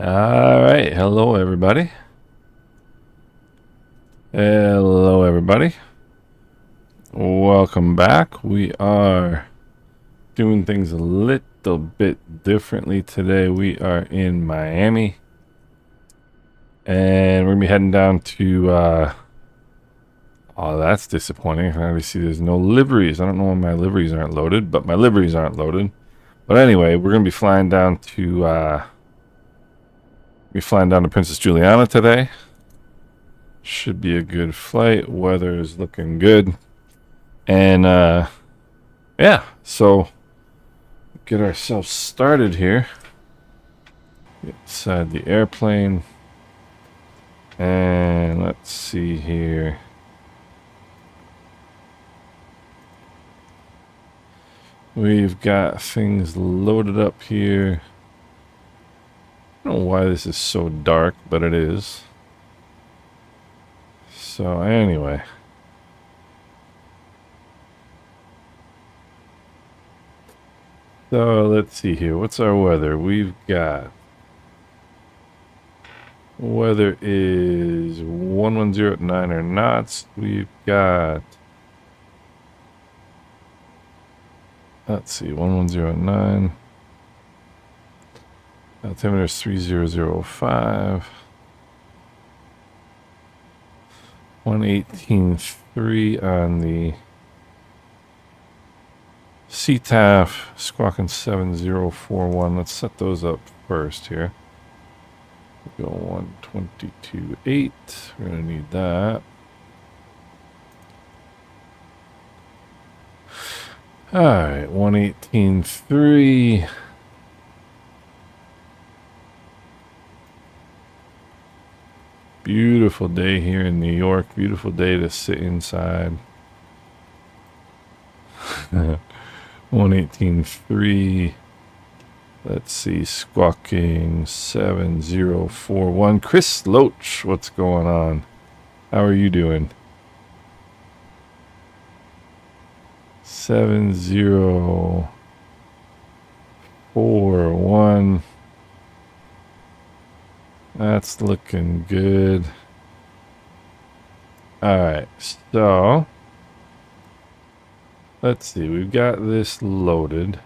All right, hello everybody. Hello everybody. Welcome back. We are doing things a little bit differently today. We are in Miami, and we're gonna be heading down to. Oh, that's disappointing. I already see there's no liveries. I don't know why my liveries aren't loaded, but my liveries aren't loaded. But anyway, we're gonna be flying down to. Princess Juliana today. Should be a good flight. Weather is looking good. And yeah, so get ourselves started here. Get inside the airplane. And let's see here. We've got things loaded up here. I don't know why this is so dark, but it is. So anyway. So let's see here. What's our weather? We've got weather is 110 at 9 knots. We've got, let's see, 110 at 9. Altimeter is 3005. 118.3 on the CTAF, squawking 7041. Let's set those up first here. We'll go 122.8. We're going to need that. All right, 118.3. Beautiful day here in New York. Beautiful day to sit inside. 118.3. Let's see, squawking 7041. Chris Loach, what's going on? How are you doing? 7041. That's looking good. All right, so let's see. We've got this loaded.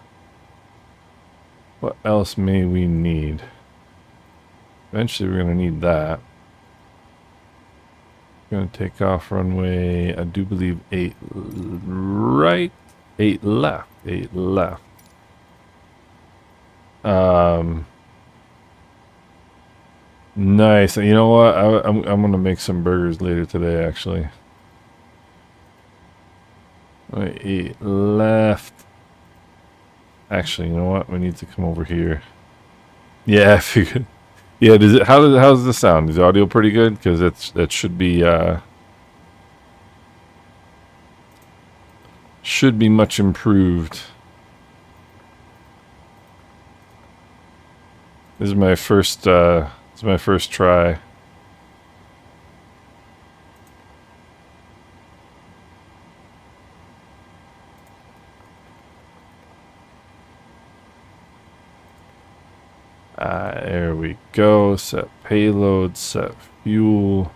What else may we need? Eventually, we're going to need that. We're going to take off runway, I do believe 8 right, 8 left, 8 left. Nice. You know what? I'm going to make some burgers later today, actually. 8 left. Actually, you know what? We need to come over here. Yeah, I figured. Yeah, how's the sound? Is the audio pretty good? Because that should be much improved. This is my first try. There we go. Set payload, set fuel.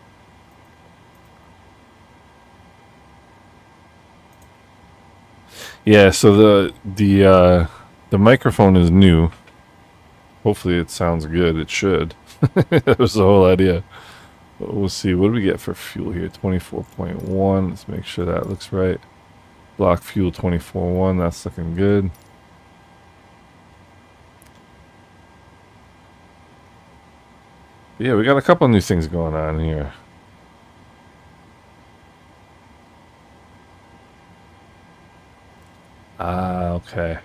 Yeah, so the microphone is new. Hopefully it sounds good. It should. That was the whole idea. But we'll see. What do we get for fuel here? 24.1. Let's make sure that looks right. Block fuel 24.1. That's looking good. Yeah, we got a couple new things going on here. Okay.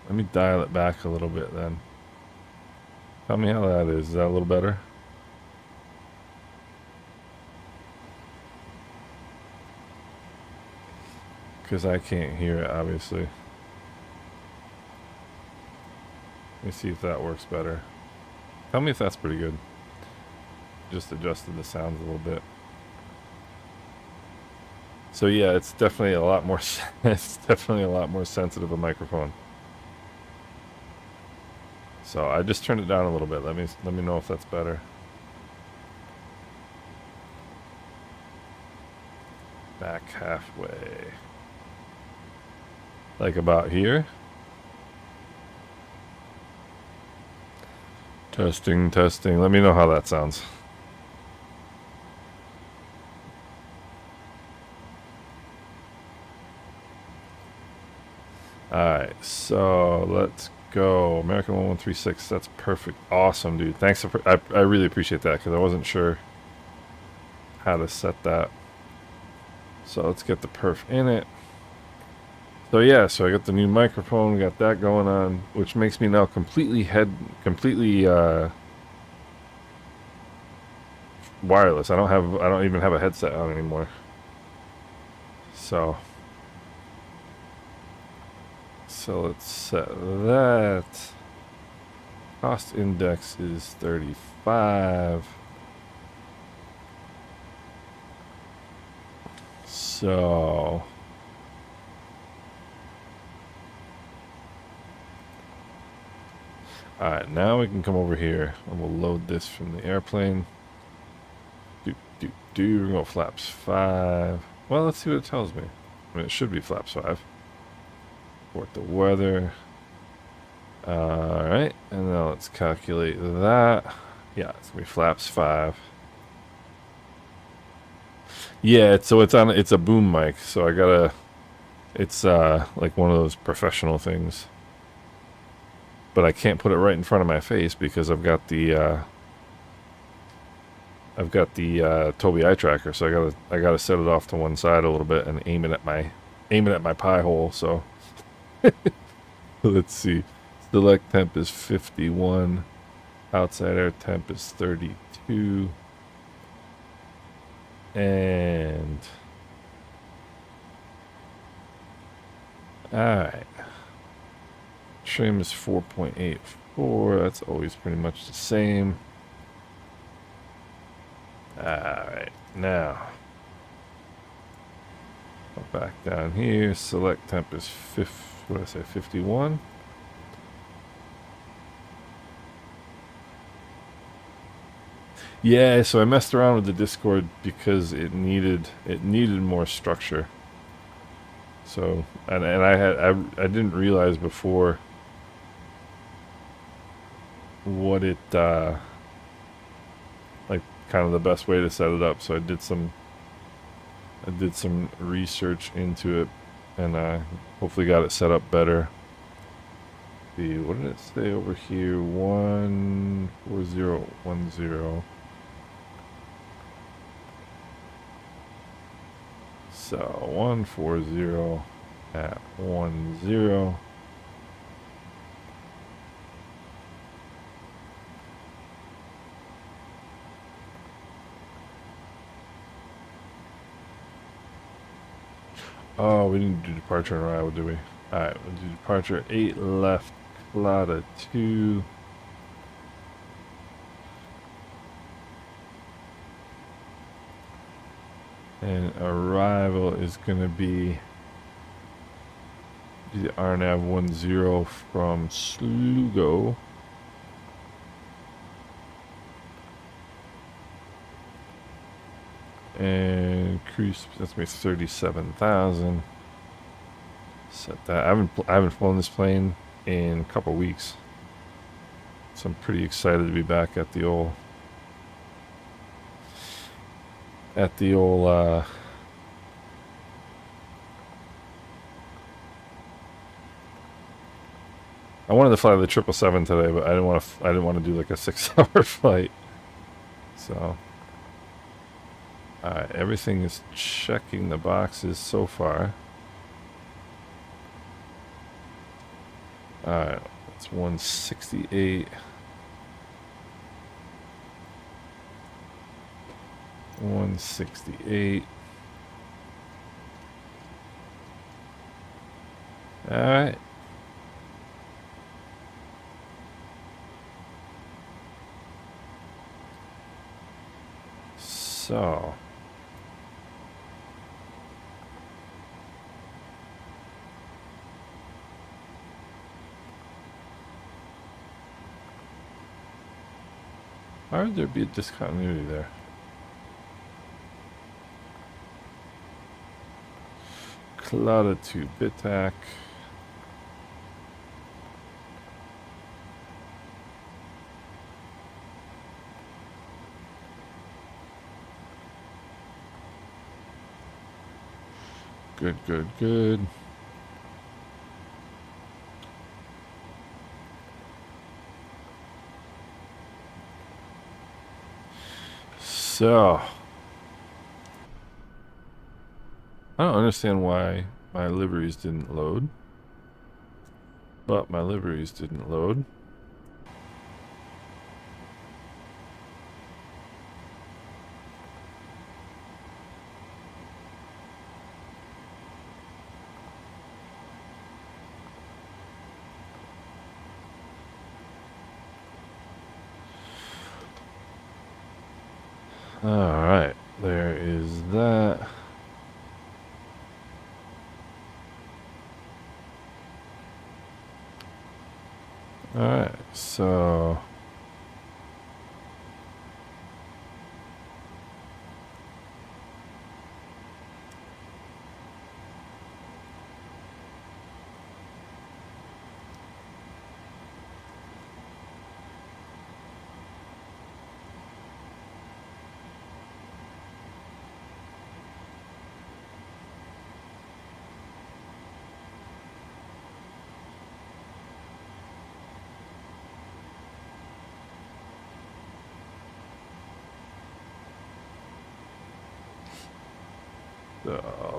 Let me dial it back a little bit then. Tell me how that is. Is that a little better? Because I can't hear it, obviously. Let me see if that works better. Tell me if that's pretty good. Just adjusted the sounds a little bit. So yeah, it's definitely a lot more. It's definitely a lot more sensitive a microphone. So I just turned it down a little bit. Let me know if that's better. Back halfway. Like about here. Testing, testing. Let me know how that sounds. Alright, so let's go. American 1136, that's perfect. Awesome, dude. Thanks. I really appreciate that because I wasn't sure how to set that. So let's get the perf in it. So yeah, so I got the new microphone, got that going on, which makes me now completely wireless. I don't even have a headset on anymore. So let's set that. Cost index is 35. So alright, now we can come over here and we'll load this from the airplane. We're gonna go flaps 5. Well, let's see what it tells me. I mean, it should be flaps 5. Report the weather. Alright, and now let's calculate that. Yeah, it's gonna be flaps 5. Yeah, it's a boom mic, so I gotta, it's like one of those professional things. But I can't put it right in front of my face because I've got the Tobii eye tracker, so I gotta set it off to one side a little bit and aim it at my pie hole. So let's see. Select temp is 51. Outside air temp is 32. And alright. Trim is 4.84. That's always pretty much the same. Alright, now back down here. Select temp is 51. Yeah, so I messed around with the Discord because it needed more structure. So and I didn't realize before what it like kind of the best way to set it up. So I did some research into it and hopefully got it set up better. What did it say over here? 14010. So 140 at 10. Oh, we didn't do departure and arrival, do we? Alright, we'll do departure 8 left, Clada 2. And arrival is going to be the RNAV 10 from Slugo. And cruise, that's me 37,000. Set that. I haven't flown this plane in a couple weeks, so I'm pretty excited to be back at the old I wanted to fly the 777 today, but I didn't want to do like a 6-hour flight. So alright, everything is checking the boxes so far. Alright, it's 168. 168. Alright. So Why would there be a discontinuity there? Clouded to Bitac. Good, good, good. So, I don't understand why my liveries didn't load, but my liveries didn't load. Alright, there is that. Alright, so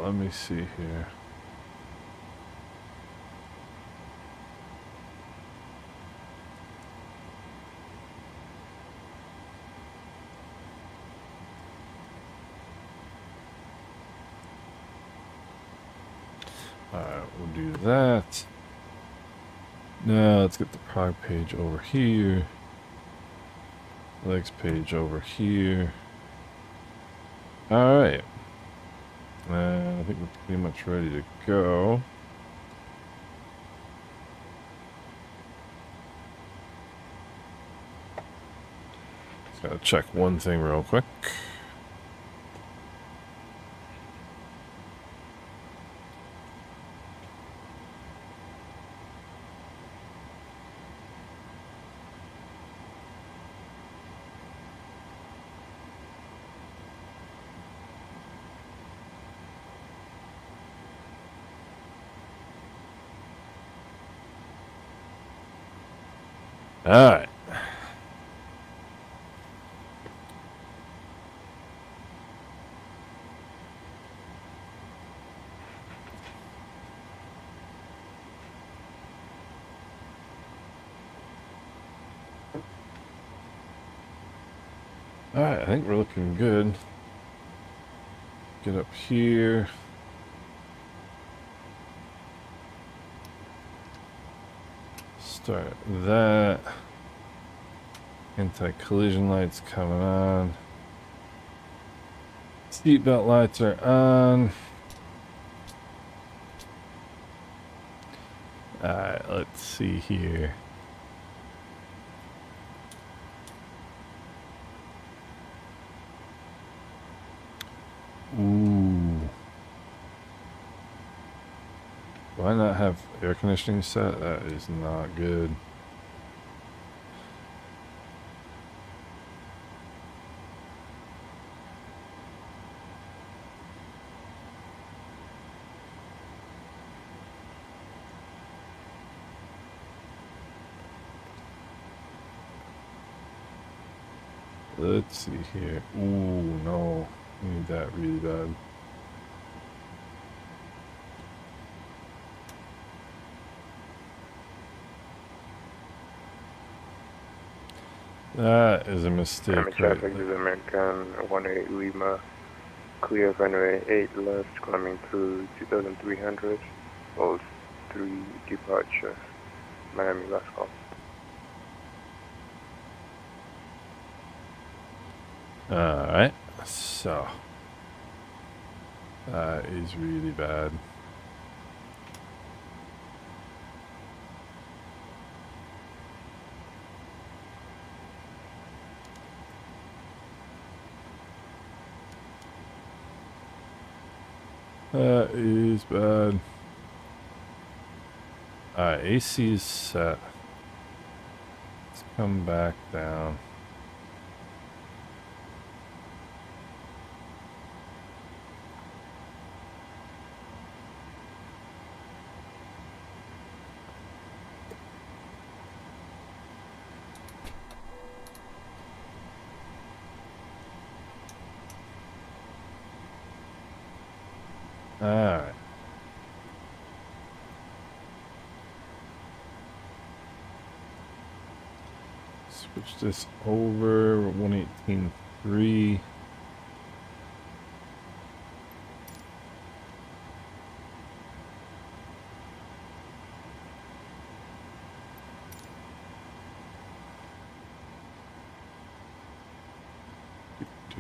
let me see here. Alright, we'll do that. Now let's get the prog page over here. Legs page over here. Alright. I think we're pretty much ready to go. Just gotta check one thing real quick. Alright. Alright, I think we're looking good. Get up here. Start that. Anti-collision lights coming on. Seatbelt lights are on. Alright, let's see here. Ooh. Why not have air conditioning set? That is not good. Let's see here. Ooh, no. We need that really bad. That is a mistake. Traffic is American 18 Lima. Clear of runway 8 left, climbing through 2300. Hold 3 departure. Miami last call. Alright, so that is really bad. That is bad. Alright, AC is set. Let's come back down. Alright. Switch this over, 118.3.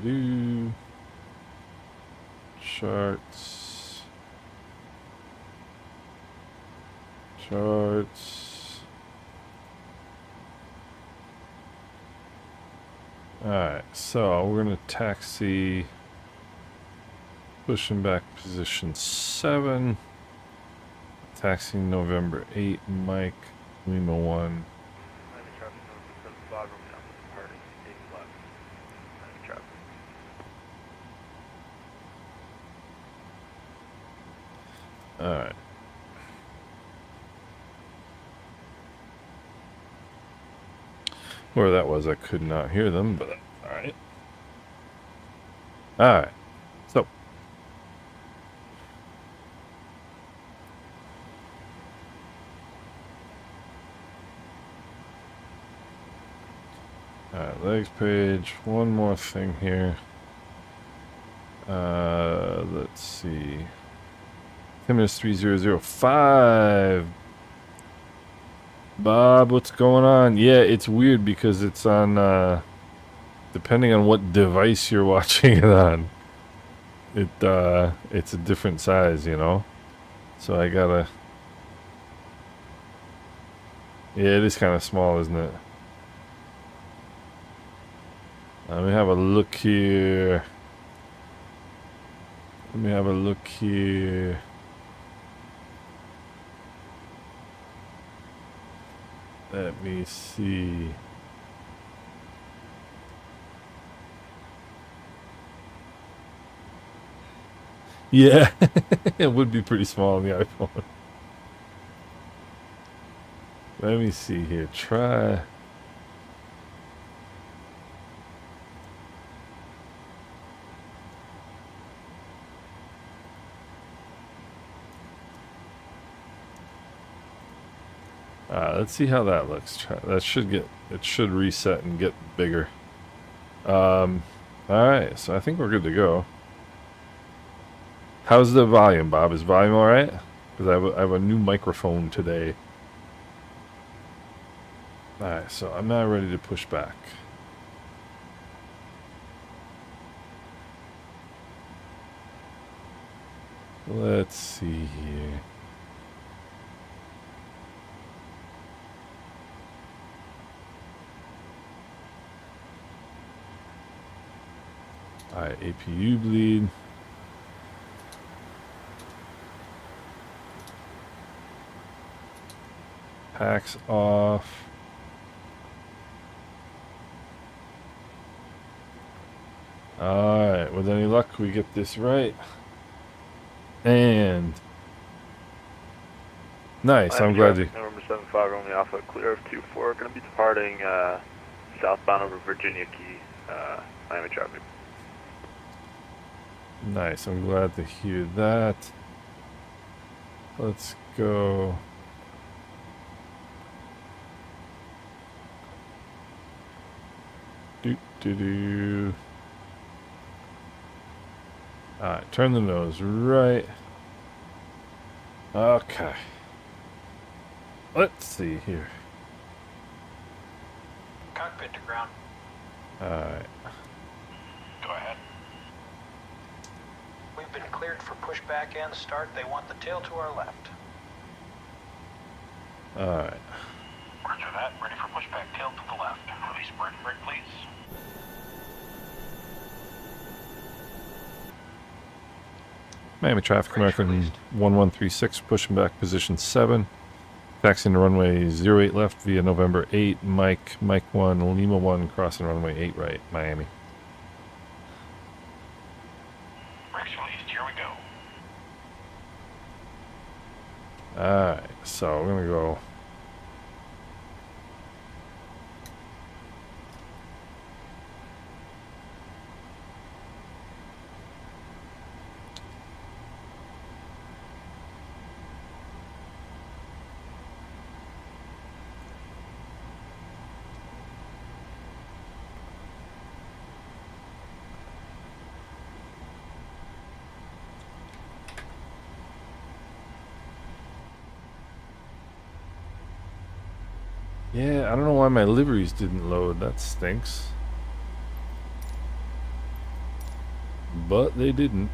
Do charts. Charts. Alright, so we're gonna taxi, pushing back position 7, taxiing November 8, Mike, Lima 1. Alright. Where that was, I could not hear them, but alright. Alright. So. Alright, legs page. One more thing here. Let's see. 10 minutes 3005. Bob, what's going on? Yeah, it's weird because it's on, depending on what device you're watching it on, it's a different size, you know? So I gotta... Yeah, it is kind of small, isn't it? Let me have a look here. Let me have a look here. Let me see. Yeah, it would be pretty small on the iPhone. Let me see here. Try. Let's see how that looks. That should get, it should reset and get bigger. Alright, so I think we're good to go. How's the volume, Bob? Is volume alright? Because I have a new microphone today. Alright, so I'm now ready to push back. Let's see here. Alright, APU bleed. Packs off. Alright, with any luck we get this right. And nice, I'm glad you... November 75 only Alpha, clear of 24, going to be departing southbound over Virginia Key, Miami traffic. Nice, I'm glad to hear that. Let's go. Do. Alright, turn the nose right. Okay. Let's see here. Cockpit to ground. Alright. Go ahead. We've been cleared for pushback and start. They want the tail to our left. Alright. Roger that. Ready for pushback. Tail to the left. Release brake, please. Miami traffic, American 1136, pushing back position 7. Taxiing to runway 08 left via November 8. Mike 1, Lima 1, crossing runway 8 right, Miami. Brakes released. Here we go. Alright, so we're gonna go. Yeah, I don't know why my liveries didn't load. That stinks. But they didn't.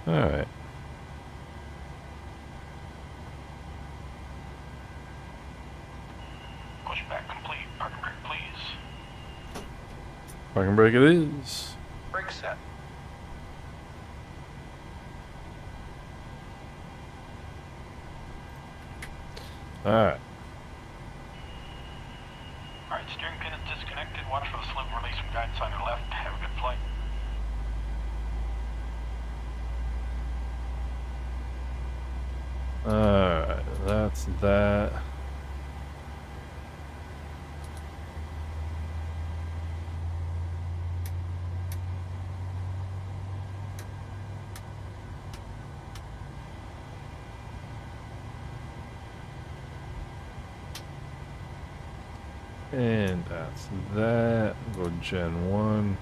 Alright. Pushback complete. Parking brake, please. Parking brake it is. Brake set. Alright. Alright, steering pin is disconnected. Watch for the slip release from guidance on your left. Have a good flight. Alright, that's that. And that's that. Go Gen 1.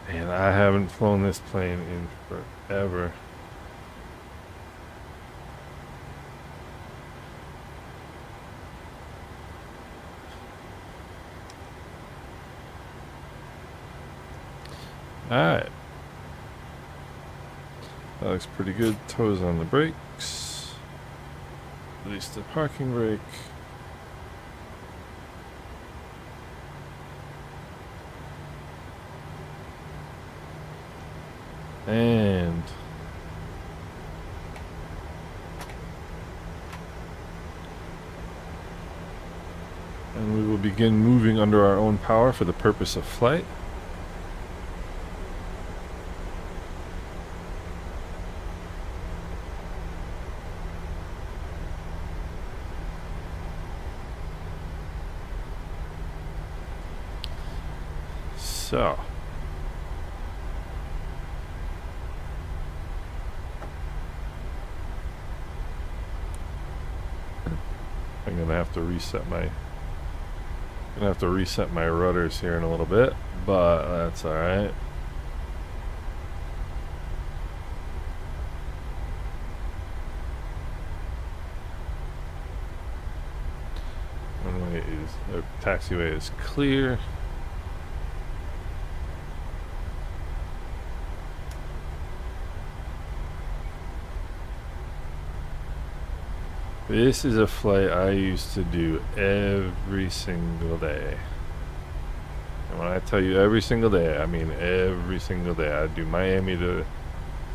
And I haven't flown this plane in forever. Alright. That looks pretty good. Toes on the brakes. Release the parking brake. And we will begin moving under our own power for the purpose of flight. So I'm gonna have to reset my rudders here in a little bit, but that's all right. Taxiway is clear. This is a flight I used to do every single day. And when I tell you every single day, I mean every single day. I do Miami to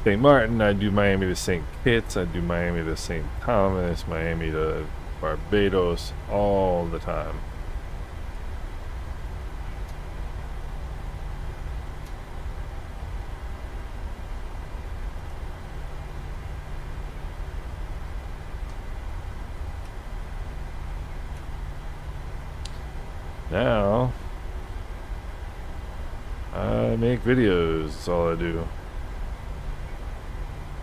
St. Maarten, I do Miami to St. Kitts, I do Miami to St. Thomas, Miami to Barbados, all the time. Now, I make videos, that's all I do.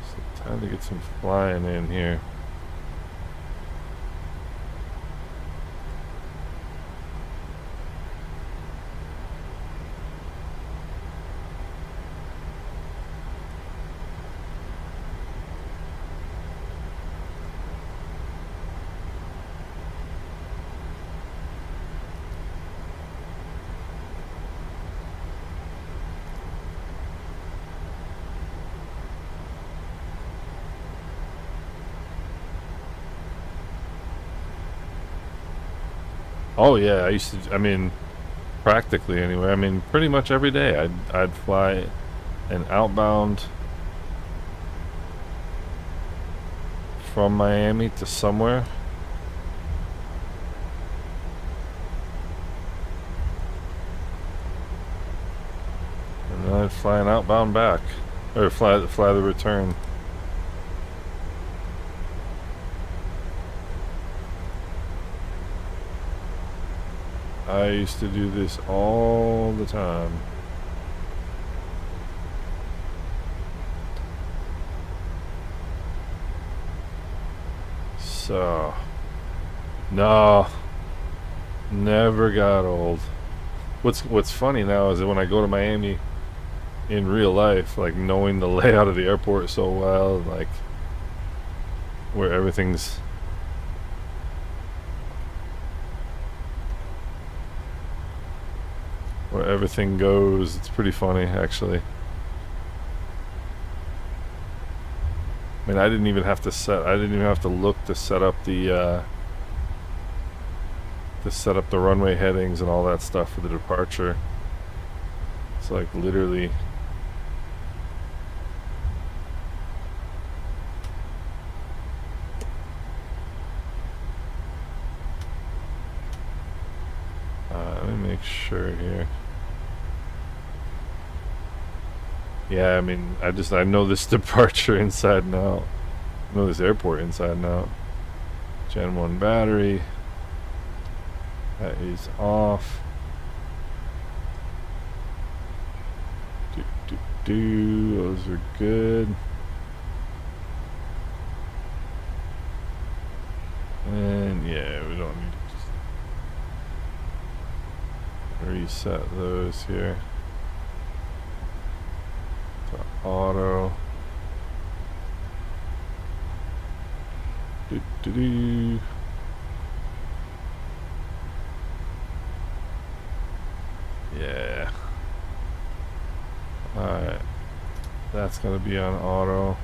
So time to get some flying in here. Oh yeah, I used to. I mean, practically anyway. I mean, pretty much every day I'd fly an outbound from Miami to somewhere. And then I'd fly an outbound back. Or fly the return. I used to do this all the time. So, no, never got old. What's funny now is that when I go to Miami in real life, like knowing the layout of the airport so well, like where everything goes, it's pretty funny actually. I mean, I didn't even have to look to set up the runway headings and all that stuff for the departure. It's like literally let me make sure here. Yeah, I mean, I know this departure inside and out. I know this airport inside and out. Gen 1 battery. That is off. Those are good. And yeah, we don't need to just reset those here. To auto. Yeah. Alright. That's gonna be on auto.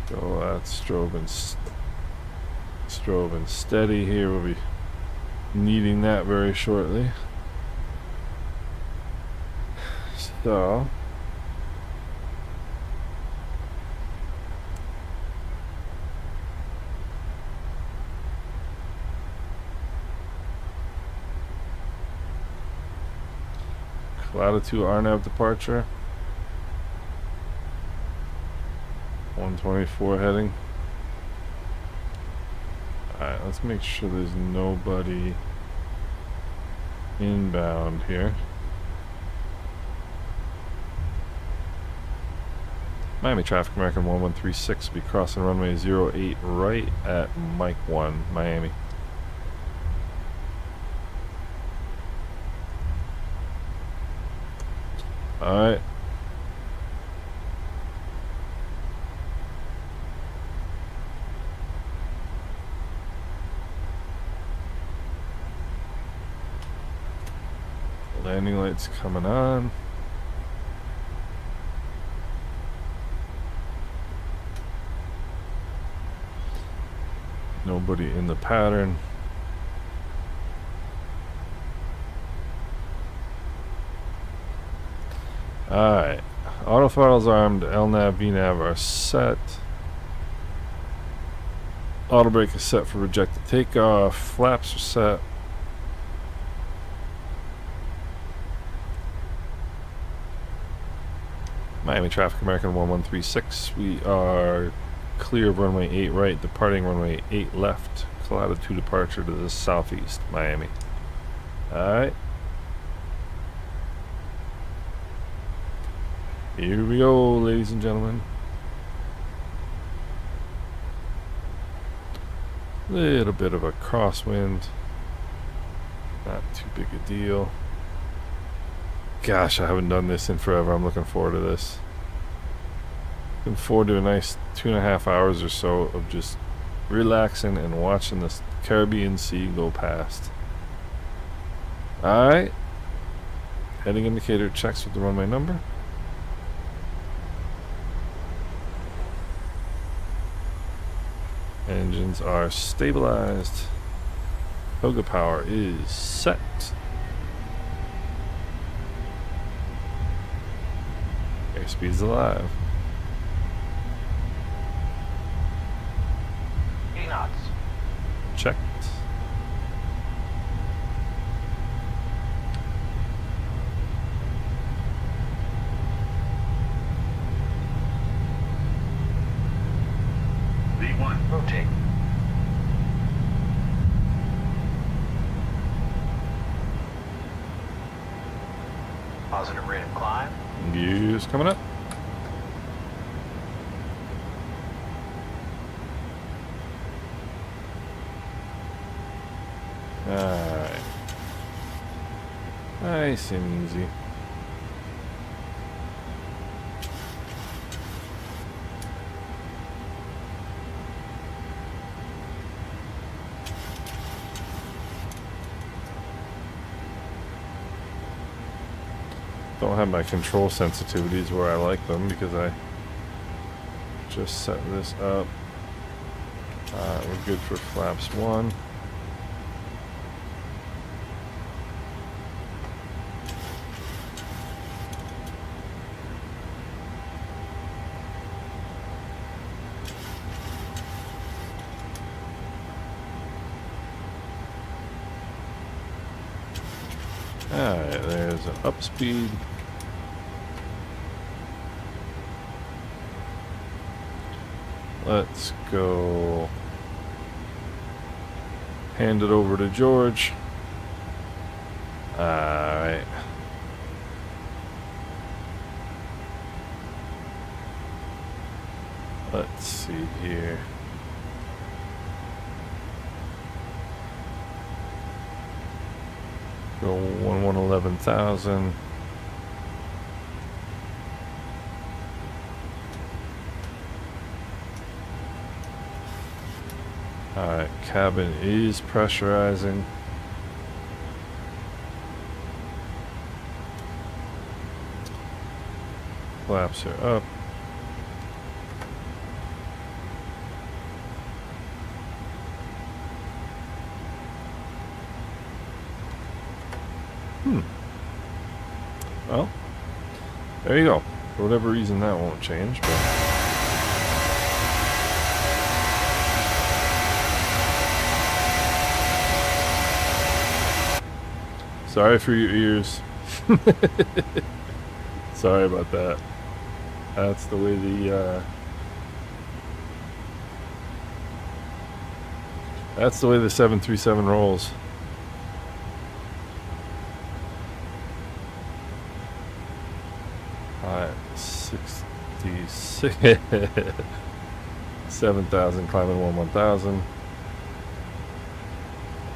Go at strobe and steady here. We'll be needing that very shortly. So Latitude RNAV departure. 124 heading. Alright, let's make sure there's nobody inbound here. Miami traffic, American 1136 will be crossing runway 08 right at Mike 1, Miami. Alright. Landing lights coming on. Nobody in the pattern. Alright. Auto throttles armed, LNAV, VNAV are set. Auto brake is set for rejected takeoff. Flaps are set. Miami traffic, American 1136. We are clear of runway 8 right, departing runway 8 left. Latitude departure to the southeast, Miami. Alright. Here we go, ladies and gentlemen. Little bit of a crosswind. Not too big a deal. Gosh, I haven't done this in forever. I'm looking forward to this. Looking forward to a nice 2.5 hours or so of just relaxing and watching this Caribbean Sea go past. Alright. Heading indicator checks with the runway number. Engines are stabilized. Toga power is set. Airspeed's alive. 80 knots. Checked. V1. Rotate. Positive rate of climb. Gears coming up. Alright. Nice and easy. Don't have my control sensitivities where I like them because I just set this up. We're good for flaps 1. Alright, there's an up speed. Let's go hand it over to George. Alright. Let's see here. Go 11,000. Alright, cabin is pressurizing. Flaps are up. Well, there you go. For whatever reason, that won't change, but... Sorry for your ears. Sorry about that. That's the way that's the way the 737 rolls. Alright, 66. 7,000 climbing 1,000.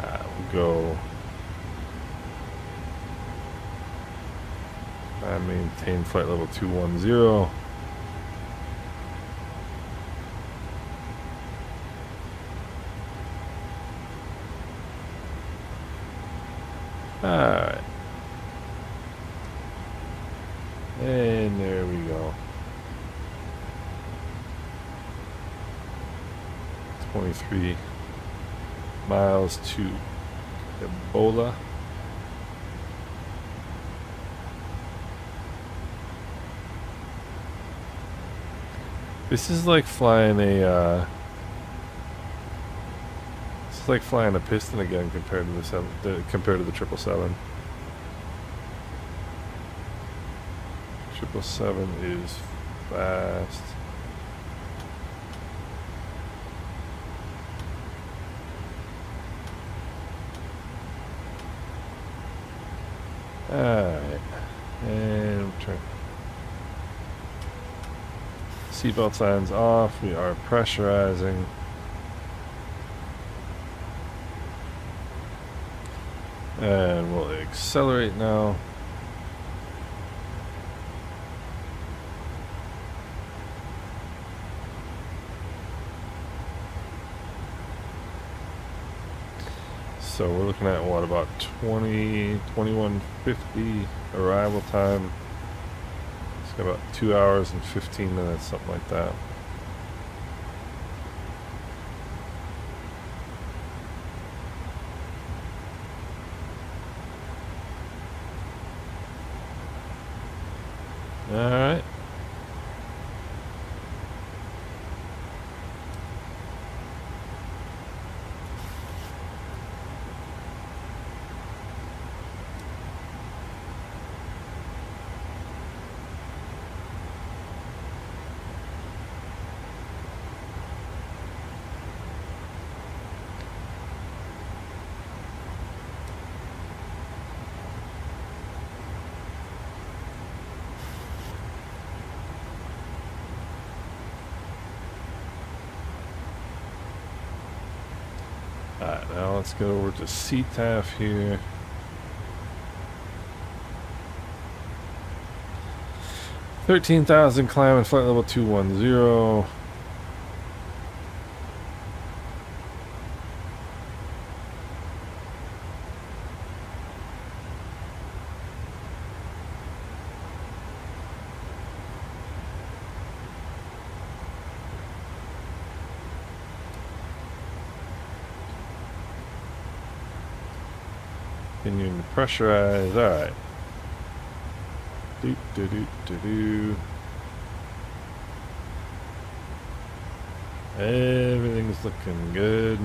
We'll go. I maintain flight level 210. Alright. And there we go. 23 miles to Ebola. This is like flying a it's like flying a piston again compared to the 777. 777 is fast. Alright. And turn. Seatbelt signs off. We are pressurizing. And we'll accelerate now. So we're looking at what, about 21:50 arrival time. It's got about 2 hours and 15 minutes, something like that. Alright. Alright, now let's go over to CTAF here. $13,000 climbing flight level 210. Continuing to pressurize. Alright. Do. Everything's looking good.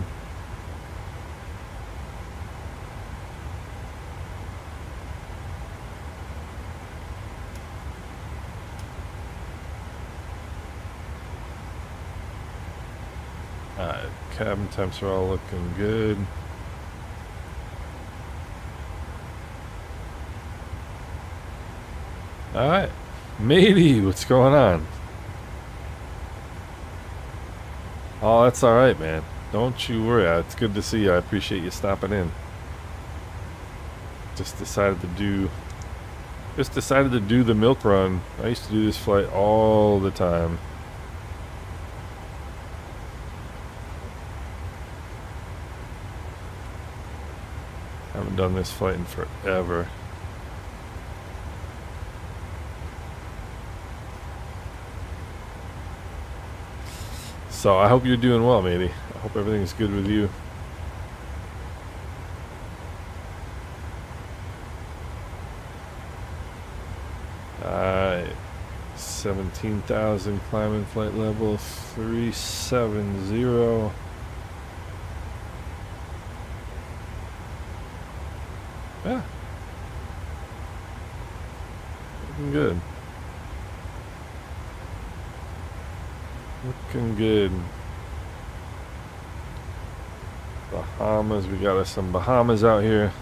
Alright, cabin temps are all looking good. Alright, matey, what's going on? Oh, that's alright, man. Don't you worry. It's good to see you. I appreciate you stopping in. Just decided to do the milk run. I used to do this flight all the time. Haven't done this flight in forever. So I hope you're doing well, matey. I hope everything's good with you. Alright. 17,000 climbing flight level 370. Yeah. Looking good. Looking good. Bahamas, we got us some Bahamas out here.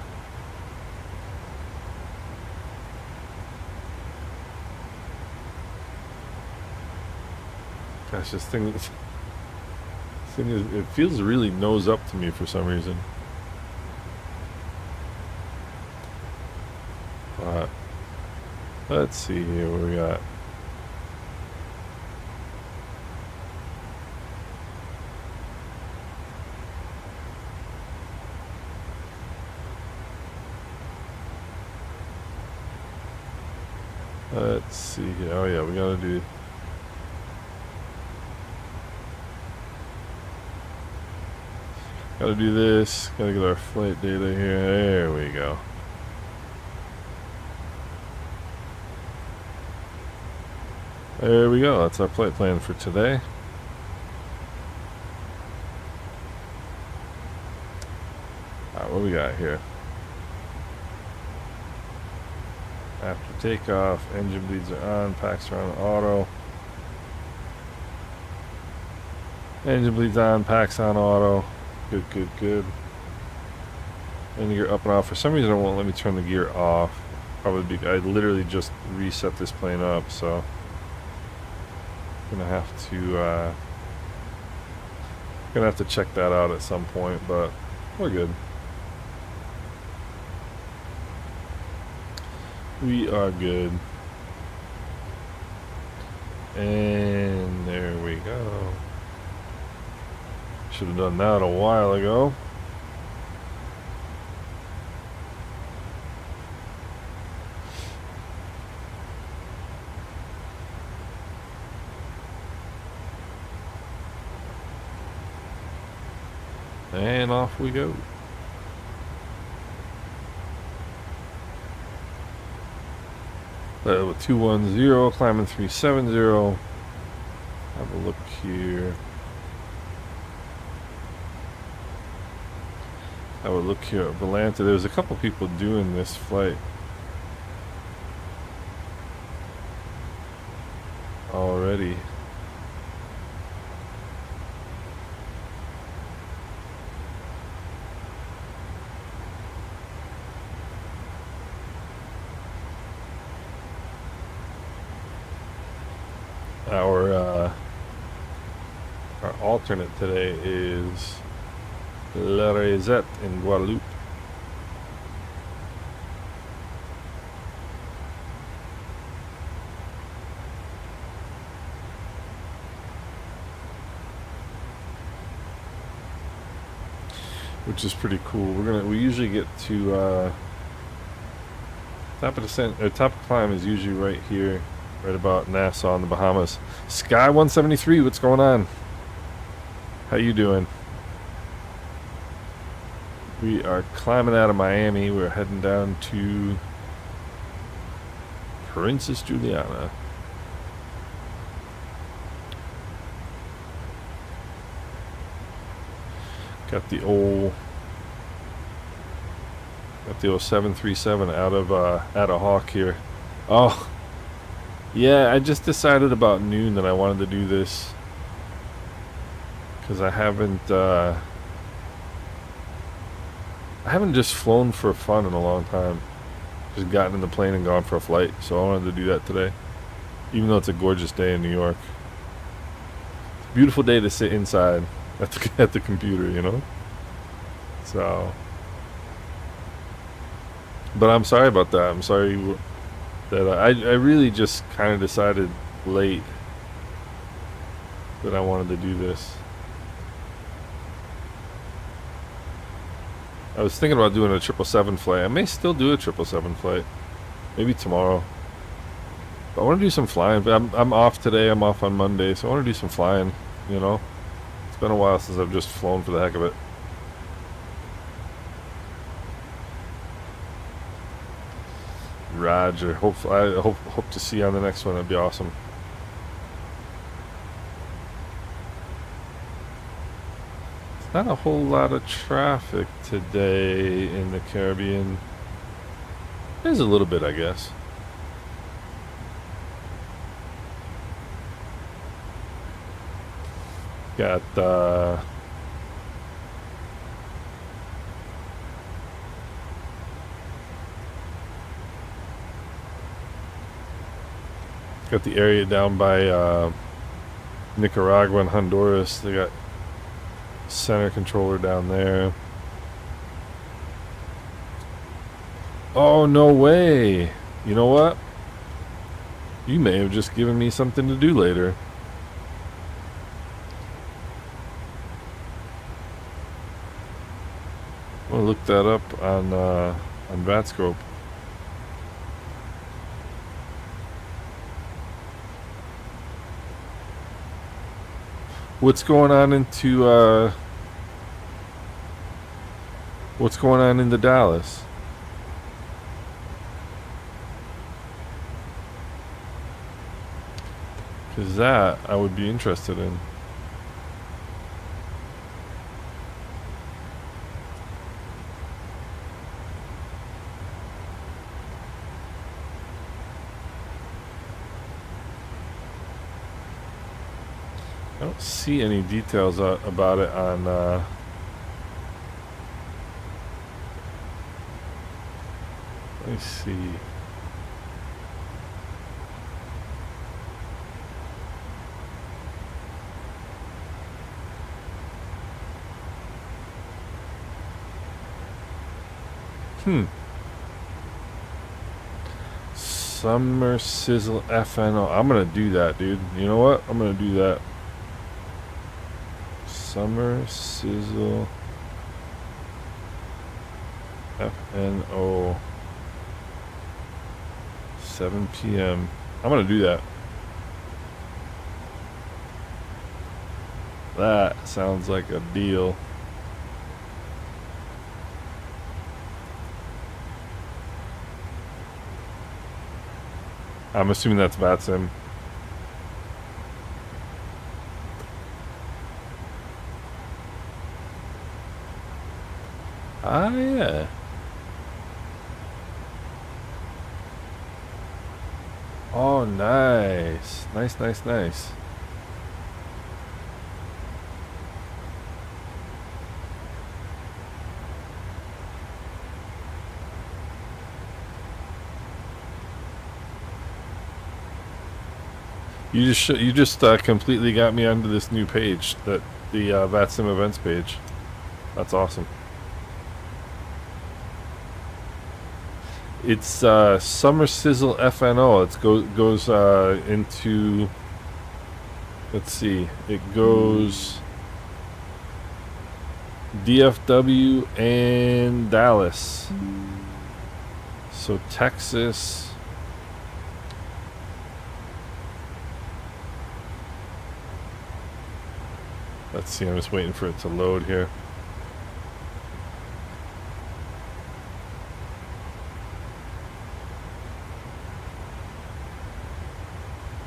Gosh, this thing is, it feels really nose up to me for some reason. But let's see here what we got. Let's see here. Oh yeah, we gotta do. Gotta do this. Gotta get our flight data here. There we go. There we go. That's our flight plan for today. Alright, what we got here? After takeoff, engine bleeds are on, packs are on auto. Engine bleeds on, packs on auto. Good, good, good. And gear up and off. For some reason it won't let me turn the gear off. Probably I literally just reset this plane up, so gonna have to check that out at some point, but we're good. We are good. And there we go. Should have done that a while ago. And off we go. 210, climbing 370. Have a look here. Have a look here at Volanta. There's a couple people doing this flight already. Our alternate today is La Risette in Guadeloupe. Which is pretty cool. We usually get to top of descent or top of climb is usually right here, right about Nassau in the Bahamas. Sky 173, what's going on? How you doing? We are climbing out of Miami. We're heading down to Princess Juliana. Got the old 737 out of Hawk here. Oh, yeah, I just decided about noon that I wanted to do this because I haven't just flown for fun in a long time. Just gotten in the plane and gone for a flight, so I wanted to do that today, even though it's a gorgeous day in New York. It's a beautiful day to sit inside at the computer, you know. So, but I'm sorry about that. I'm sorry that I really just kind of decided late that I wanted to do this. I was thinking about doing a 777 flight. I may still do a 777 flight, maybe tomorrow. But I want to do some flying. But I'm off today. I'm off on Monday, so I want to do some flying. You know, it's been a while since I've just flown for the heck of it. Roger. I hope to see you on the next one. That'd be awesome. Not a whole lot of traffic today in the Caribbean. There's a little bit, I guess. Got the area down by Nicaragua and Honduras. They got center controller down there. Oh, no way. You know what? You may have just given me something to do later. I'm gonna look that up on Vatscope. What's going on into what's going on into Dallas? Because that I would be interested in. I don't see any details about it on let me see. Summer Sizzle FNO. I'm gonna do that, dude. You know what? I'm gonna do that. Summer Sizzle FNO 7 p.m. I'm gonna do that. That sounds like a deal. I'm assuming that's Vatsim. Ah, yeah. Oh, nice. Nice, nice, nice. You just completely got me onto this new page, that the Vatsim events page. That's awesome. It's Summer Sizzle FNO. It goes into. Let's see. It goes DFW and Dallas. So Texas. Let's see. I'm just waiting for it to load here.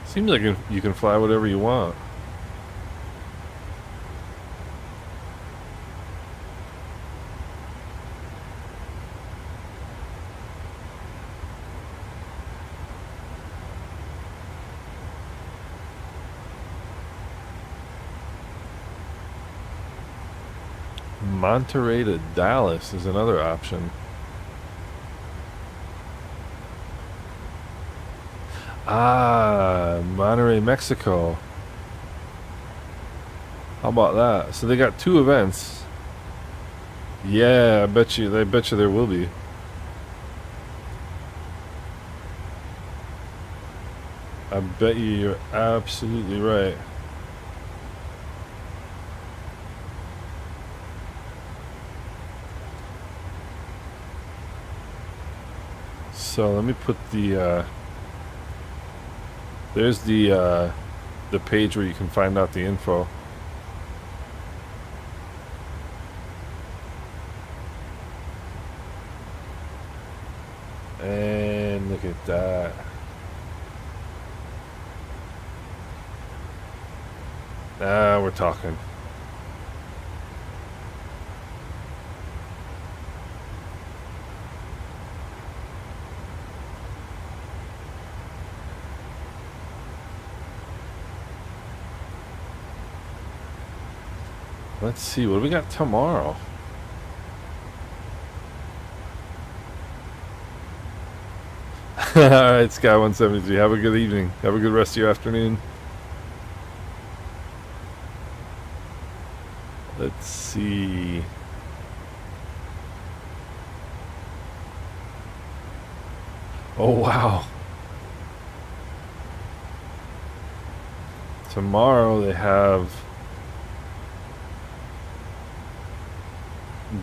Seems like you can fly whatever you want. Monterey to Dallas is another option. Ah, Monterey, Mexico. How about that? So they got 2 events. Yeah, I bet you there will be. I bet you're absolutely right. So let me put the there's the page where you can find out the info. And look at that. Now we're talking. Let's see, what do we got tomorrow? Alright, Sky 173, have a good evening. Have a good rest of your afternoon. Let's see. Oh, wow. Tomorrow they have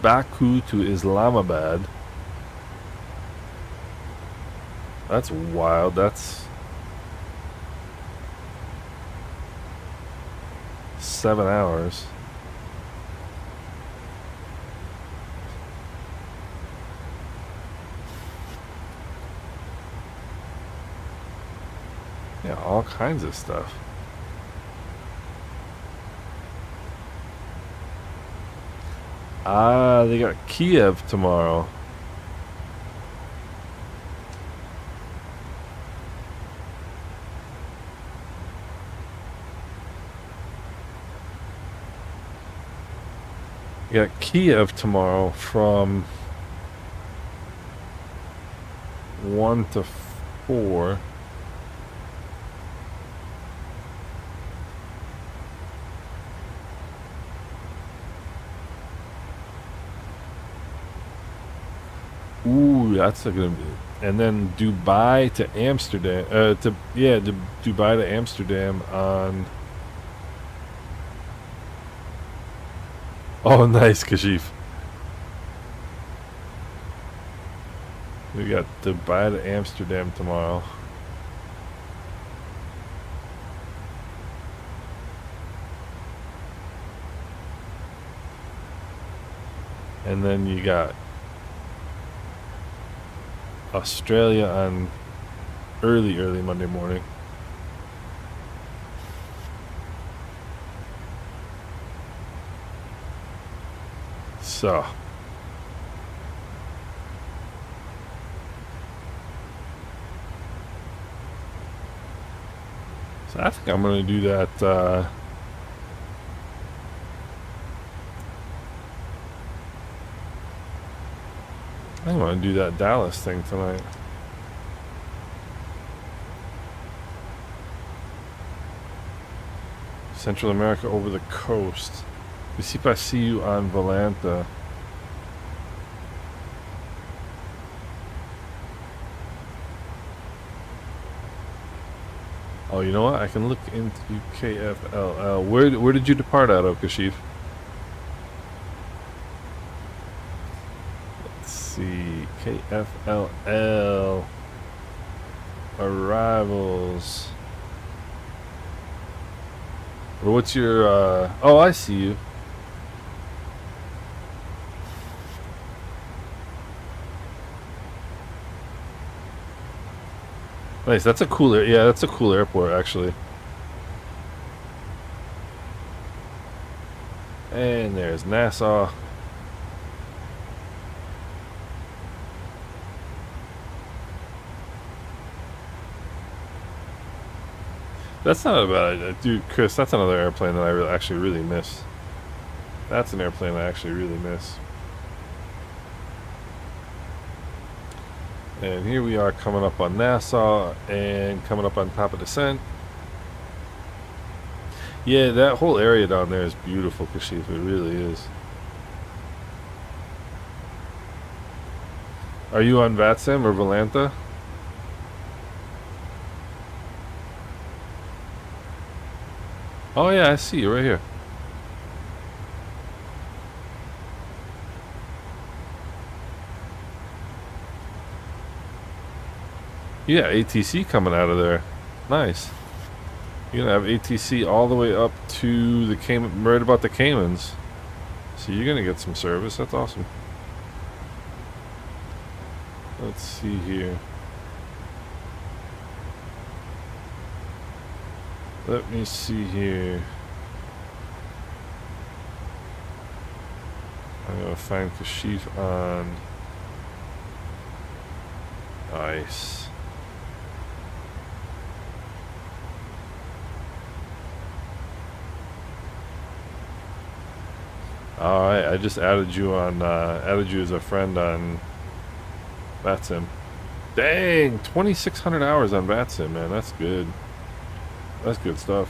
Baku to Islamabad. That's wild. That's 7 hours. Yeah, all kinds of stuff. Ah, they got Kiev tomorrow. You got Kiev tomorrow from 1 to 4. Ooh, that's a good. And then Dubai to Amsterdam. Dubai to Amsterdam on. Oh, nice, Kashif. We got Dubai to Amsterdam tomorrow. And then you got Australia on early Monday morning. So I think I'm gonna do that. I think I'm gonna do that Dallas thing tonight. Central America over the coast. We see if I see you on Volanta. Oh, you know what? I can look into KFLL. Where did you depart out of, Kashif? Let's see. KFLL. Arrivals. Or what's your, oh, I see you. Nice, that's a cool, yeah, that's a cool airport, actually. And there's Nassau. That's not a bad idea. Dude, Chris, that's another airplane that I actually really miss. That's an airplane I actually really miss. And here we are coming up on Nassau and coming up on top of Descent. Yeah, that whole area down there is beautiful, Kashif. It really is. Are you on Vatsim or Volanta? Oh yeah, I see you right here. Yeah, ATC coming out of there. Nice. You're gonna have ATC all the way up to the Cayman, right about the Caymans. So you're gonna get some service. That's awesome. Let's see here. Let me see here. I'm gonna find Kashif on ice. Alright, I just added you on, added you as a friend on Vatsim. Dang, 2,600 hours on Vatsim, man, that's good. That's good stuff.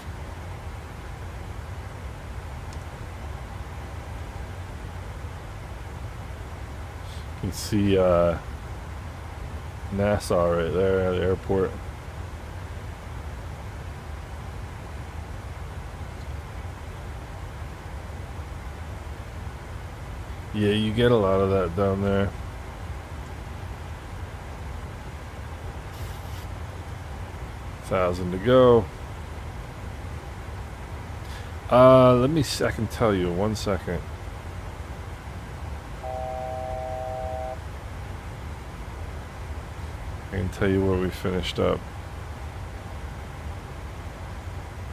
You can see, Nassau right there at the airport. Yeah, you get a lot of that down there. $1,000 to go. Let me see, I can tell you, 1 second. I can tell you where we finished up.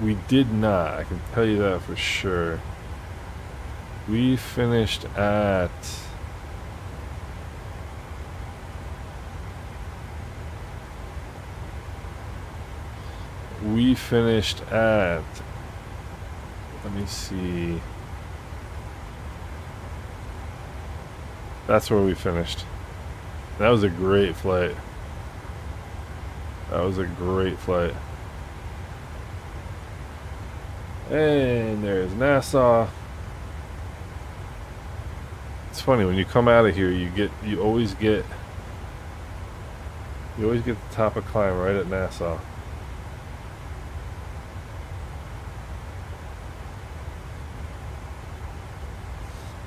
We did not, I can tell you that for sure. We finished at... We finished at... Let me see. That's where we finished. That was a great flight. That was a great flight. And there's Nassau. It's funny when you come out of here, you always get the top of climb right at Nassau.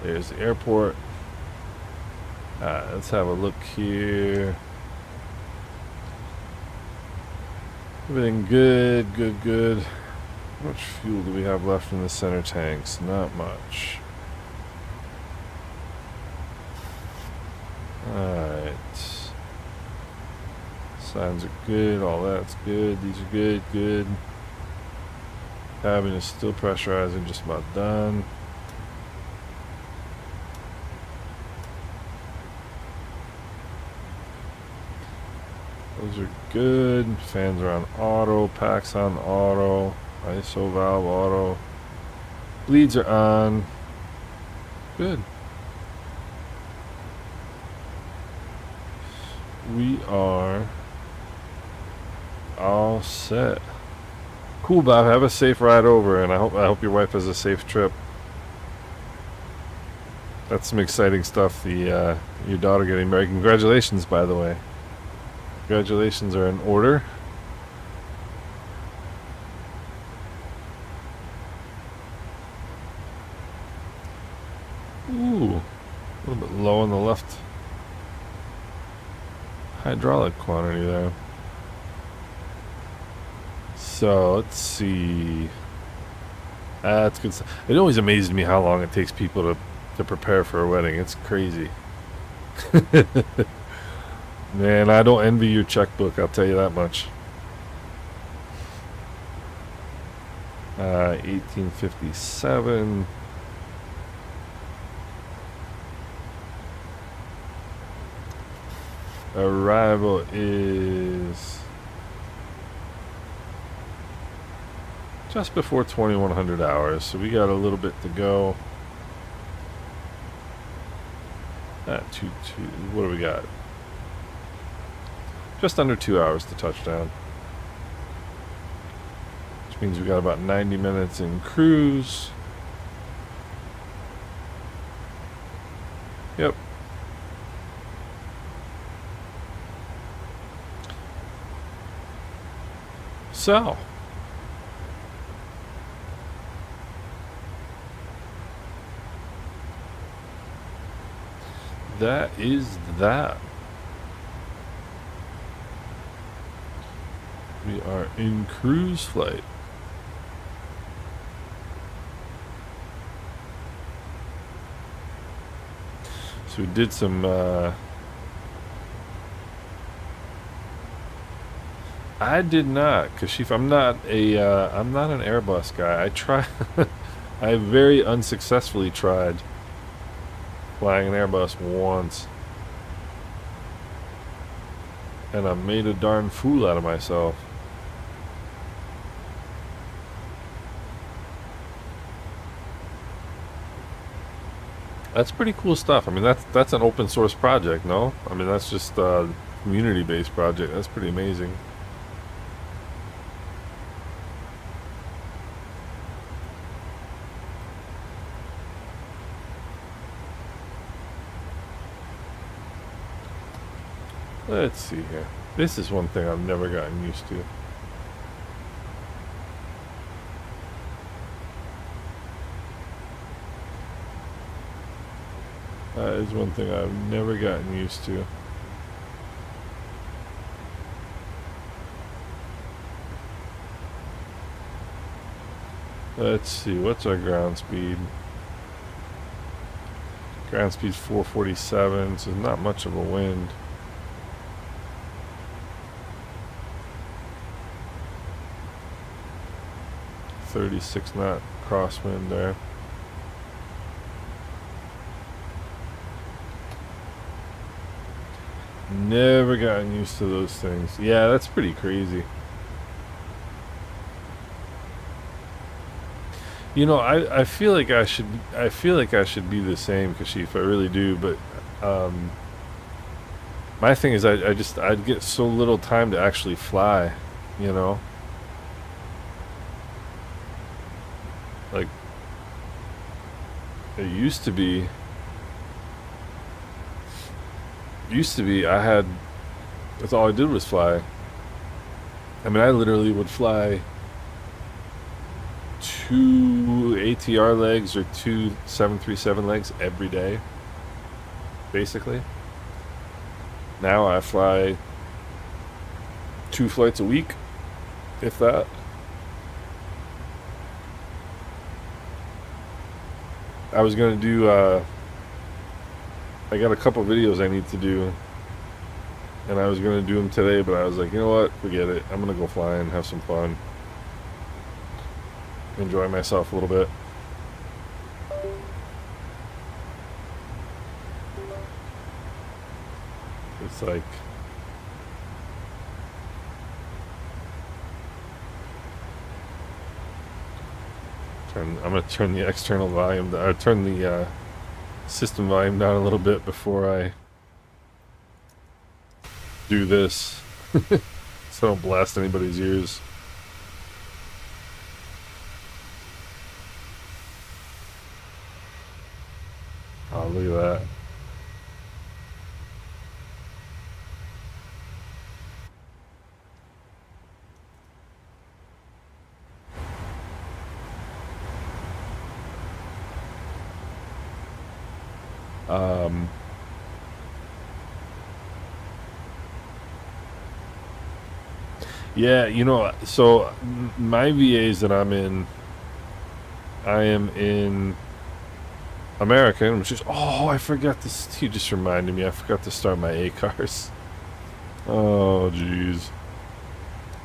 There's the airport. Let's have a look here. Everything good. How much fuel do we have left in the center tanks? Not much. Alright. Signs are good. All that's good. These are good. Good. Cabin is still pressurizing. Just about done. Those are good. Fans are on auto. Packs on auto. ISO valve auto. Bleeds are on. Good. We are all set. Cool, Bob. Have a safe ride over, and I hope your wife has a safe trip. That's some exciting stuff. The your daughter getting married. Congratulations, by the way. Congratulations are in order. Ooh, a little bit low on the left hydraulic quantity there. So let's see. That's good stuff. It always amazes me how long it takes people to prepare for a wedding. It's crazy. Man, I don't envy your checkbook, I'll tell you that much. 1857. Arrival is just before 2100 hours, so we got a little bit to go. What do we got? Just under 2 hours to touchdown, which means we got about 90 minutes in cruise. Yep. So, that is that. We are in cruise flight. So we did some I did not, Kashif. I'm not an Airbus guy. I try I very unsuccessfully tried flying an Airbus once. And I made a darn fool out of myself. That's pretty cool stuff. I mean, that's an open source project, no? I mean, that's just a community-based project. That's pretty amazing. Let's see here. This is one thing I've never gotten used to. That is one thing I've never gotten used to. Let's see, what's our ground speed? Ground speed's 447, so not much of a wind. .36 knot crosswind there. Never gotten used to those things. Yeah, that's pretty crazy. You know, I feel like I should be the same, Kashif. I really do, but my thing is I'd get so little time to actually fly, you know? Like, it used to be that's all I did was fly. I mean, I literally would fly 2 ATR legs or 2 737 legs every day, basically. Now I fly 2 flights a week, if that. I was gonna do I got a couple videos I need to do and I was gonna do them today, but I was like, you know what, forget it. I'm gonna go fly and have some fun, enjoy myself a little bit. It's like I'm gonna turn the external volume down, or turn the system volume down a little bit before I do this, so I don't blast anybody's ears. Oh, look at that. Yeah, you know, so my VAs that I'm in, I am in American, which is, oh, I forgot this, you just reminded me, I forgot to start my A cars. Oh, jeez.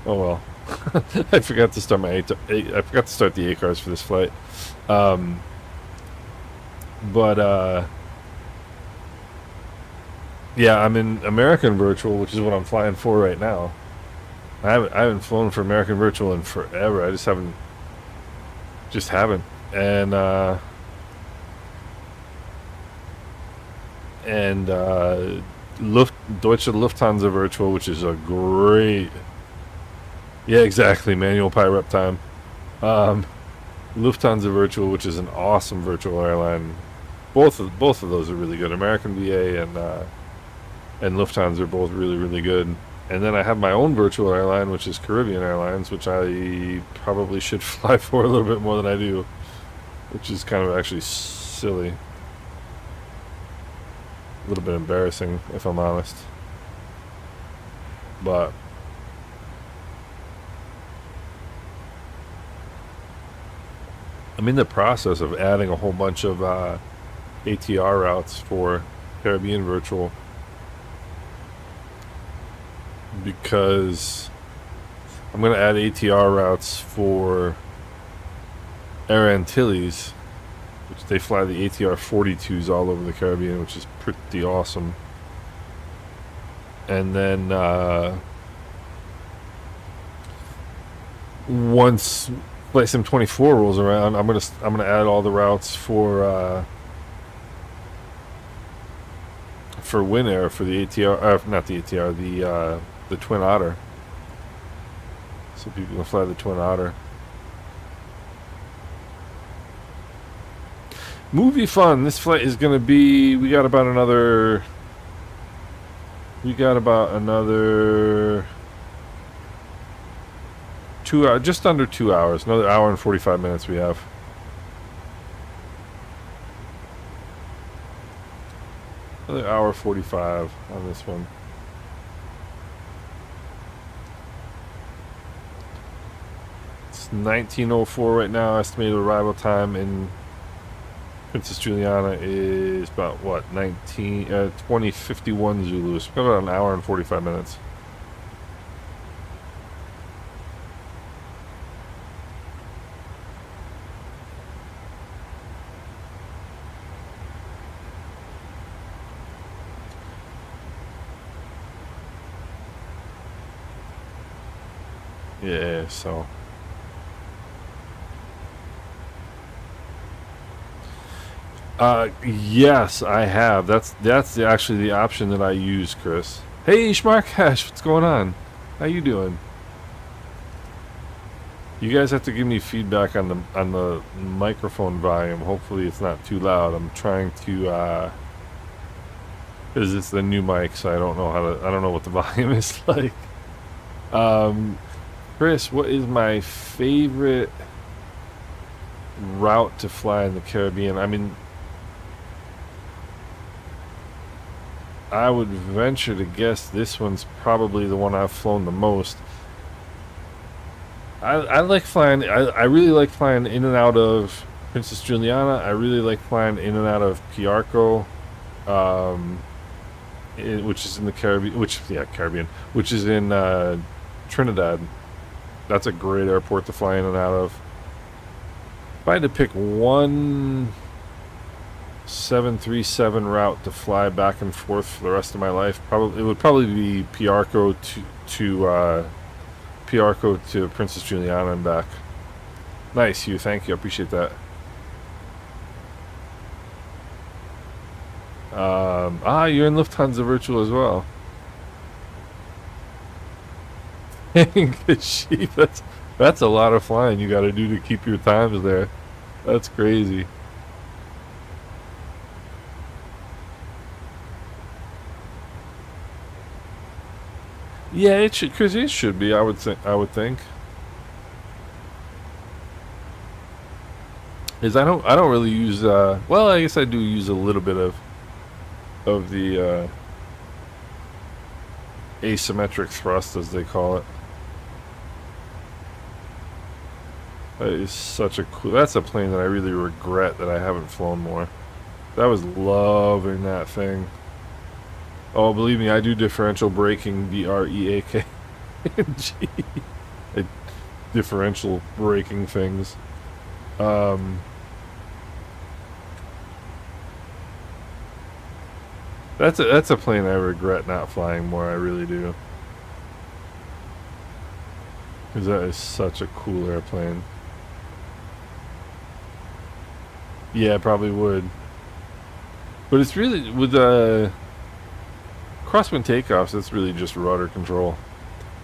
Oh, well. I forgot to start I forgot to start the A cars for this flight. Yeah, I'm in American Virtual, which is what I'm flying for right now. I haven't flown for American Virtual in forever. I just haven't. And Deutsche Lufthansa Virtual, which is a great. Yeah, exactly. Manual pilot time. Lufthansa Virtual, which is an awesome virtual airline. Both of those are really good. American VA and Lufthansa are both really good. And then I have my own virtual airline, which is Caribbean Airlines, which I probably should fly for a little bit more than I do, which is kind of actually silly. A little bit embarrassing, if I'm honest. But I'm in the process of adding a whole bunch of ATR routes for Caribbean Virtual, because I'm going to add ATR routes for Air Antilles, which they fly the ATR 42s all over the Caribbean, which is pretty awesome. And then once Flight Sim 24 rolls around, I'm gonna add all the routes for Winair, for the ATR, not the ATR, the Twin Otter. So people can fly the Twin Otter. Movie fun. This flight is gonna be. We got about another 2 hours, just under 2 hours. Another hour and 45 minutes we have. Another hour 45 on this one. It's 19:04 right now. Estimated arrival time in Princess Juliana is about what, 20:51 Zulu. It's about an hour and 45 minutes. Yeah, so yes, I have. That's actually the option that I use, Chris. Hey, Schmarkash, what's going on? How you doing? You guys have to give me feedback on the microphone volume. Hopefully, it's not too loud. I'm trying to because it's the new mic, so I don't know what the volume is like. Chris, what is my favorite route to fly in the Caribbean? I mean, I would venture to guess this one's probably the one I've flown the most. I like flying. I really like flying in and out of Princess Juliana. I really like flying in and out of Piarco. which is in the Caribbean, which is in Trinidad. That's a great airport to fly in and out of. If I had to pick one 737 route to fly back and forth for the rest of my life, it would probably be Piarco to Princess Juliana and back. Nice, Hugh. Thank you. I appreciate that. You're in Lufthansa Virtual as well. Good sheep. That's a lot of flying you got to do to keep your times there. That's crazy. Yeah, it should, Chris. It should be. I would think. Is I don't really use. Well, I guess I do use a little bit of the asymmetric thrust, as they call it. That is such a cool. That's a plane that I really regret that I haven't flown more. I was loving that thing. Oh, believe me, I do differential braking, BREAK. G. Differential braking things. That's a plane I regret not flying more. I really do. Because that is such a cool airplane. Yeah, I probably would. But it's really, with crosswind takeoffs, it's really just rudder control.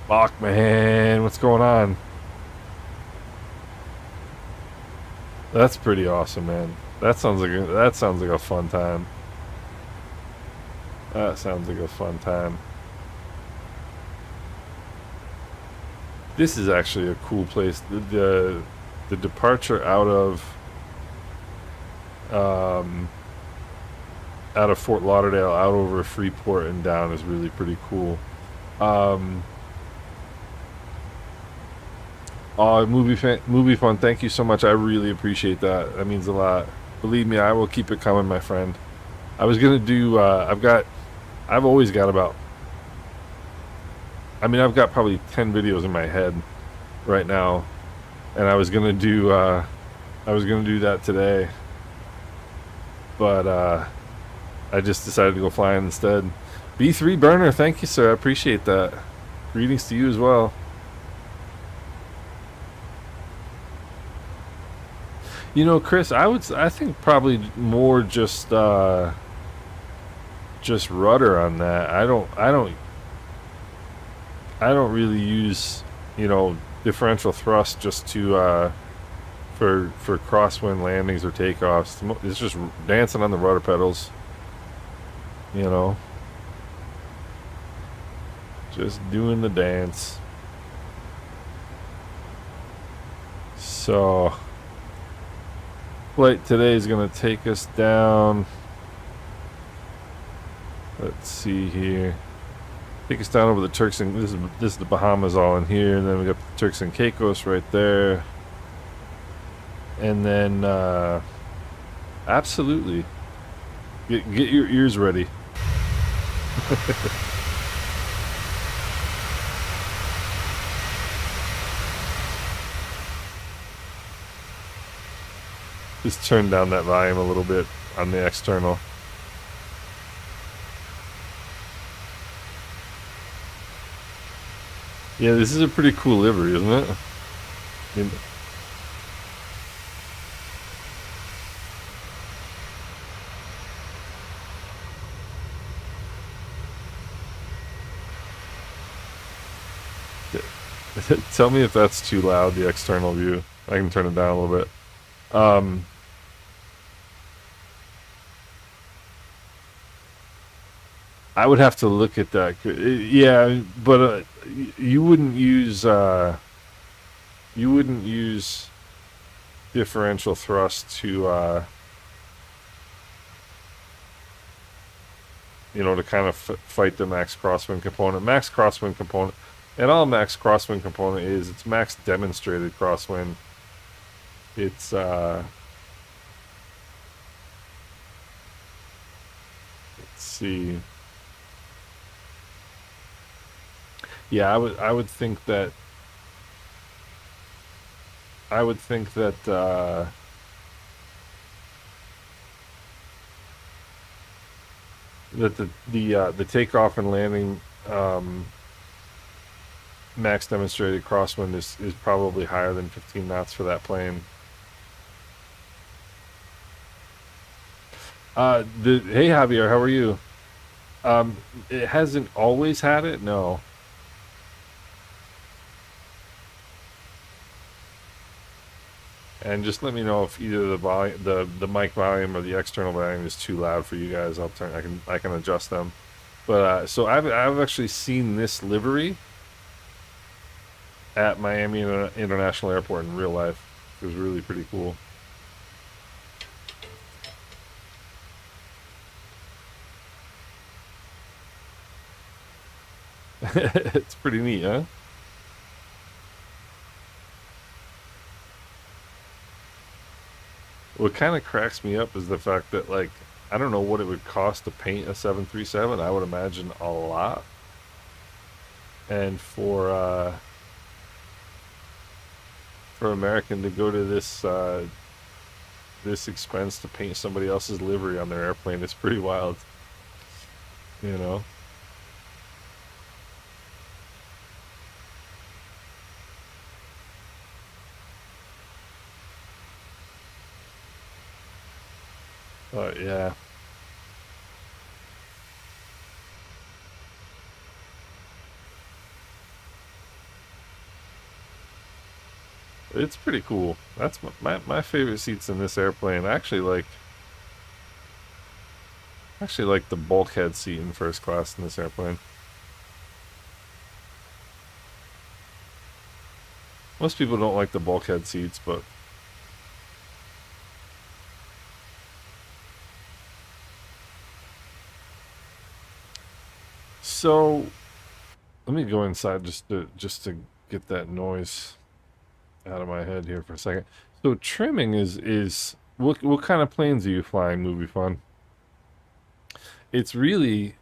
Fuck, man, what's going on? That's pretty awesome, man. That sounds like a fun time. That sounds like a fun time. This is actually a cool place. The departure out of Fort Lauderdale out over Freeport and down is really pretty cool. Movie fun. Thank you so much. I really appreciate that. That means a lot. Believe me, I will keep it coming, my friend. I was gonna do. I've always got about. I mean, I've got probably 10 videos in my head right now, and I was gonna do. I was gonna do that today, but I just decided to go flying instead. B3 Burner, thank you, sir. I appreciate that. Greetings to you as well. You know, Chris, I think probably more just rudder on that. I don't really use, differential thrust just to for crosswind landings or takeoffs. It's just dancing on the rudder pedals. Just doing the dance. So flight today is going to take us down. Let's see here. Take us down over the Turks and this is the Bahamas all in here, and then we got the Turks and Caicos right there. And then absolutely get your ears ready. Just turn down that volume a little bit on the external. Yeah, this is a pretty cool livery, isn't it? Tell me if that's too loud, the external view. I can turn it down a little bit. I would have to look at that. Yeah, but you wouldn't use differential thrust to to kind of fight the max crosswind component. Max crosswind component, and all max crosswind component is, it's max demonstrated crosswind. It's let's see. Yeah, I would think that I would think that the takeoff and landing max demonstrated crosswind is probably higher than 15 knots for that plane. Hey Javier, how are you? It hasn't always had it, no. And just let me know if either the mic volume or the external volume is too loud for you guys. I can adjust them. But so I've actually seen this livery at Miami International Airport in real life. It was really pretty cool. It's pretty neat, huh? What kind of cracks me up is the fact that, like, I don't know what it would cost to paint a 737. I would imagine a lot. And for American to go to this expense to paint somebody else's livery on their airplane is pretty wild, you know. But yeah, it's pretty cool. That's my favorite seats in this airplane. I actually like the bulkhead seat in first class in this airplane. Most people don't like the bulkhead seats, but so let me go inside just to get that noise out of my head here for a second. So trimming is what kind of planes are you flying, Movie Fun? It's really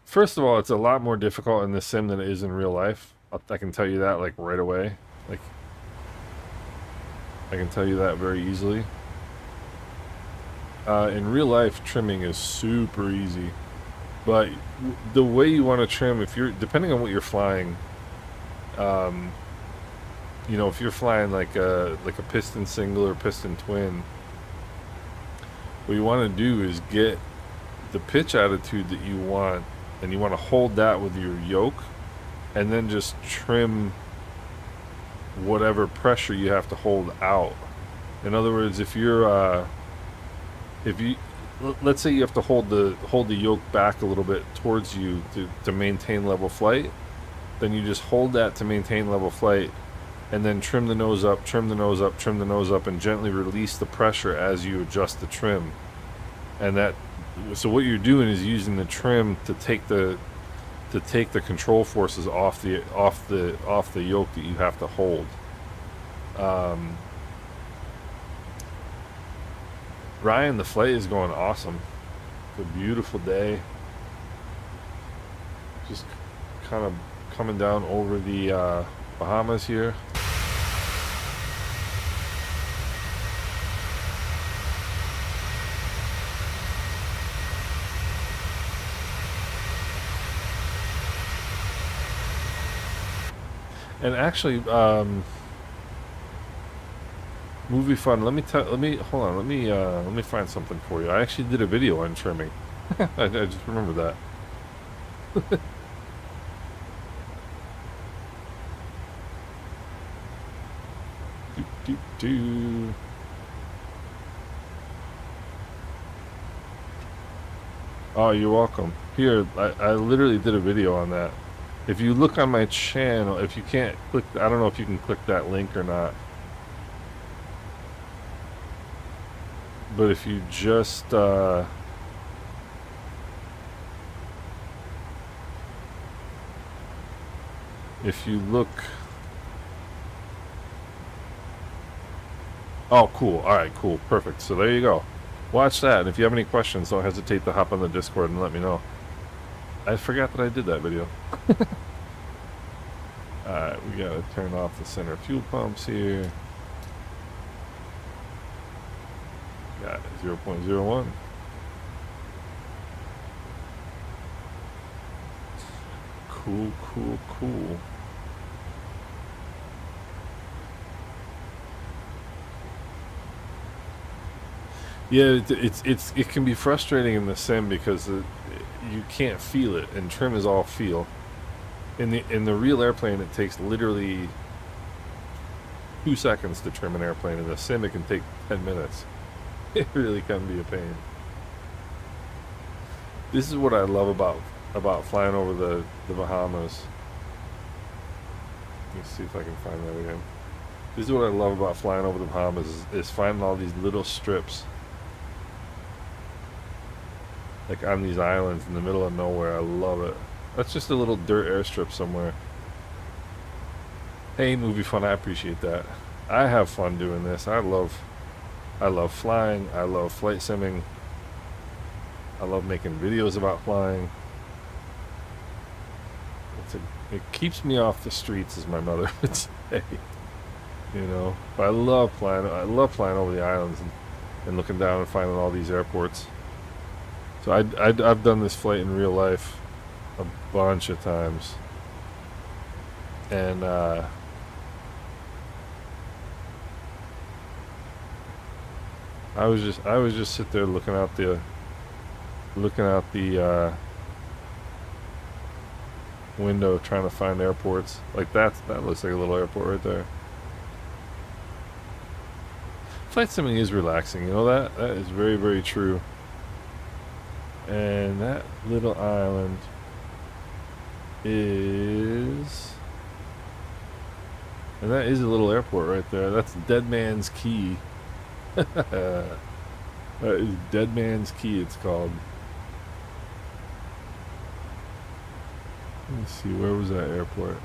first of all, it's a lot more difficult in the sim than it is in real life. I can tell you that like right away. Like I can tell you that very easily. In real life, trimming is super easy, but the way you want to trim, if you're depending on what you're flying, um, if you're flying like a piston single or piston twin, what you want to do is get the pitch attitude that you want, and you want to hold that with your yoke, and then just trim whatever pressure you have to hold out. In other words, if you let's say you have to hold the yoke back a little bit towards you to maintain level flight, then you just hold that to maintain level flight, and then trim the nose up, trim the nose up, trim the nose up, and gently release the pressure as you adjust the trim. And so what you're doing is using the trim to take the control forces off the yoke that you have to hold. Um, Ryan, the flight is going awesome. It's a beautiful day. Just kind of coming down over the Bahamas here. And actually, Movie Fun. Hold on. Let me find something for you. I actually did a video on trimming. I just remember that. do, do, do. Oh, you're welcome. Here, I literally did a video on that. If you look on my channel, if you can't click, I don't know if you can click that link or not. But if you just if you look, oh cool, all right, cool, perfect. So there you go, watch that, and if you have any questions, don't hesitate to hop on the Discord and let me know. I forgot that I did that video. Alright, we gotta turn off the center fuel pumps here. Got 0.01. Cool, cool, cool. Yeah, it can be frustrating in the sim because you can't feel it, and trim is all feel. In the real airplane, it takes literally 2 seconds to trim an airplane. In the sim, it can take 10 minutes. It really can be a pain. This is what I love about flying over the Bahamas. Let me see if I can find that again. This is what I love about flying over the Bahamas is finding all these little strips. Like on these islands in the middle of nowhere. I love it. That's just a little dirt airstrip somewhere. Hey, Movie Fun, I appreciate that. I have fun doing this. I love flying. I love flight simming. I love making videos about flying. It keeps me off the streets, as my mother would say. You know, but I love flying. I love flying over the islands and looking down and finding all these airports. So I've done this flight in real life a bunch of times, and I was just sit there looking out the window trying to find airports. Like that looks like a little airport right there. Flight simming is relaxing, you know that? That is very, very true. And that little island is... And that is a little airport right there. That's Dead Man's Key. That is Dead Man's Key, it's called. Let me see, where was that airport?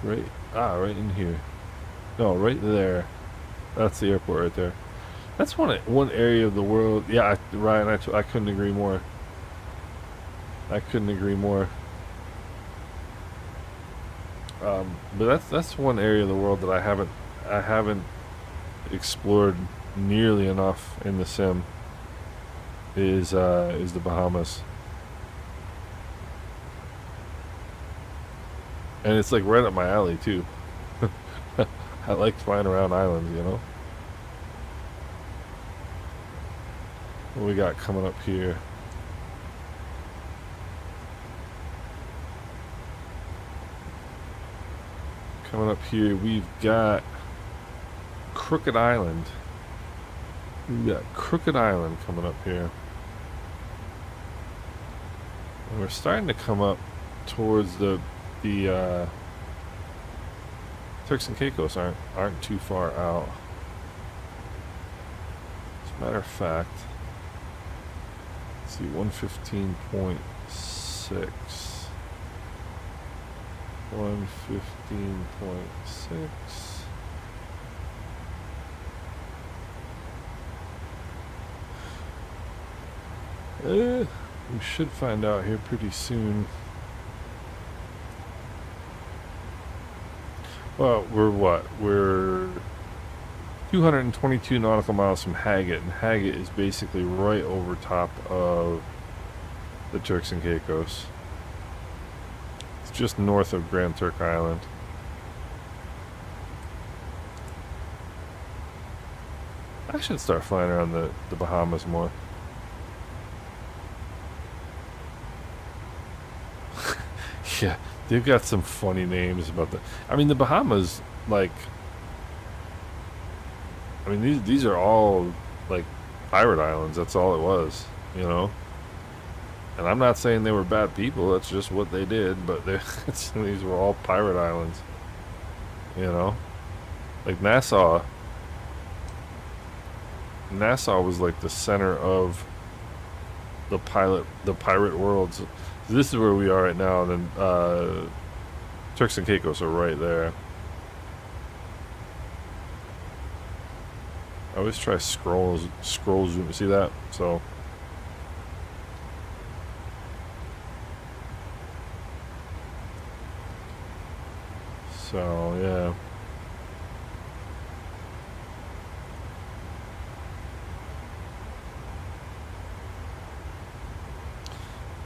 Right in here. No, right there. That's the airport right there. That's one area of the world. Yeah, Ryan, I couldn't agree more. I couldn't agree more. But that's one area of the world that I haven't explored nearly enough in the sim. Is the Bahamas. And it's like right up my alley too. I like flying around islands, you know. What we got coming up here? Coming up here, we've got Crooked Island. We've got Crooked Island coming up here. And we're starting to come up towards the Turks and Caicos aren't too far out. As a matter of fact, let's see, 115.6. 115.6. We should find out here pretty soon. Well, we're 222 nautical miles from Haggett, and Haggett is basically right over top of the Turks and Caicos. It's just north of Grand Turk Island. I should start flying around the Bahamas more. Yeah, they've got some funny names about the... I mean, the Bahamas, like... I mean, these are all, like, pirate islands. That's all it was, you know? And I'm not saying they were bad people. That's just what they did. But these were all pirate islands, you know? Like, Nassau was, like, the center of the pirate world. So this is where we are right now, and then Turks and Caicos are right there. I always try scroll zoom. See that? So yeah.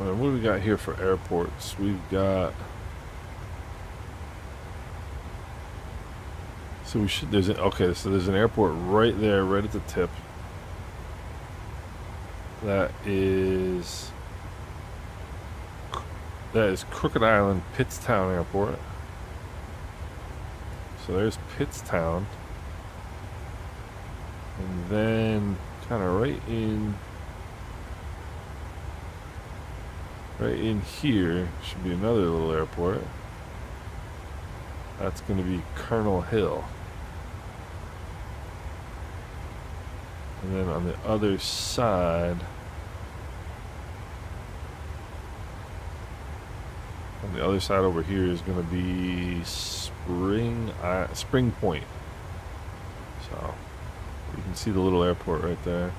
All right, what do we got here for airports? We've got. So we should. Okay. So there's an airport right there, right at the tip. That is Crooked Island Pittstown Airport. So there's Pittstown, and then kind of right in here should be another little airport. That's going to be Colonel Hill. And then on the other side, over here is going to be Spring Point. So you can see the little airport right there.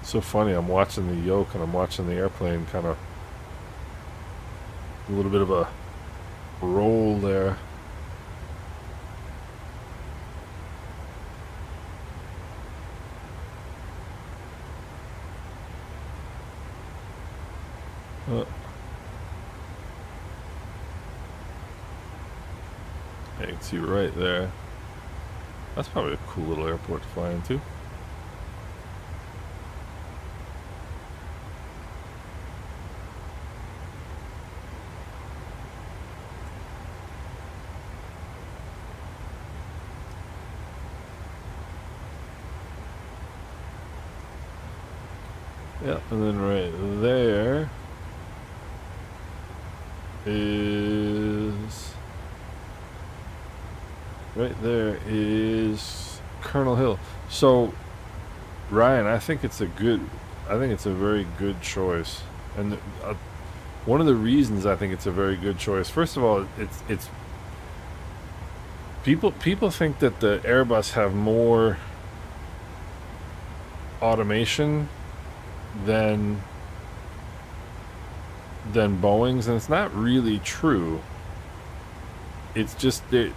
So funny, I'm watching the yoke and I'm watching the airplane kind of a little bit of a roll there. You can see right there. That's probably a cool little airport to fly into. Yeah, and then right there is Colonel Hill. So Ryan, I think it's a very good choice. And one of the reasons I think it's a very good choice, first of all, it's people think that the Airbus have more automation than Boeing's, and it's not really true. It's just the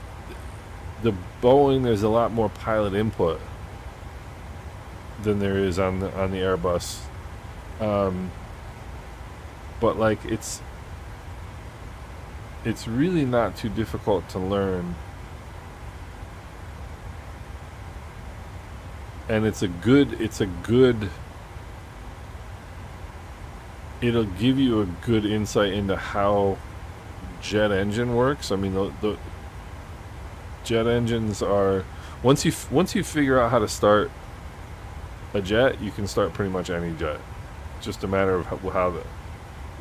Boeing, there's a lot more pilot input than there is on the Airbus. But like it's really not too difficult to learn, and it'll give you a good insight into how jet engine works. I mean, the jet engines are, once you figure out how to start a jet, you can start pretty much any jet. It's just a matter of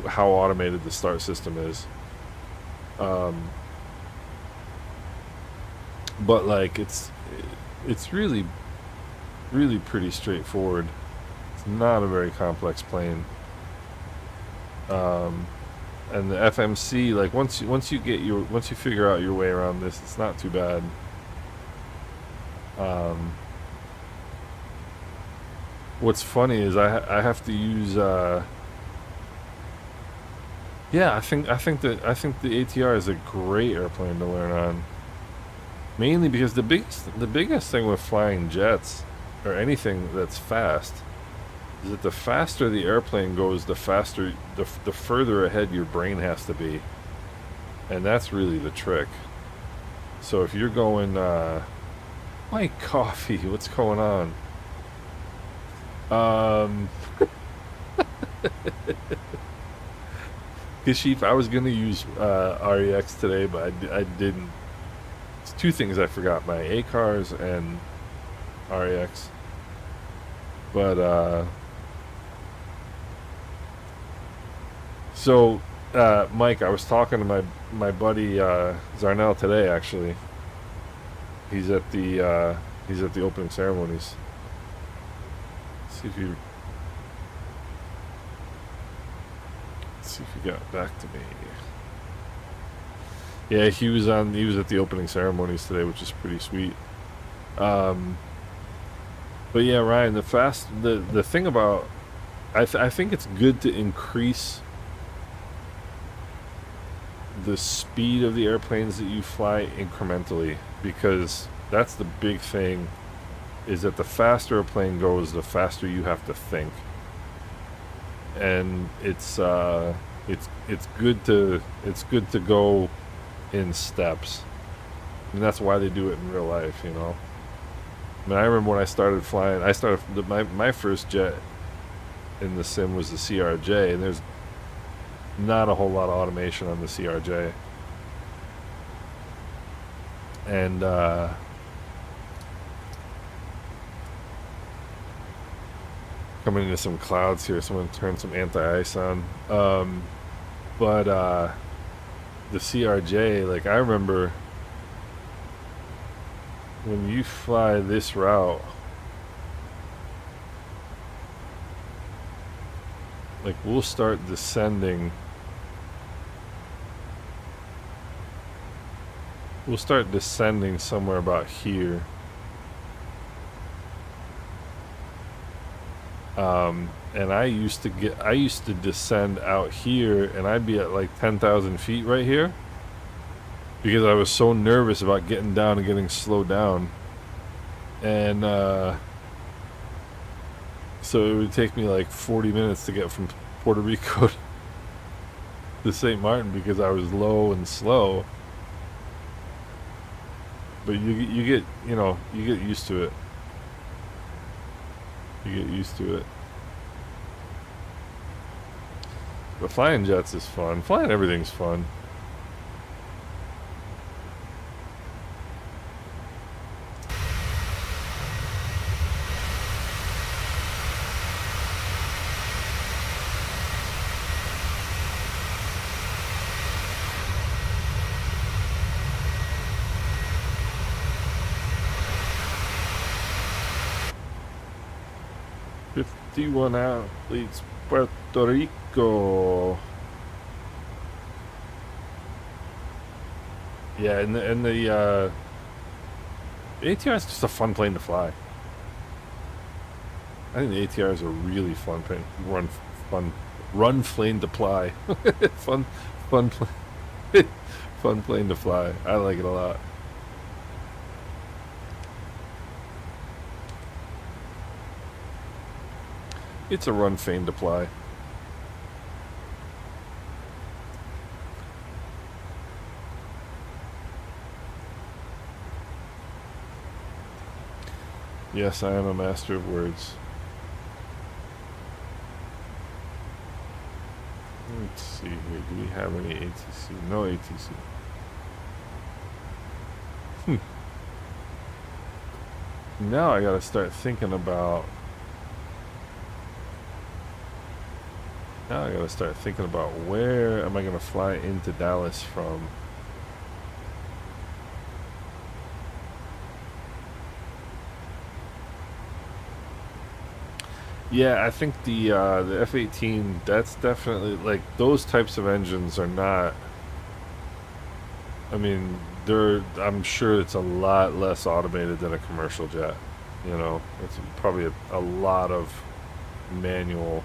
how automated the start system is. But like it's really pretty straightforward. It's not a very complex plane. And the FMC, like once you figure out your way around this, it's not too bad. What's funny is I have to use I think the ATR is a great airplane to learn on, mainly because the biggest thing with flying jets or anything that's fast is that the faster the airplane goes, the further ahead your brain has to be, and that's really the trick. So if you're going Mike Coffee, what's going on? Kashif, I was gonna use REX today, but I didn't. It's two things I forgot: my ACARs and REX. But so Mike, I was talking to my buddy Zarnell today. Actually, he's at the opening ceremonies. See if he. See if he got back to me. Yeah, he was at the opening ceremonies today, which is pretty sweet. But yeah, Ryan, the thing about I think it's good to increase the speed of the airplanes that you fly incrementally, because that's the big thing, is that the faster a plane goes, the faster you have to think. And it's good to go in steps. And that's why they do it in real life, you know. I mean, I remember when I started flying, my first jet in the sim was the CRJ, and there's not a whole lot of automation on the CRJ. And coming into some clouds here, someone turned some anti-ice on. But the CRJ, like, I remember when you fly this route, like, we'll start descending. We'll start descending somewhere about here. And I used to descend out here, and I'd be at like 10,000 feet right here, because I was so nervous about getting down and getting slowed down. And so it would take me like 40 minutes to get from Puerto Rico to St. Maarten, because I was low and slow. But you get used to it. You get used to it. But flying jets is fun. Flying everything's fun. T1 athletes, Puerto Rico. Yeah, and the ATR is just a fun plane to fly. I think the ATR is a really fun plane. Run plane to fly. fun plane. Fun plane to fly. I like it a lot. It's a run plane to fly. Yes, I am a master of words. Let's see here. Do we have any ATC? No ATC. Now I gotta start thinking about... Now I gotta start thinking about where am I gonna fly into Dallas from? Yeah, I think the F-18, that's definitely, like, those types of engines are not, I mean, I'm sure it's a lot less automated than a commercial jet, you know. It's probably a lot of manual.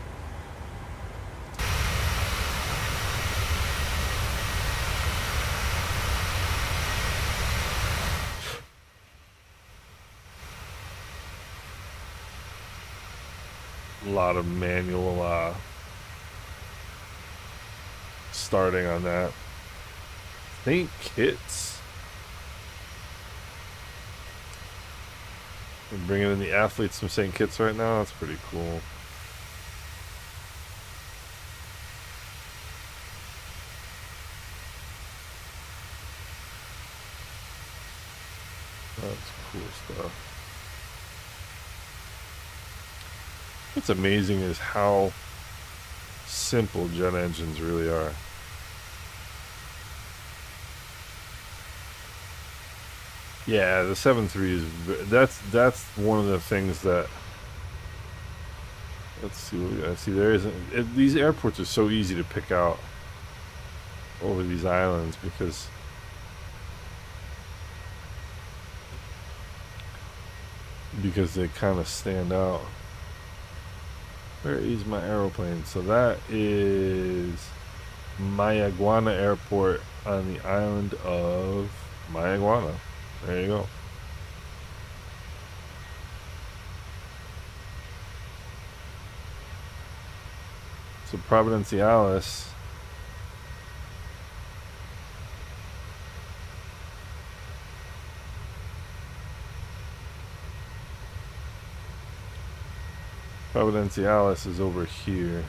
A lot of manual starting on that. Think kits. We're bringing in the athletes from St. Kitts right now. That's pretty cool. That's cool stuff. What's amazing is how simple jet engines really are. Yeah, the 7.3 is that's one of the things that Let's see what we got. See, there isn't. These airports are so easy to pick out over these islands because they kind of stand out. Where is my aeroplane? So that is Mayaguana Airport on the island of Mayaguana. There you go. So Providenciales. Providenciales is over here.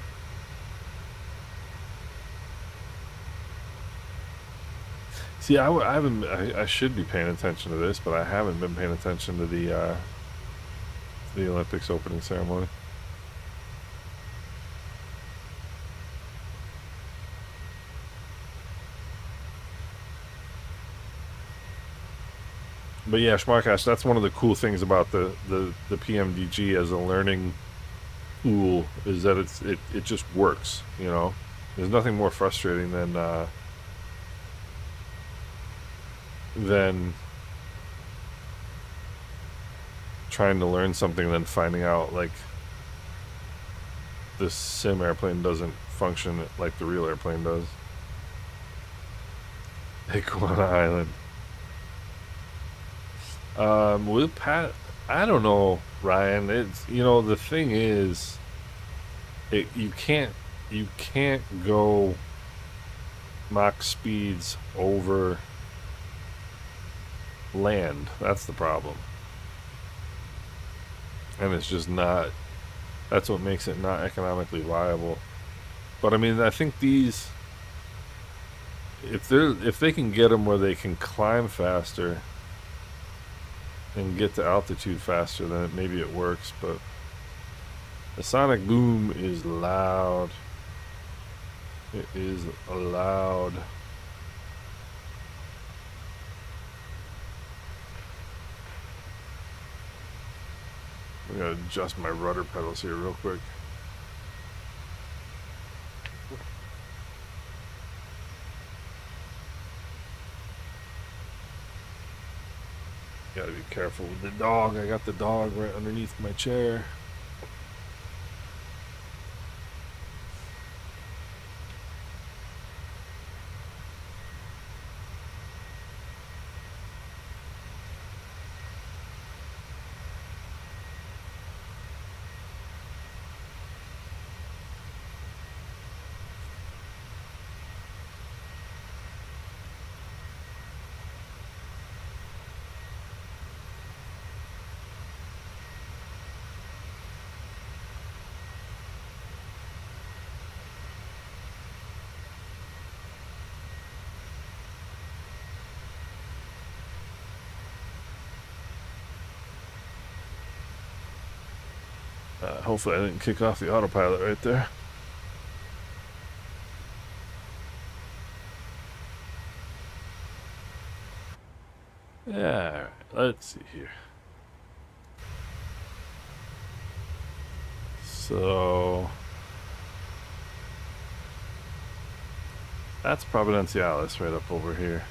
See, I should be paying attention to this, but I haven't been paying attention to the Olympics opening ceremony. But yeah, Schmarkash, that's one of the cool things about the PMDG as a learning tool is that it just works, you know. There's nothing more frustrating than trying to learn something and then finding out like the sim airplane doesn't function like the real airplane does. Iguana Island. With Pat, I don't know, Ryan. It's, you know, the thing is, you can't go Mach speeds over land. That's the problem, and it's just not. That's what makes it not economically viable. But I mean, I think these, if they can get them where they can climb faster and get to altitude faster, then maybe it works. But the sonic boom is loud. It is loud. I'm gonna adjust my rudder pedals here real quick. Gotta be careful with the dog. I got the dog right underneath my chair. Hopefully I didn't kick off the autopilot right there. Yeah, all right, let's see here. So that's Providenciales right up over here.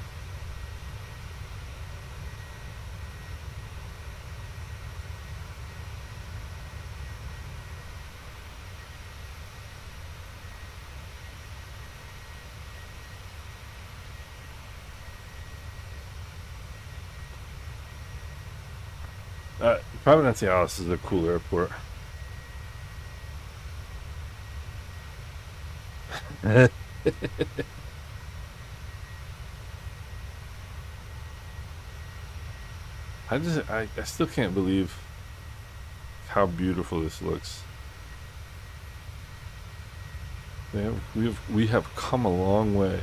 Providenciales is a cool airport. I still can't believe how beautiful this looks. We have come a long way.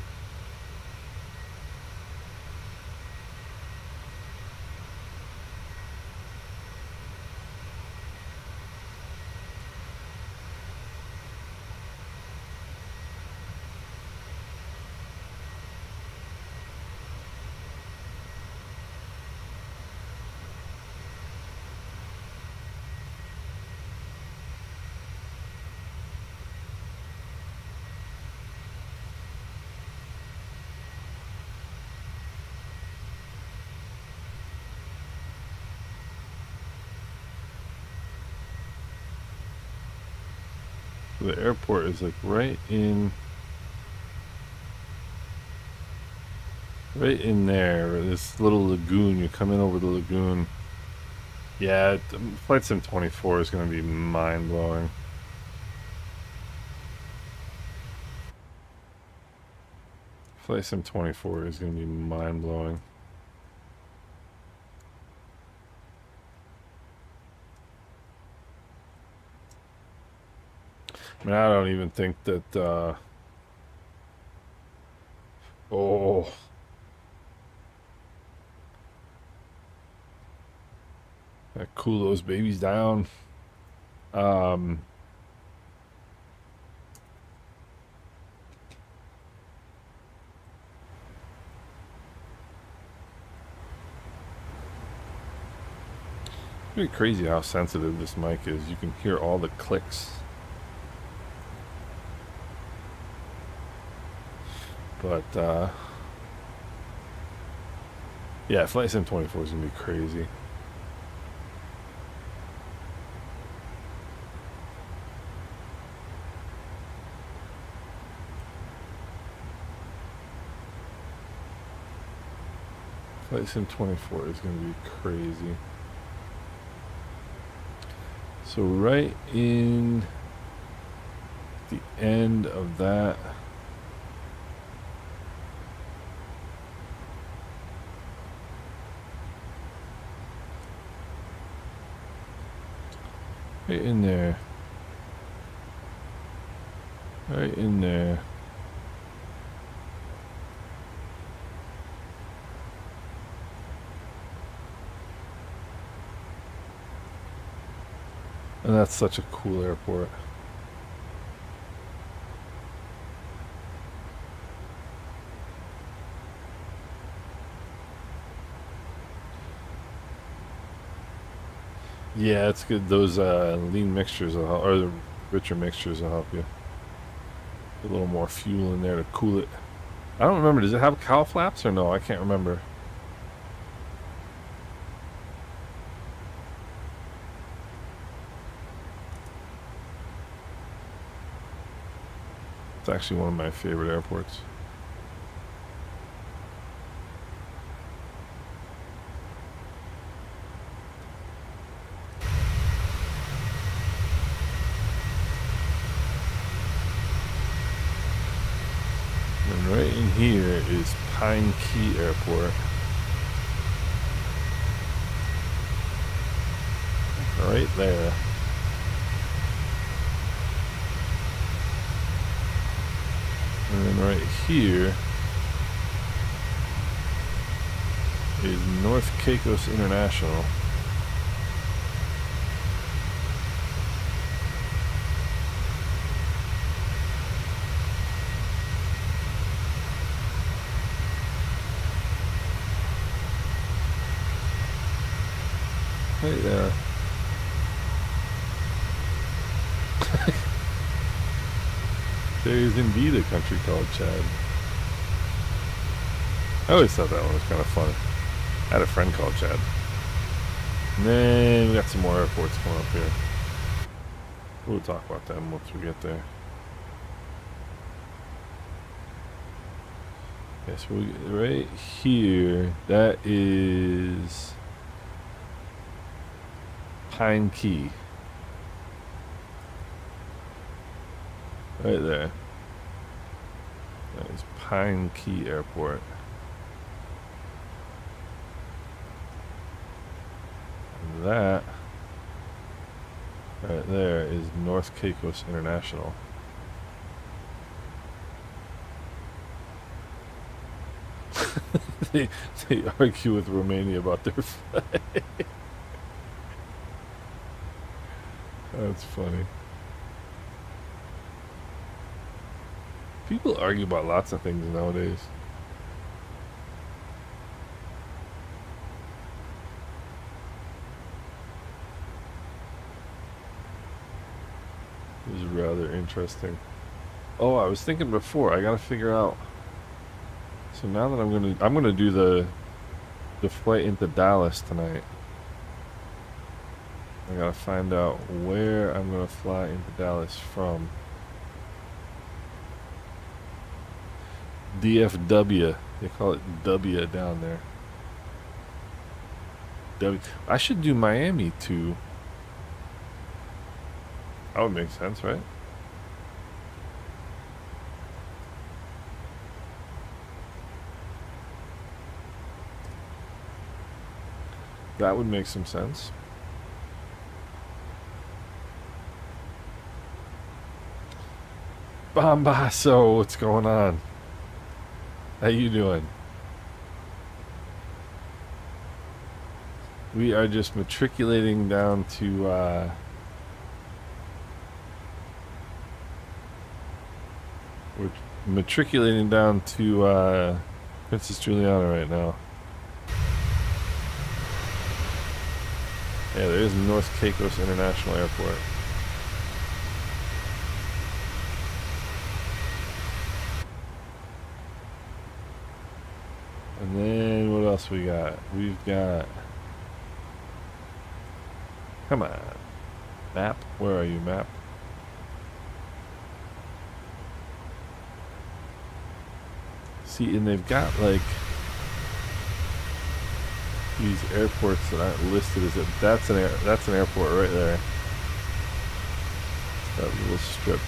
The airport is like right in there. This little lagoon. You come in over the lagoon. Yeah, Flight Sim 24 is going to be mind blowing. Flight Sim 24 is going to be mind blowing. I mean, I don't even think that. Oh. Cool those babies down. Pretty crazy how sensitive this mic is. You can hear all the clicks. But, yeah, Flight Sim 24 is going to be crazy. Flight Sim 24 is going to be crazy. So right in the end of that, right in there, right in there. And that's such a cool airport. Yeah, it's good. Those lean mixtures will help, or the richer mixtures will help you. A little more fuel in there to cool it. I don't remember. Does it have cowl flaps or no? I can't remember. It's actually one of my favorite airports. And right in here is Pine Key Airport. Right there. And then right here is North Caicos International. Right there. There is indeed a country called Chad. I always thought that one was kind of fun. I had a friend called Chad. And then we got some more airports coming up here. We'll talk about them once we get there. Yes, we'll get right here. That is Pine Key. Right there. That is Pine Key Airport. And that right there is North Caicos International. they argue with Romania about their flag. That's funny. People argue about lots of things nowadays. It was rather interesting. Oh, I was thinking before, I gotta figure out. So now that I'm gonna do the flight into Dallas tonight. I gotta find out where I'm gonna fly into Dallas from. DFW. They call it W down there. W. I should do Miami too. That would make sense, right? That would make some sense. Bombasso, what's going on? How you doing? We are just matriculating down to we're matriculating down to Princess Juliana right now. Yeah, there is North Caicos International Airport. And then what else we got? We've got, come on, map. Where are you, map? See, and they've got like these airports that aren't listed as that's an airport right there. That little strip.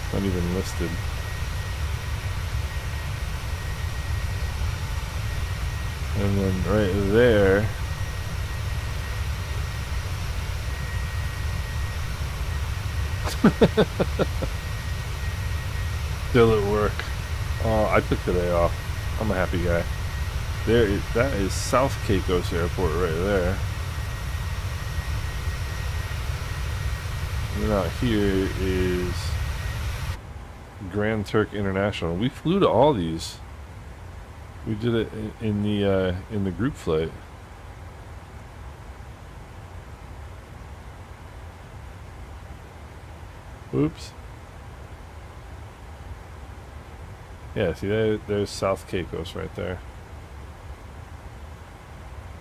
It's not even listed. And then right there, still at work. Oh, I took today off. I'm a happy guy. That is South Caicos Airport right there. And then out here is Grand Turk International. We flew to all these. We did it in the group flight. Oops. Yeah, see there's South Caicos right there.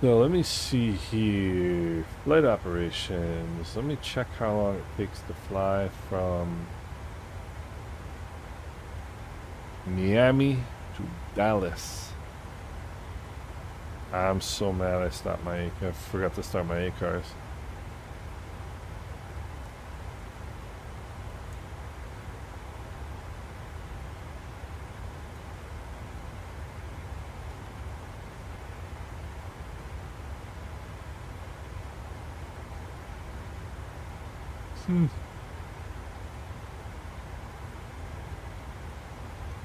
So let me see here. Flight operations. Let me check how long it takes to fly from Miami to Dallas. I'm so mad I forgot to start my ACARS.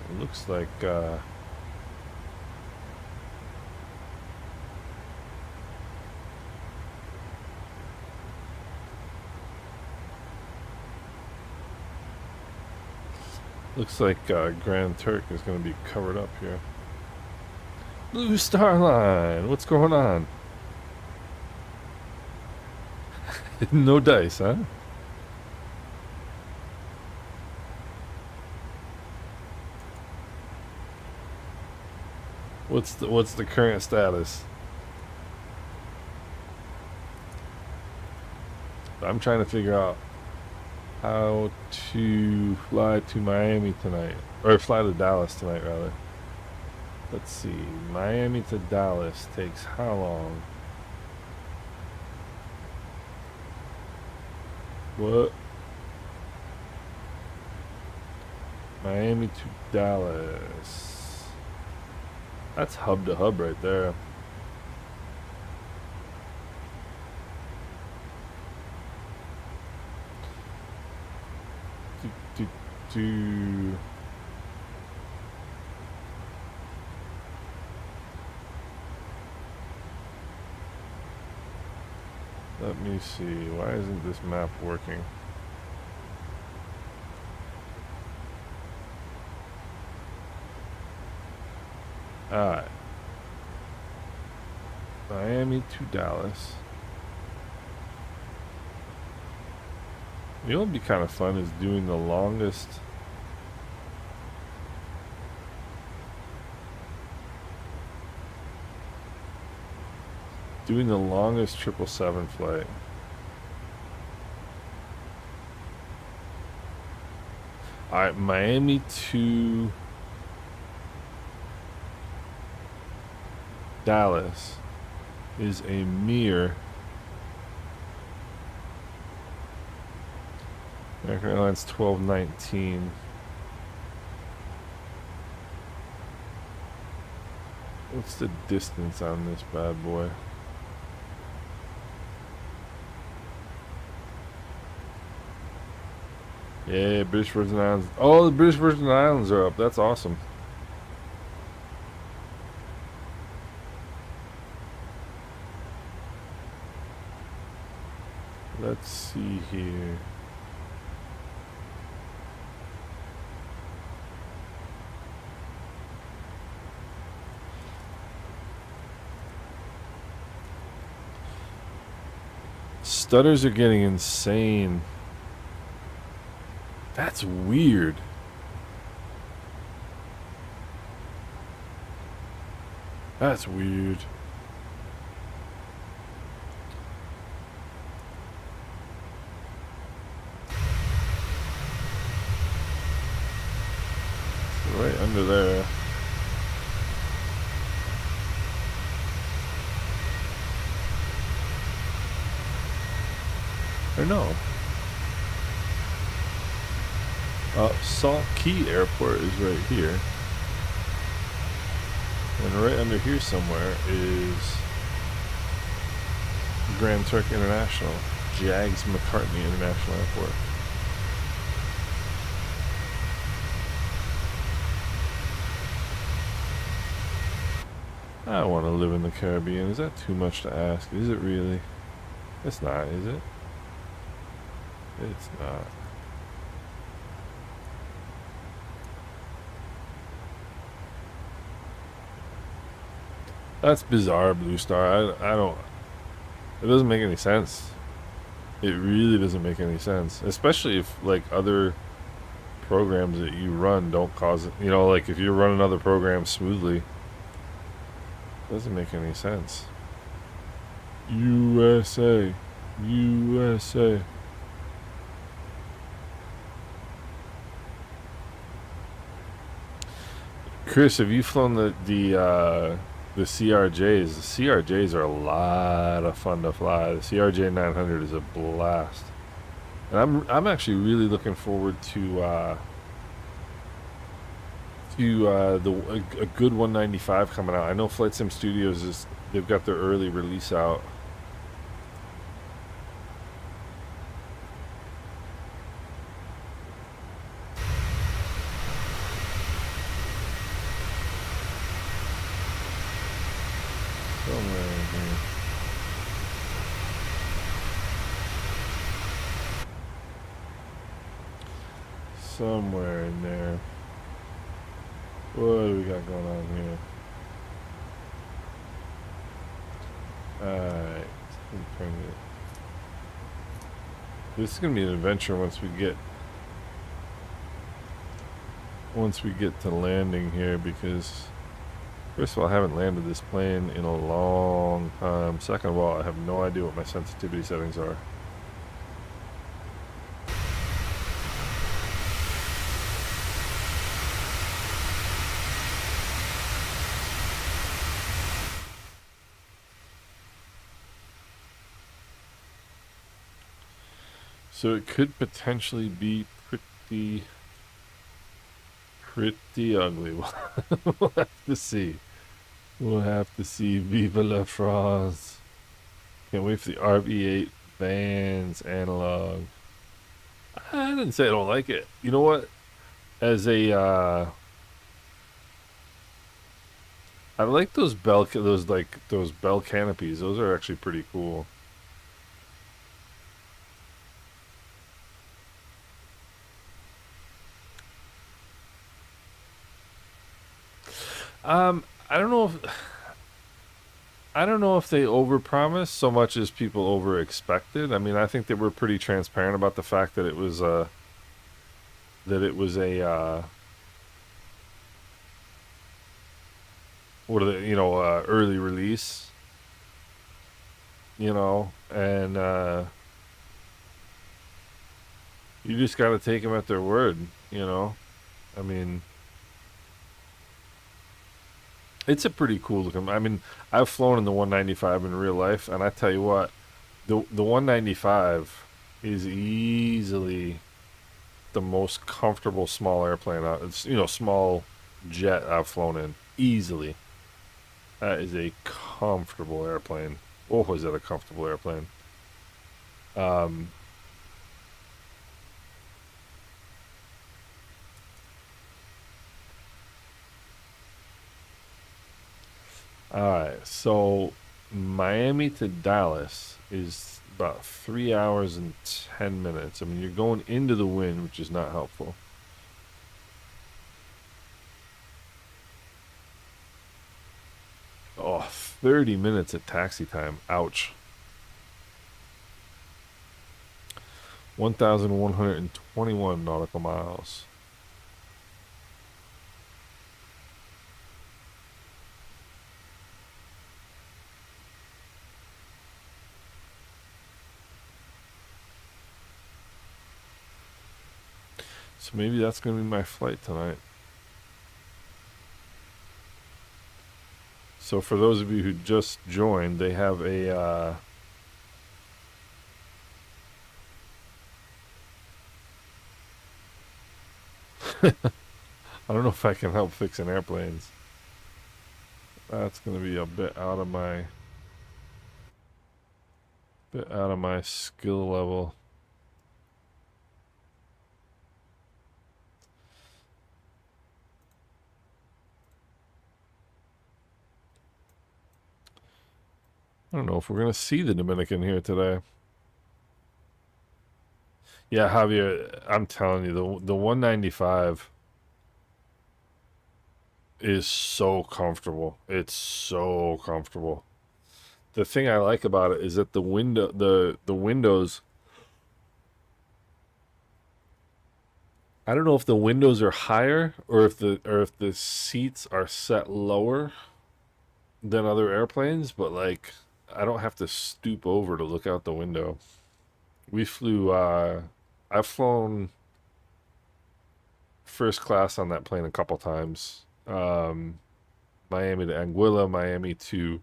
It looks like Grand Turk is going to be covered up here. Blue Star Line, what's going on? No dice, huh? What's the current status? I'm trying to figure out how to fly to Miami tonight, or fly to Dallas tonight rather. Let's see, Miami to Dallas takes how long? What? Miami to Dallas. That's hub to hub right there. Let me see. Why isn't this map working? Alright. Miami to Dallas. You know what would be kind of fun is doing the longest. Doing the longest 777 flight. Alright, Miami to Dallas is a mere American Airlines 1219. What's the distance on this bad boy? Yeah, British Virgin Islands. Oh, the British Virgin Islands are up. That's awesome. Let's see here. Stutters are getting insane. That's weird. That's weird. Right under there. Or no. Salt Key Airport is right here. And right under here somewhere is Grand Turk International. Jags McCartney International Airport. I want to live in the Caribbean. Is that too much to ask? Is it really? It's not, is it? It's not. That's bizarre, Blue Star. I don't. It doesn't make any sense. It really doesn't make any sense. Especially if, like, other programs that you run don't cause it. You know, like, if you run another program smoothly, it doesn't make any sense. USA. USA. Chris, have you flown the CRJs? The CRJs are a lot of fun to fly. The CRJ 900 is a blast, and I'm actually really looking forward to a good 195 coming out. I know Flight Sim Studios they've got their early release out. Somewhere in there. What do we got going on here? Alright. This is gonna be an adventure once we get to landing here, because first of all, I haven't landed this plane in a long time. Second of all, I have no idea what my sensitivity settings are. So it could potentially be pretty ugly. We'll have to see. We'll have to see. Vive la France. Can't wait for the RV8 Vans analog. I didn't say I don't like it. You know what? As a I like those bell canopies. Those are actually pretty cool. I don't know if they overpromised so much as people overexpected. I mean, I think they were pretty transparent about the fact that it was a early release. you know, and you just got to take them at their word, you know. I mean, it's a pretty cool looking. I mean, I've flown in the 195 in real life, and I tell you what, the 195 is easily the most comfortable small airplane out. It's, you know, small jet I've flown in easily. That is a comfortable airplane. Oh, is that a comfortable airplane? Um, all right, so Miami to Dallas is about 3 hours and 10 minutes. I mean, you're going into the wind, which is not helpful. Oh, 30 minutes at taxi time. Ouch. 1,121 nautical miles. So maybe that's going to be my flight tonight. So for those of you who just joined, they have a I don't know if I can help fixing airplanes. That's going to be a bit out of my skill level. I don't know if we're going to see the Dominican here today. Yeah, Javier, I'm telling you, the 195 is so comfortable. It's so comfortable. The thing I like about it is that the windows, I don't know if the windows are higher or if the seats are set lower than other airplanes, but like I don't have to stoop over to look out the window. We flew I've flown first class on that plane a couple times. Miami to Anguilla, Miami to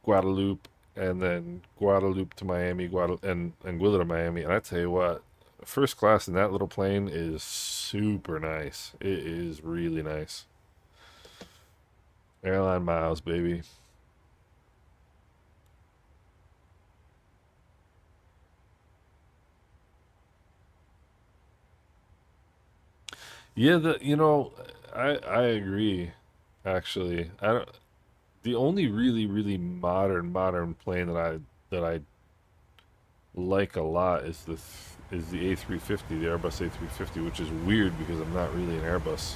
Guadalupe, and then Guadalupe to Miami, and Anguilla to Miami. And I tell you what, first class in that little plane is super nice. It is really nice. Airline miles, baby. Yeah, I agree. Actually, I don't. The only really modern plane that I like a lot is the A350, the Airbus A350, which is weird because I'm not really an Airbus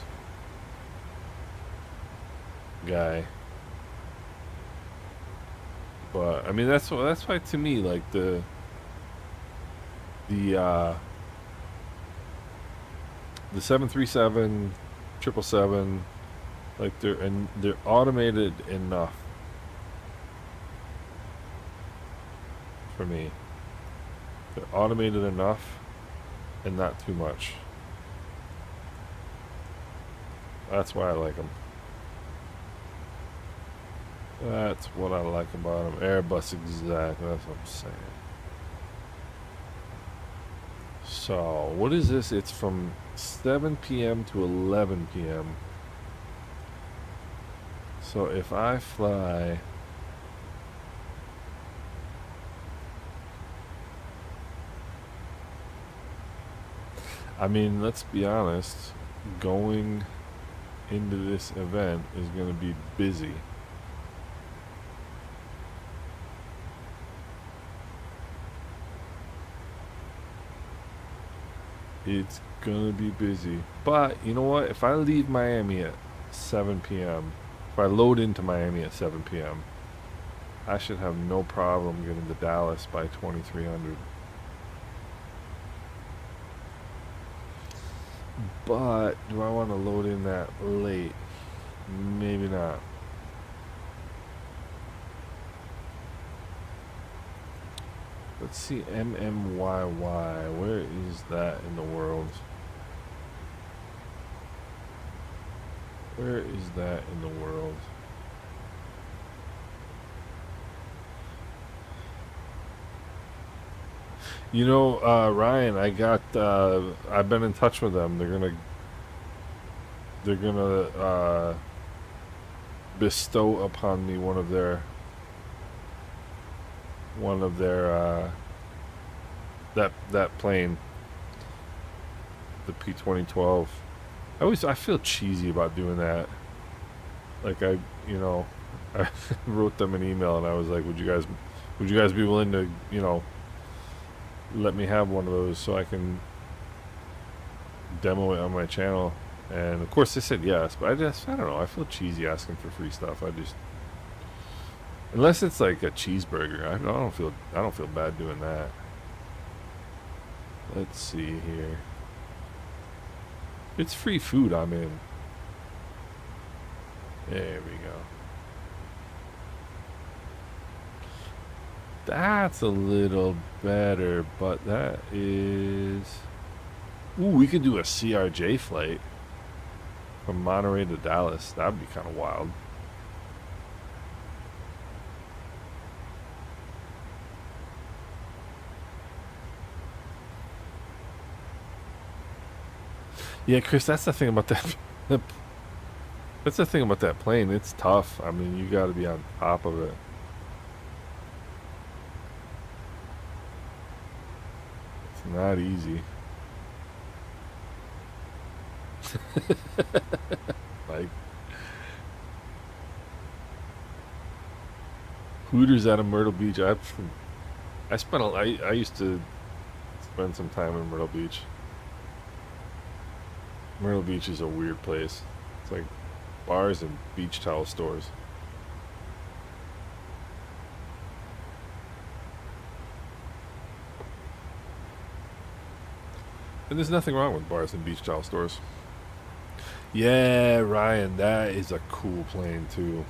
guy. But I mean that's why to me like the the 737, 777, like they're automated enough for me. They're automated enough and not too much. That's why I like them. That's what I like about them. Airbus, exactly. That's what I'm saying. So, what is this? It's from 7 p.m. to 11 p.m. So, if I fly... I mean, let's be honest. Going into this event is going to be busy. It's gonna be busy. But you know what? If I leave Miami at 7 p.m., if I load into Miami at 7 p.m., I should have no problem getting to Dallas by 2300. But do I want to load in that late? Maybe not. Let's see, MMYY. Where is that in the world? Where is that in the world? You know, Ryan, I've been in touch with them. They're gonna bestow upon me one of their that plane, the P-2012. I feel cheesy about doing that. Like I wrote them an email and I was like, would you guys be willing to, let me have one of those so I can demo it on my channel? And of course they said yes, but I don't know, I feel cheesy asking for free stuff. Unless it's like a cheeseburger, I don't feel bad doing that. Let's see here. It's free food, I'm in. There we go. That's a little better, but that is... Ooh, we could do a CRJ flight from Monterey to Dallas. That'd be kind of wild. Yeah, Chris, that's the thing about that. That's the thing about that plane. It's tough. I mean, you got to be on top of it. It's not easy. Like Hooters out of Myrtle Beach. I used to spend some time in Myrtle Beach. Myrtle Beach is a weird place. It's like bars and beach towel stores. And there's nothing wrong with bars and beach towel stores. Yeah, Ryan, that is a cool plane too.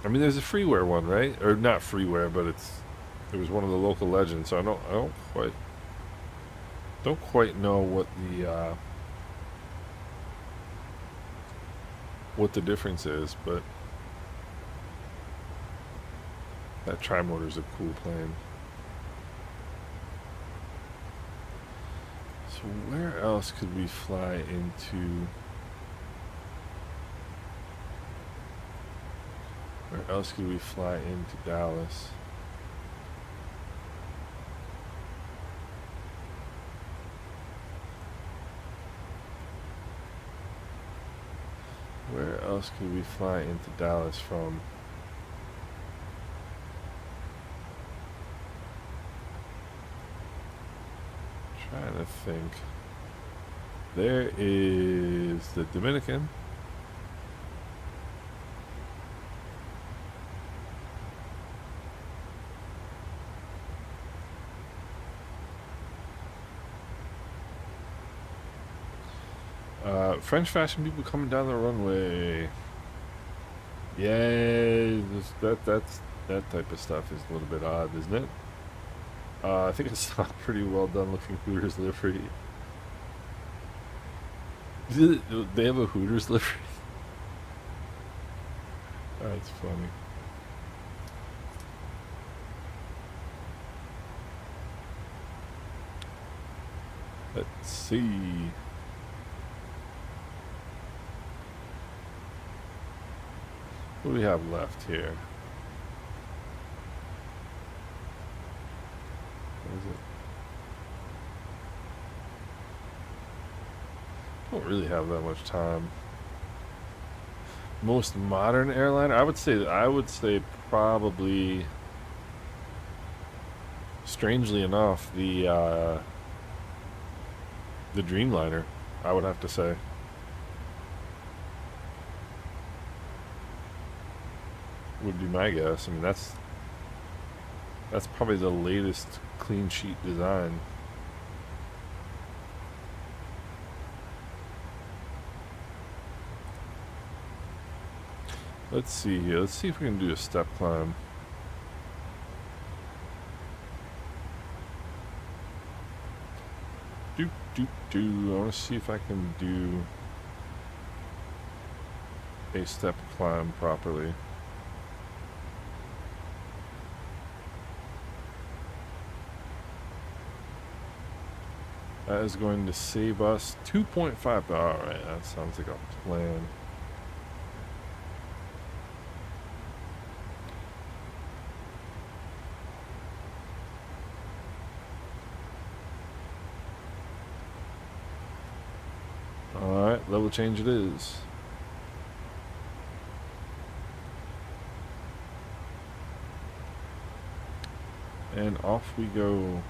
I mean, there's a freeware one, right? Or not freeware, but it was one of the local legends. So I don't quite know what the difference is, but that tri-motor is a cool plane. So where else could we fly into? Where else could we fly into Dallas? Where else could we fly into Dallas from? Trying to think. There is the Dominican. French fashion people coming down the runway. Yeah, that type of stuff is a little bit odd, isn't it? I think it's not pretty well done looking Hooters livery. They have a Hooters livery? That's funny. Let's see. What do we have left here? What is it? Don't really have that much time. Most modern airliner? I would say probably, strangely enough, the Dreamliner, I would have to say. Would be my guess. I mean, that's probably the latest clean sheet design. Let's see here. Let's see if we can do a step climb. I want to see if I can do a step climb properly. That is going to save us 2.5. Alright, that sounds like a plan. Alright, level change it is. And off we go.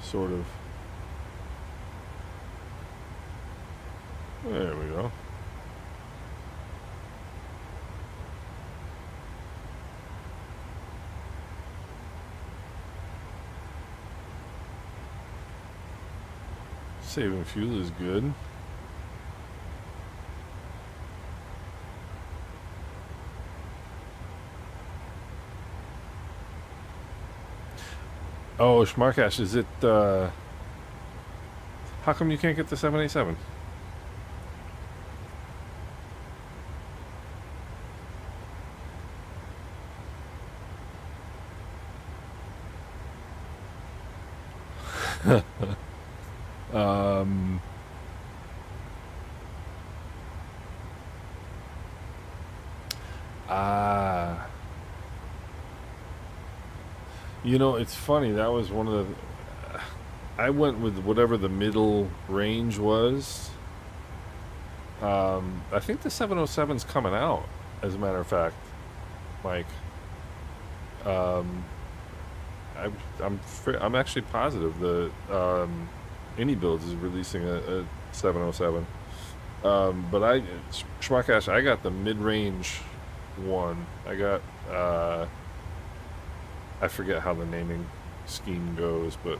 Sort of. There we go. Saving fuel is good. Oh, Schmarkash, is it, how come you can't get the 787? um... Ah... You know, it's funny, that was one of the... I went with whatever the middle range was. I think the 707's coming out, as a matter of fact, Mike. I'm actually positive the Any Builds is releasing a 707. But Schmarkash, I got the mid-range one. I got... I forget how the naming scheme goes, but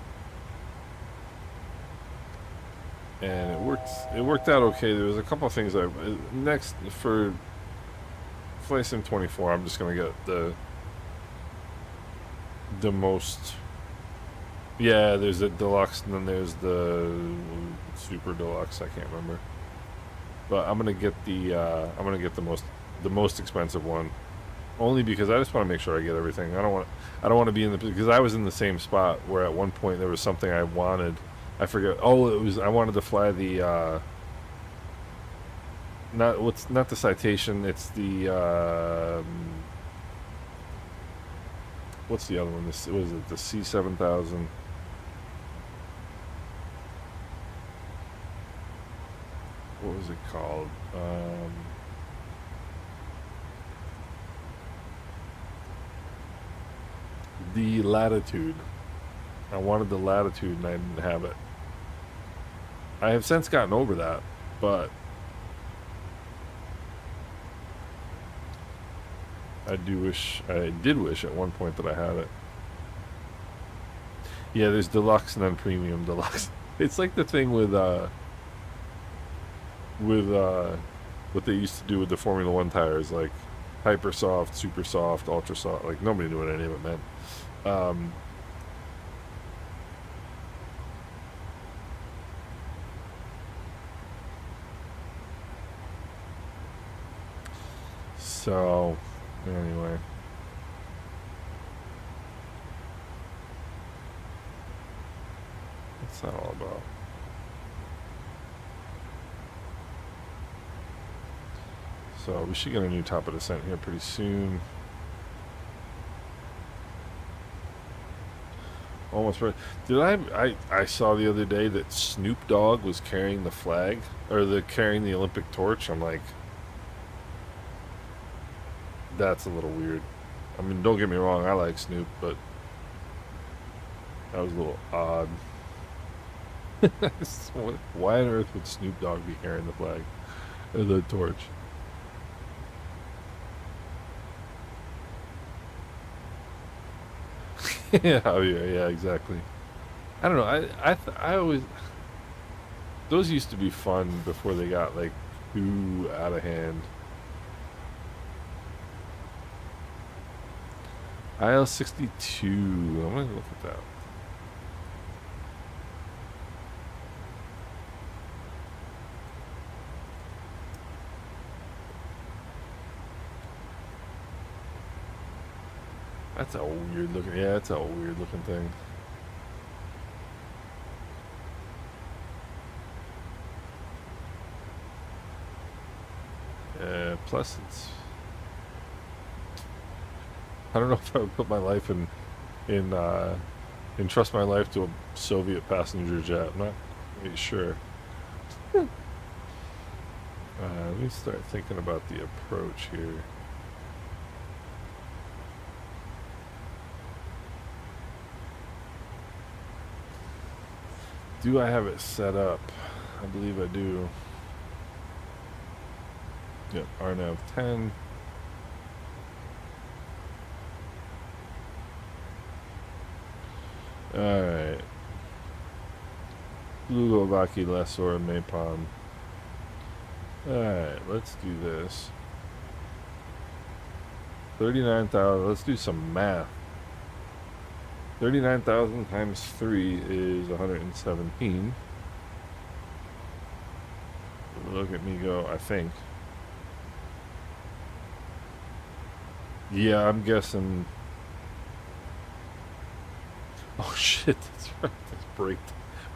and it worked out okay. There was a couple of things next for Flight Sim 24. I'm just gonna get the most. Yeah, there's a deluxe, and then there's the super deluxe. I can't remember, but I'm gonna get the most expensive one. Only because I just want to make sure I get everything. I don't want to be in the, because I was in the same spot where at one point there was something I wanted. I forget. Oh, I wanted to fly the not the Citation. It's the what's the other one? Was it the C7000? What was it called? The Latitude. I wanted the Latitude and I didn't have it. I have since gotten over that, but I did wish at one point that I had it. Yeah, there's deluxe and then premium deluxe. It's like the thing with what they used to do with the Formula One tires, like hyper soft, super soft, ultra soft. Like nobody knew what any of it meant. So, anyway. What's that all about? So, we should get a new top of descent here pretty soon. Almost right. Did I saw the other day that Snoop Dogg was carrying the flag, or carrying the Olympic torch. I'm like, that's a little weird. I mean, don't get me wrong, I like Snoop, but that was a little odd. Why on earth would Snoop Dogg be carrying the flag, or the torch? Yeah, oh yeah, exactly. I don't know. I always, those used to be fun before they got like too out of hand. IL-62. I'm gonna look at that. That's a weird looking. Yeah, that's a weird looking thing. Plus, it's. I don't know if I would put my life in entrust my life to a Soviet passenger jet. I'm not really sure. Let me start thinking about the approach here. Do I have it set up? I believe I do. Yep, RNAV 10. Alright. Lugovaki, Lessor, Mapon. Alright, let's do this. 39,000. Let's do some math. 39,000 times 3 is 117. Look at me go, I think. Yeah, I'm guessing. Oh shit, that's right. That's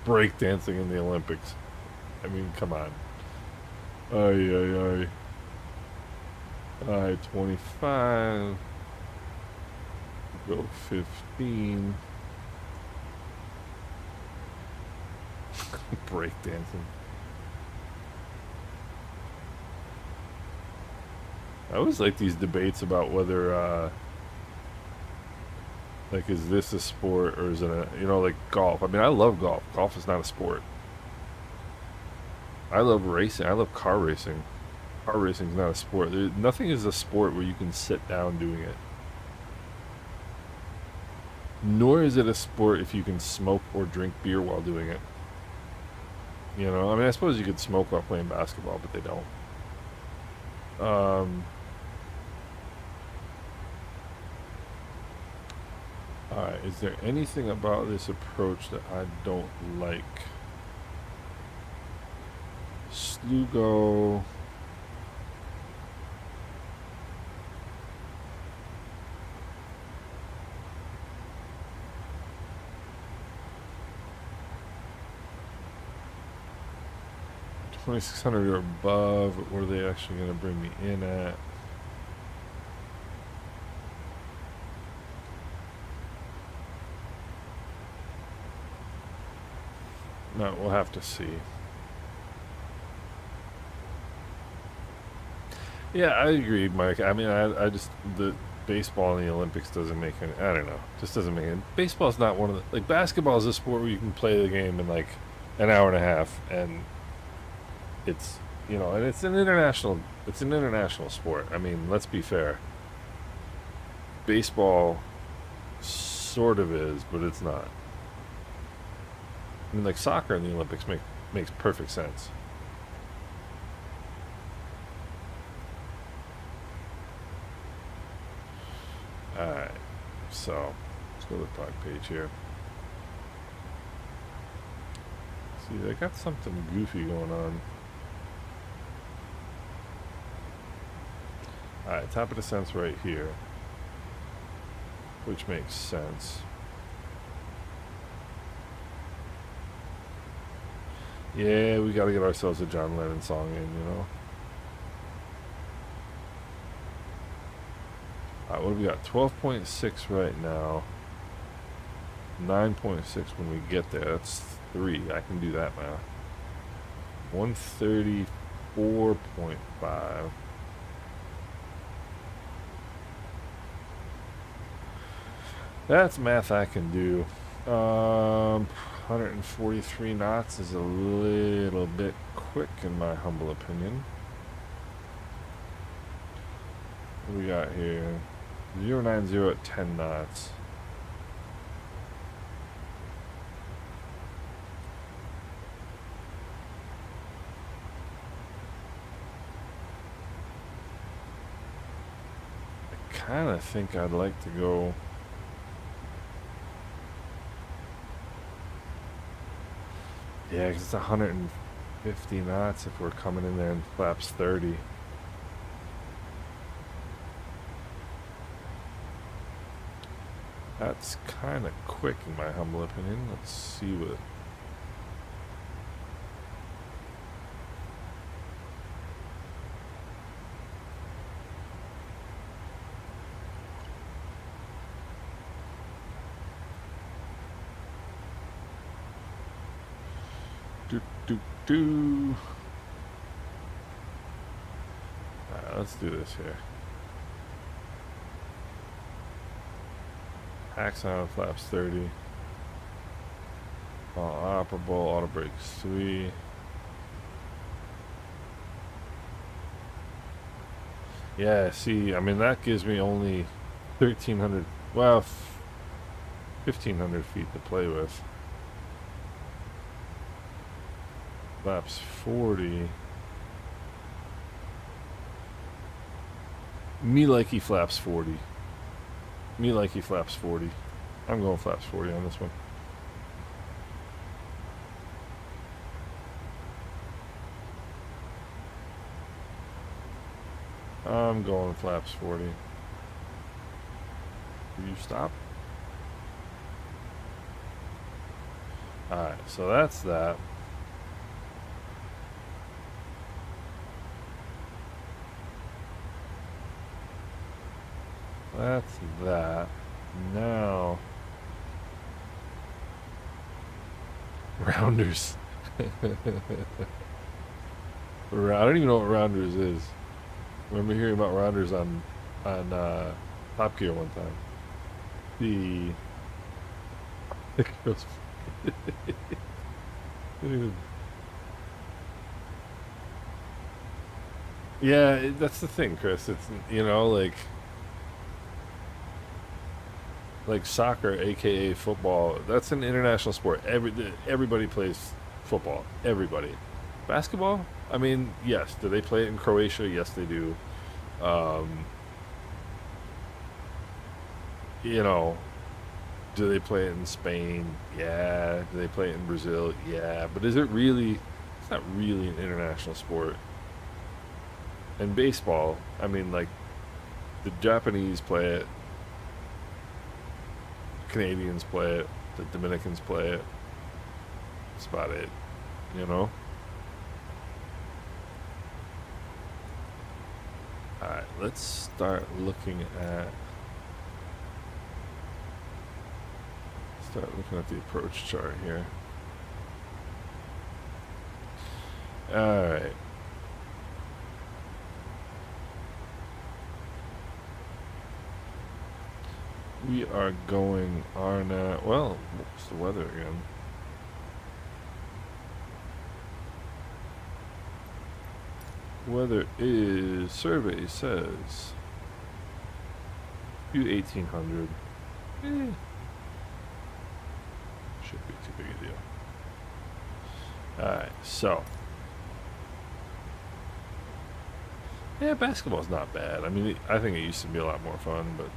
break dancing in the Olympics. I mean, come on. Ay. Alright, 25. Go 15. Break dancing. I always like these debates about whether, like, is this a sport or is it a, you know, like golf. I mean, I love golf. Golf is not a sport. I love racing. I love car racing. Car racing is not a sport. Nothing is a sport where you can sit down doing it. Nor is it a sport if you can smoke or drink beer while doing it. You know, I mean, I suppose you could smoke while playing basketball, but they don't. Alright, is there anything about this approach that I don't like? Slugo. $2,600 or above. What are they actually going to bring me in at? No, we'll have to see. Yeah, I agree, Mike. I mean, I just, the baseball in the Olympics doesn't make any, I don't know, just doesn't make it. Baseball's not one of the, like, basketball is a sport where you can play the game in like an hour and a half, and it's, you know, and it's an international sport. I mean, let's be fair. Baseball sort of is, but it's not. I mean, like, soccer in the Olympics makes perfect sense. Alright, so let's go to the product page here. See, they got something goofy going on. Alright, top of the sense right here, which makes sense. Yeah, we gotta get ourselves a John Lennon song in, you know. Alright, what do we got? 12.6 right now. 9.6 when we get there. That's 3. I can do that math. 134.5. That's math I can do. 143 knots is a little bit quick in my humble opinion. What do we got here? 090 at 10 knots. I kind of think I'd like to go. Yeah, because it's 150 knots if we're coming in there and flaps 30. That's kind of quick in my humble opinion. Let's see what... do. Alright, let's do this here. Axon flaps 30. All operable, auto brakes 3. Yeah, see, I mean that gives me only 1,300, well, 1,500 feet to play with. Flaps 40. Me like he flaps 40. Me like he flaps 40. I'm going flaps 40 on this one. I'm going flaps 40. Will you stop? Alright, so that's that. That's that. Now, rounders. I don't even know what rounders is. Remember hearing about rounders on Top Gear one time. Yeah, that's the thing, Chris. It's, you know, like soccer, aka football. That's an international sport. Everybody plays football. Everybody. Basketball? I mean, yes. Do they play it in Croatia? Yes, they do. You know, do they play it in Spain? Yeah. Do they play it in Brazil? Yeah. But is it really? It's not really an international sport. And baseball, I mean, like, the Japanese play it. Canadians play it. The Dominicans play it. That's about it. You know? Alright, let's start looking at the approach chart here. Alright. We are going RNAV. Well, what's the weather again? Weather is, survey says, view 1800. Should be too big a deal. Alright, so. Yeah, basketball's not bad. I mean, I think it used to be a lot more fun, but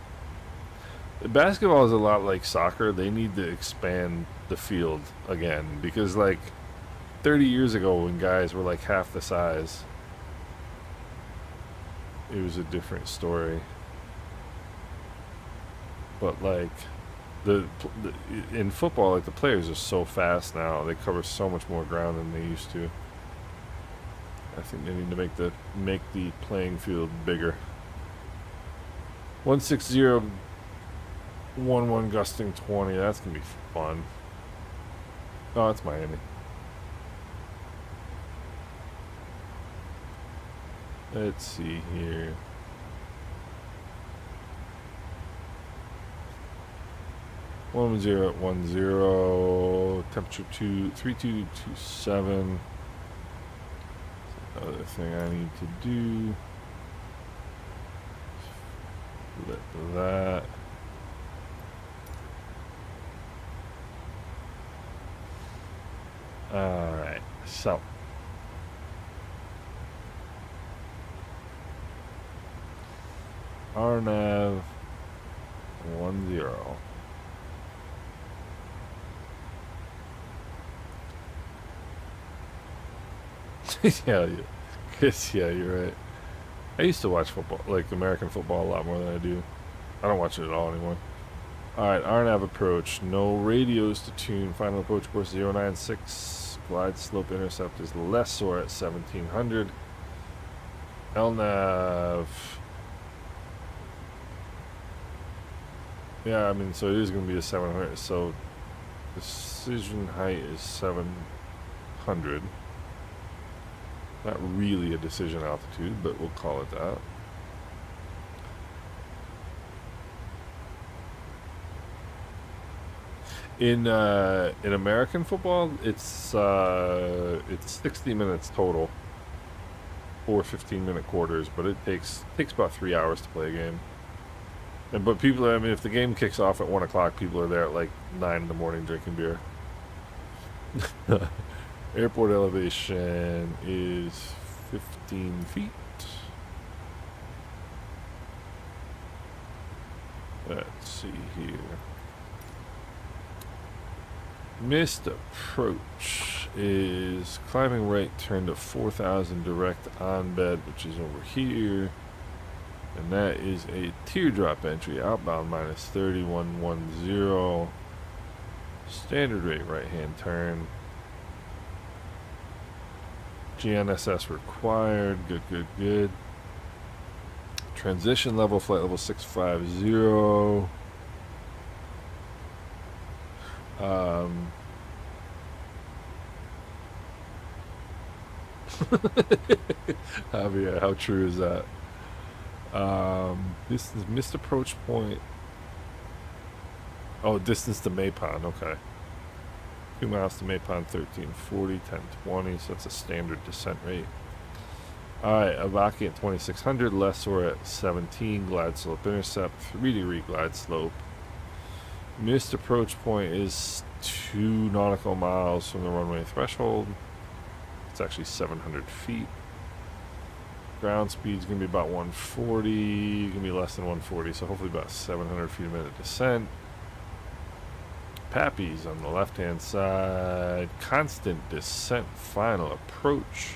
basketball is a lot like soccer. They need to expand the field again because, like, 30 years ago when guys were like half the size, it was a different story. But like in football, like, the players are so fast now. They cover so much more ground than they used to. I think they need to make the playing field bigger. 160. 1-1 gusting 20. That's gonna be fun. Oh, it's Miami. Let's see here. One 10. Temperature 3227. Other thing I need to do. Flip that. Alright, so RNAV 10. Yeah, Chris, yeah, you're right. I used to watch football, like American football, a lot more than I do. I don't watch it at all anymore. Alright, RNAV approach. No radios to tune. Final approach course 096. Glide slope intercept is lessor at 1700. LNAV. Yeah, I mean, so it is going to be a 700. So decision height is 700. Not really a decision altitude, but we'll call it that. In American football, it's 60 minutes total, 4 15-minute quarters, but it takes about 3 hours to play a game. And but people, I mean, if the game kicks off at 1 o'clock, people are there at like 9 in the morning drinking beer. Airport elevation is 15 feet. Let's see here. Missed approach is climbing right, turn to 4,000 direct on bed, which is over here. And that is a teardrop entry, outbound minus 3110. Standard rate right hand turn. GNSS required. Good, good, good. Transition level, flight level 650. Javier, how true is that? This is missed approach point. Oh, distance to Maypon, okay. 2 miles to Maypon, 1340, 1020, so that's a standard descent rate. Alright, Avaki at 2600, lessor at 17, glide slope intercept, 3-degree glide slope. Missed approach point is 2 nautical miles from the runway threshold. It's actually 700 feet. Ground speed's gonna be about 140, gonna be less than 140, so hopefully about 700 feet a minute descent. Pappy's on the left hand side. Constant descent, final approach.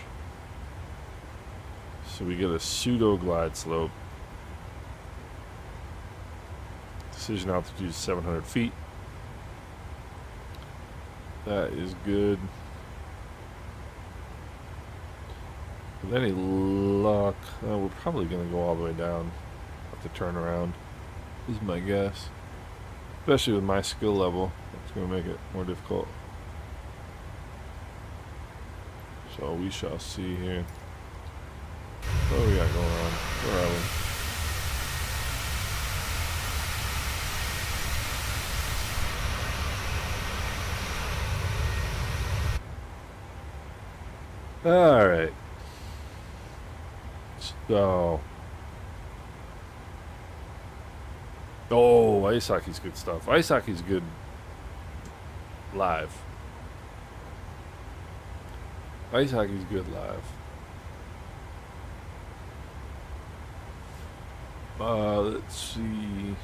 So we get a pseudo glide slope. Decision altitude is 700 feet. That is good. With any luck, we're probably going to go all the way down. Have to turn around. This is my guess. Especially with my skill level, it's going to make it more difficult. So we shall see here. What do we got going on? Where are we? Alright. So. Oh, ice hockey's good stuff. Ice hockey's good live. Ice hockey's good live. Let's see.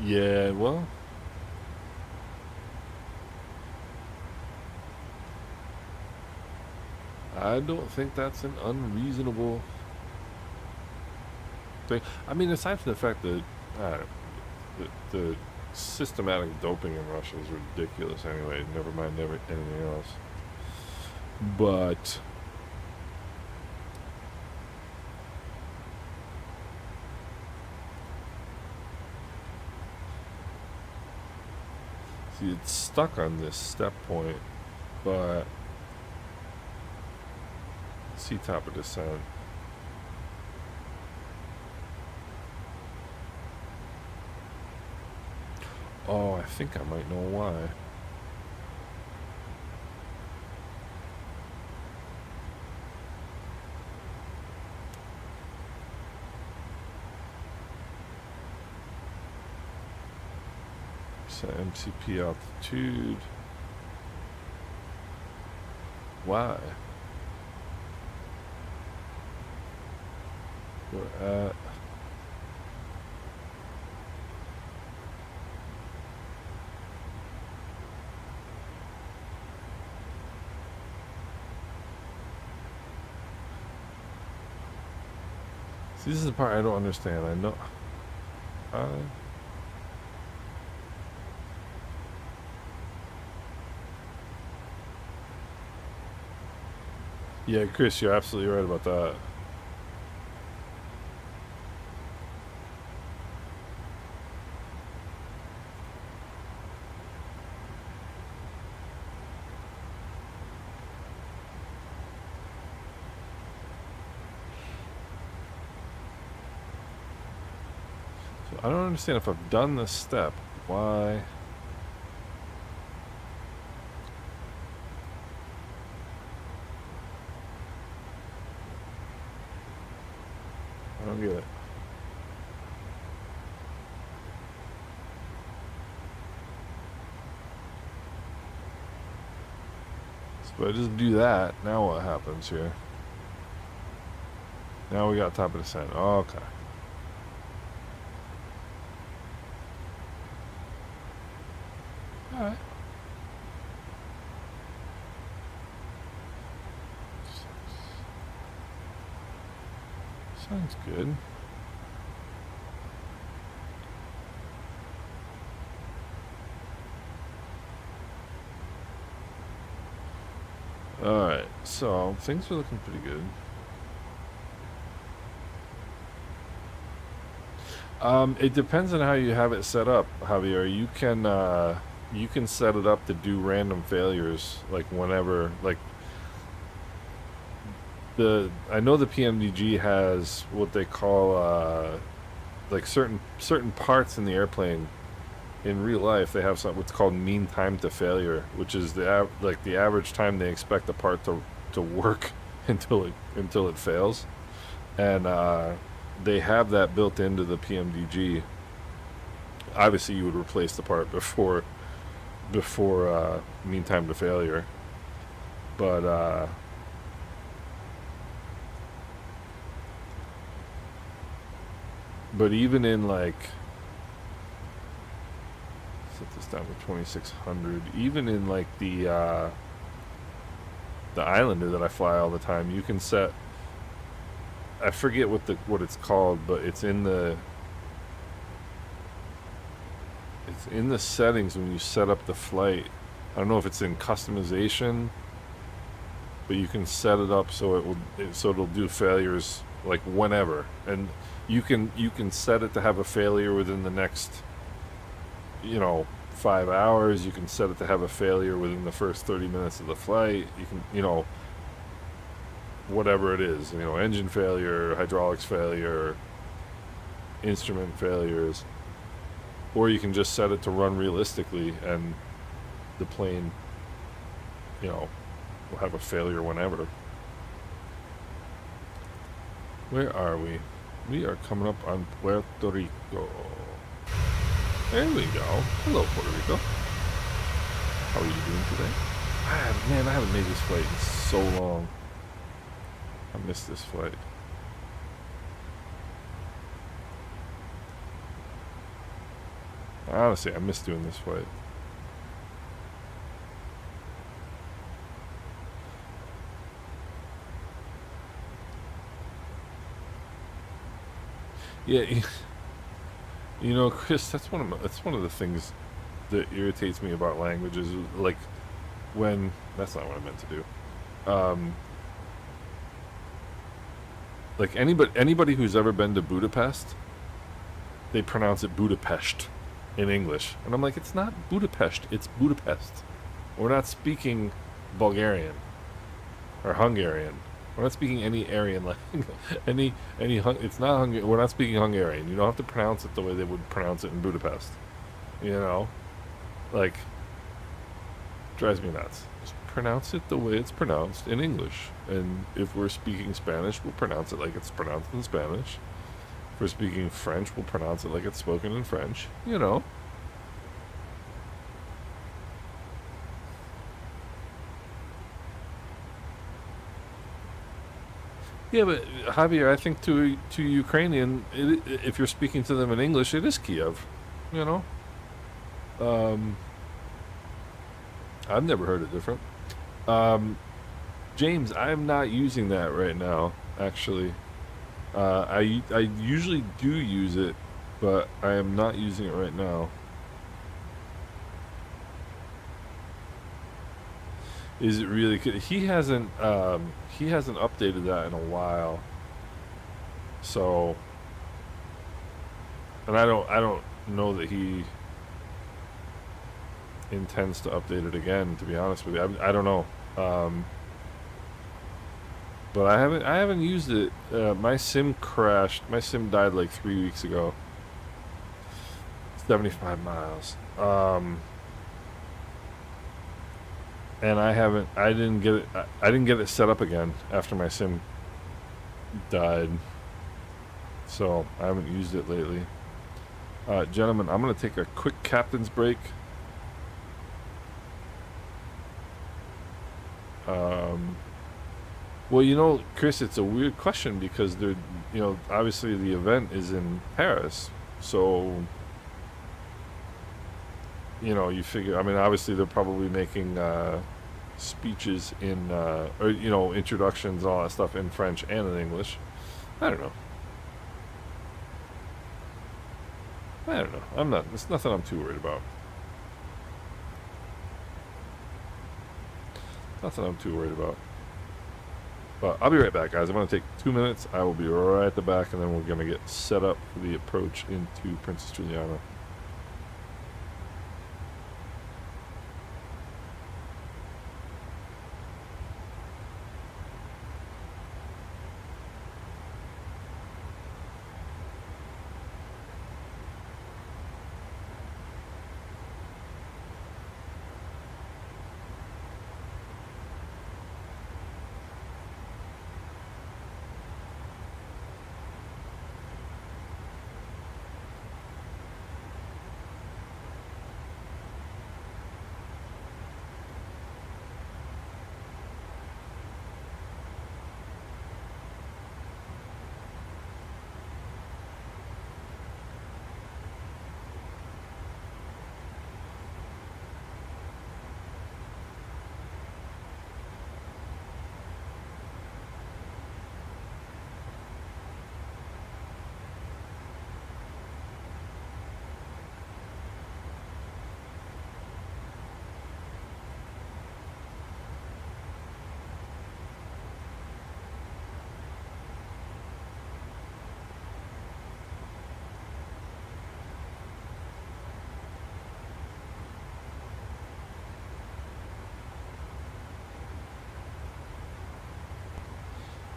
Yeah, well. I don't think that's an unreasonable thing. I mean, aside from the fact that the systematic doping in Russia is ridiculous anyway, never mind anything else. But see, it's stuck on this step point, but see top of descent. Oh, I think I might know why. So MCP altitude. Why? We're at See, this is the part I don't understand. I know. Yeah, Chris, you're absolutely right about that. So I don't understand if I've done this step. Why? I don't get it. So I just do that. Now what happens here? Now we got top of descent. Oh, okay. Alright. Sounds good. Alright, so things are looking pretty good. It depends on how you have it set up, Javier. You can set it up to do random failures, like whenever, like I know the PMDG has what they call like certain parts in the airplane. In real life, they have something what's called mean time to failure, which is the average time they expect the part to work until it fails, and they have that built into the PMDG. Obviously, you would replace the part before mean time to failure, but even in like, set this down to 2600, even in like the Islander that I fly all the time, you can set, I forget what it's called, but it's in the settings when you set up the flight. I don't know if it's in customization, but you can set it up so it'll do failures like whenever, and you can set it to have a failure within the next 5 hours. You can set it to have a failure within the first 30 minutes of the flight. You can whatever it is, engine failure, hydraulics failure, instrument failures, or you can just set it to run realistically, and the plane will have a failure whenever. Where are we? We are coming up on Puerto Rico. There we go. Hello, Puerto Rico. How are you doing today? I haven't made this flight in so long. I missed this flight. Honestly, I miss doing this flight. Yeah, Chris, that's one of the things that irritates me about languages. Like, when that's not what I meant to do. Like anybody who's ever been to Budapest, they pronounce it Budapest in English, and I'm like, it's not Budapest, it's Budapest. We're not speaking Bulgarian or Hungarian. We're not speaking any Aryan language. It's not Hungarian. We're not speaking Hungarian. You don't have to pronounce it the way they would pronounce it in Budapest. Like, drives me nuts. Just pronounce it the way it's pronounced in English. And if we're speaking Spanish, we'll pronounce it like it's pronounced in Spanish. If we're speaking French, we'll pronounce it like it's spoken in French. Yeah, but Javier, I think to Ukrainian, if you're speaking to them in English, it is Kiev. I've never heard it different. James, I'm not using that right now, actually. I usually do use it, but I am not using it right now. Is it really good? He hasn't updated that in a while. So, and I don't know that he intends to update it again, to be honest with you. I don't know. But I haven't used it. My sim crashed. My sim died like 3 weeks ago. 75 miles. And I didn't get it set up again after my sim died. So I haven't used it lately. Gentlemen, I'm gonna take a quick captain's break. Well, you know, Chris, it's a weird question because they're, you know, obviously the event is in Paris, so, you know, you figure, I mean, obviously they're probably making speeches in, or, you know, introductions, all that stuff in French and in English. I don't know. It's nothing I'm too worried about. Nothing I'm too worried about. But I'll be right back, guys. I'm going to take 2 minutes. I will be right at the back, and then we're going to get set up for the approach into Princess Juliana.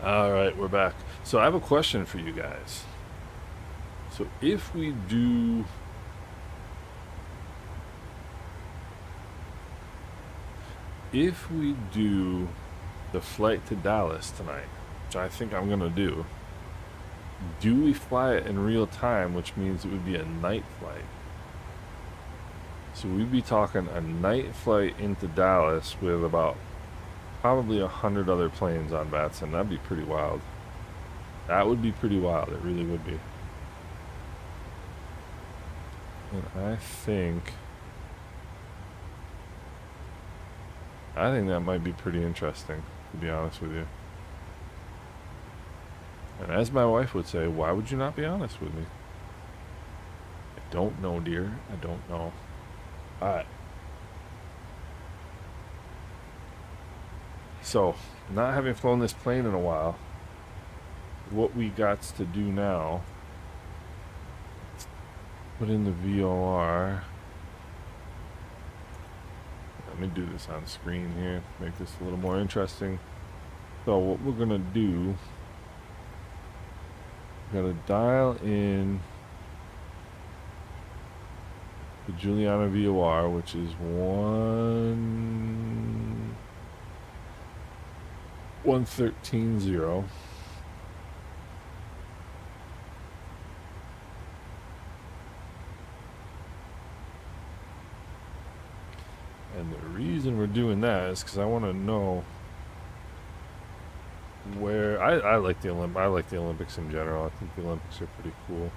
All right, we're back. So I have a question for you guys. So if we do the flight to Dallas tonight, which I think I'm gonna do we fly it in real time, which means it would be a night flight? So we'd be talking a night flight into Dallas with about probably 100 other planes on Vatsim. That'd be pretty wild. That would be pretty wild. It really would be. And I think that might be pretty interesting, to be honest with you. And as my wife would say, why would you not be honest with me? I don't know, dear. I don't know. Alright. So, not having flown this plane in a while, what we got to do now, put in the VOR. Let me do this on screen here, make this a little more interesting. So what we're gonna do, we're gonna dial in the Juliana VOR, which is 113.0. And the reason we're doing that is because I want to know where I like the Olympics in general. I think the Olympics are pretty cool.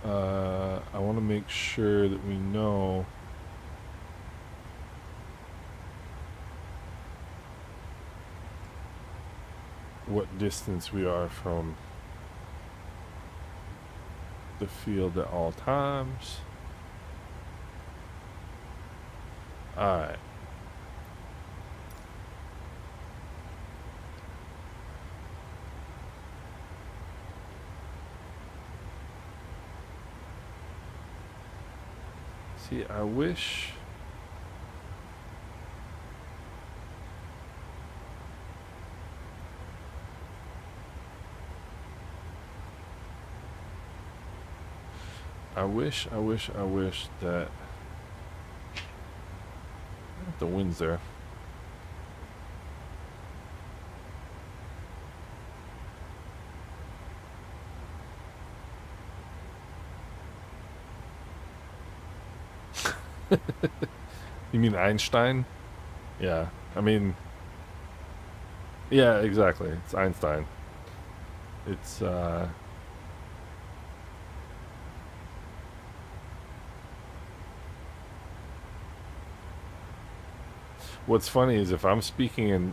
I want to make sure that we know what distance we are from the field at all times. Alright. See, I wish... I wish that the wind's there. You mean Einstein? Yeah, I mean, yeah, exactly. It's Einstein. It's what's funny is if I'm speaking in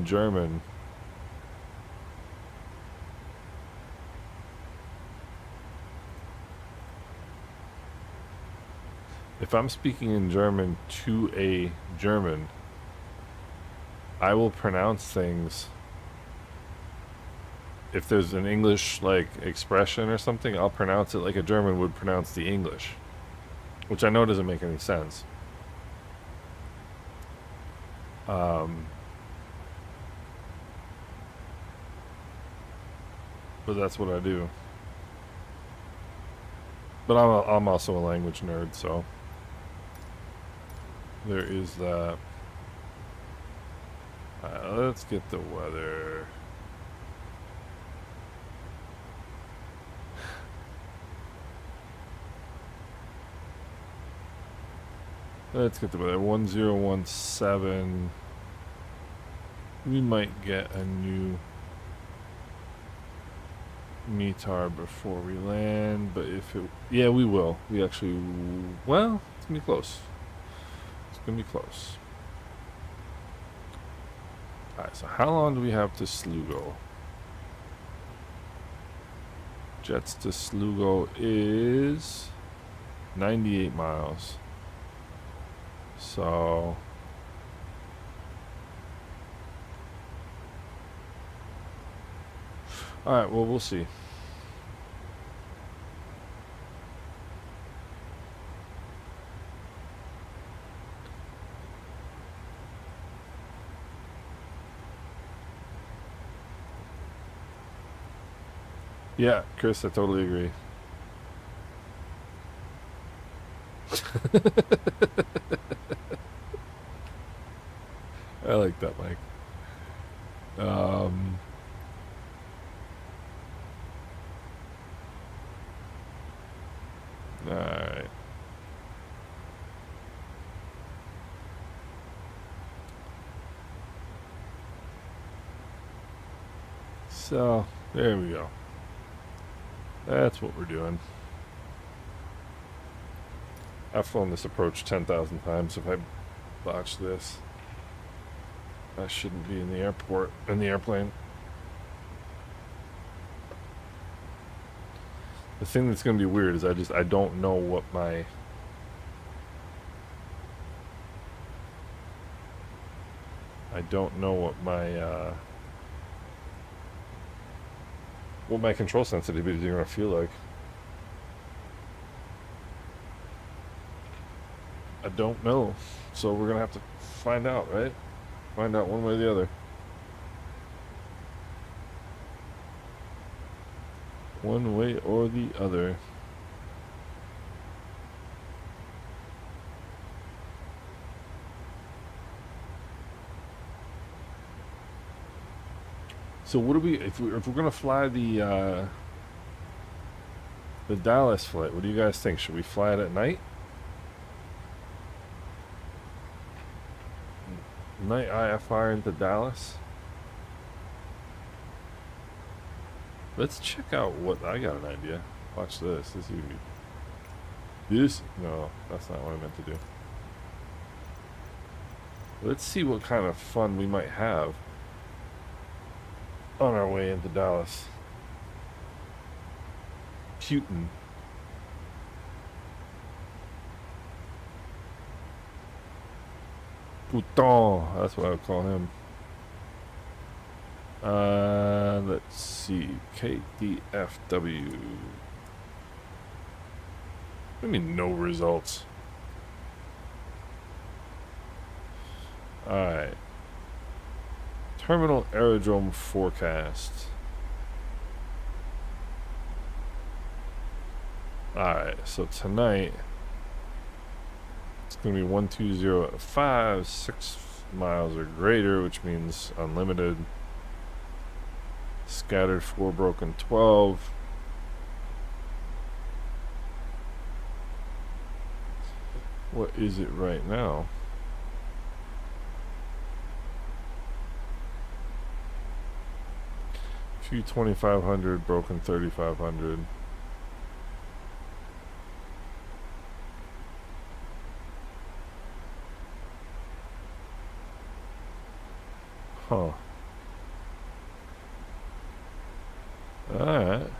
German, to a German, I will pronounce things. If there's an English like expression or something, I'll pronounce it like a German would pronounce the English, which I know doesn't make any sense. But that's what I do. But I'm also a language nerd, so there is that. Let's get the weather. Let's get the weather. 1017. We might get a new METAR before we land, but if it... Yeah, we will. We actually... Well, it's gonna be close. It's gonna be close. Alright, so how long do we have to Slugo? Jets to Slugo is 98 miles. So... Alright, well, we'll see. Yeah, Chris, I totally agree. I like that, Mike. Alright. So, there we go. That's what we're doing. I've flown this approach 10,000 times. If I botch this, I shouldn't be in the airport, in the airplane. The thing that's going to be weird is I don't know what my... what my control sensitivities are going to feel like. I don't know. So we're going to have to find out, right? Find out one way or the other. One way or the other. So what do we, if we're gonna fly the Dallas flight, what do you guys think? Should we fly it at night? Night IFR into Dallas? Let's check out what, I got an idea. Watch this. This is gonna be, this, no, that's not what I meant to do. Let's see what kind of fun we might have on our way into Dallas. Putin. Putin, that's what I would call him. Let's see. KDFW. I mean, no results. Alright. Terminal aerodrome forecast. Alright, so tonight it's going to be 120 at 5, 6 miles or greater, which means unlimited. Scattered 4, broken 12. What is it right now? Few 2500, broken 3500. Huh. Alright.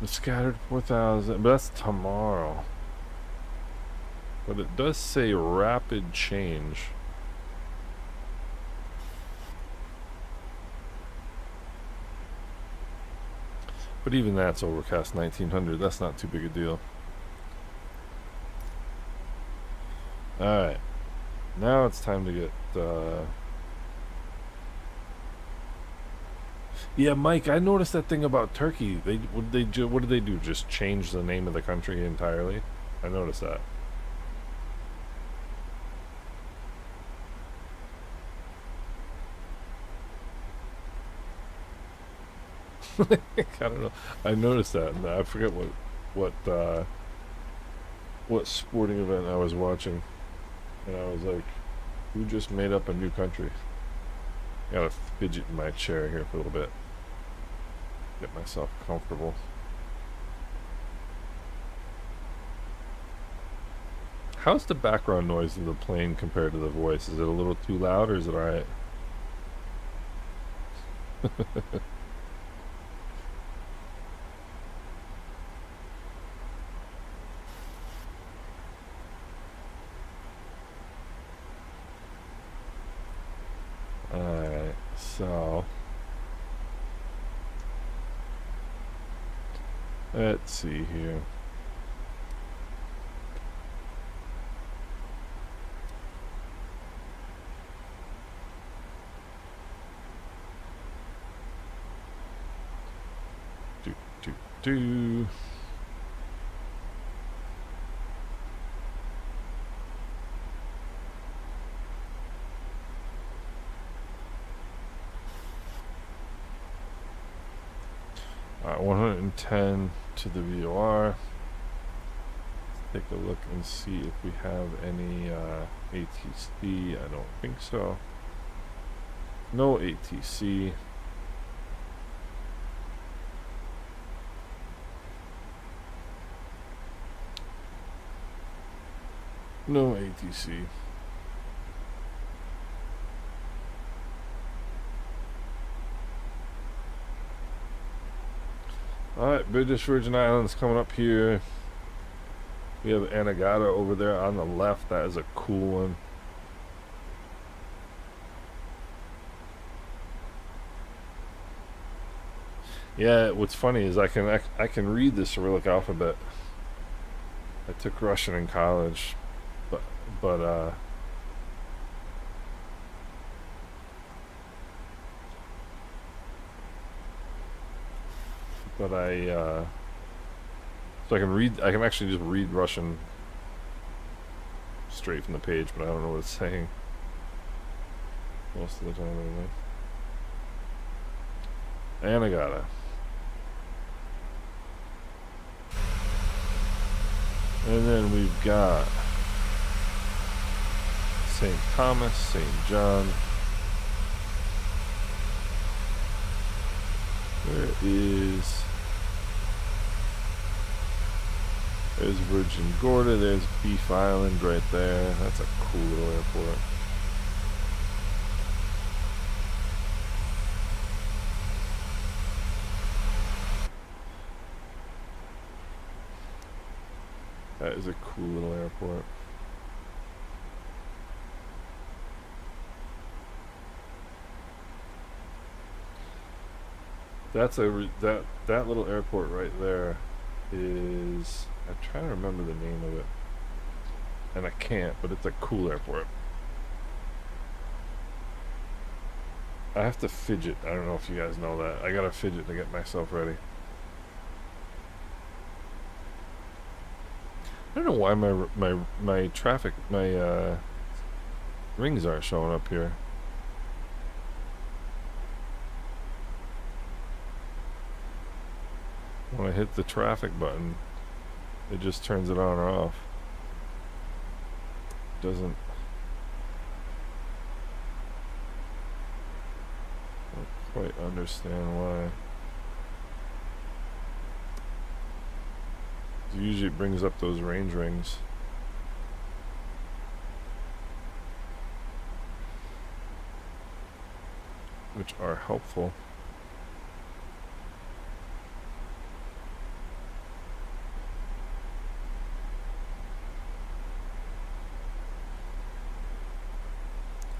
The scattered 4,000, but that's tomorrow. But it does say rapid change. But even that's overcast 1900. That's not too big a deal. Alright. Now it's time to get... Yeah, Mike, I noticed that thing about Turkey. What did they do? Just change the name of the country entirely? I noticed that. I don't know. I noticed that, and I forget what sporting event I was watching, and I was like, "Who just made up a new country?" I gotta fidget in my chair here for a little bit, get myself comfortable. How's the background noise of the plane compared to the voice? Is it a little too loud, or is it alright? Alright, so let's see here. Do 110 to the VOR. Let's take a look and see if we have any ATC. I don't think so. No ATC. No ATC. Alright, British Virgin Islands coming up here. We have Anegada over there on the left. That is a cool one. Yeah, what's funny is I can read the Cyrillic alphabet. I took Russian in college, but so I can actually just read Russian straight from the page, but I don't know what it's saying most of the time anyway. Anegada. And then we've got St. Thomas, St. John. There's Virgin Gorda, there's Beef Island right there. That's a cool little airport. That is a cool little airport. That's that little airport right there is, I'm trying to remember the name of it, and I can't, but it's a cool airport. I have to fidget. I don't know if you guys know that. I gotta fidget to get myself ready. I don't know why my traffic, my rings aren't showing up here. When I hit the traffic button, it just turns it on or off. Doesn't. I don't quite understand why. Usually it brings up those range rings. Which are helpful.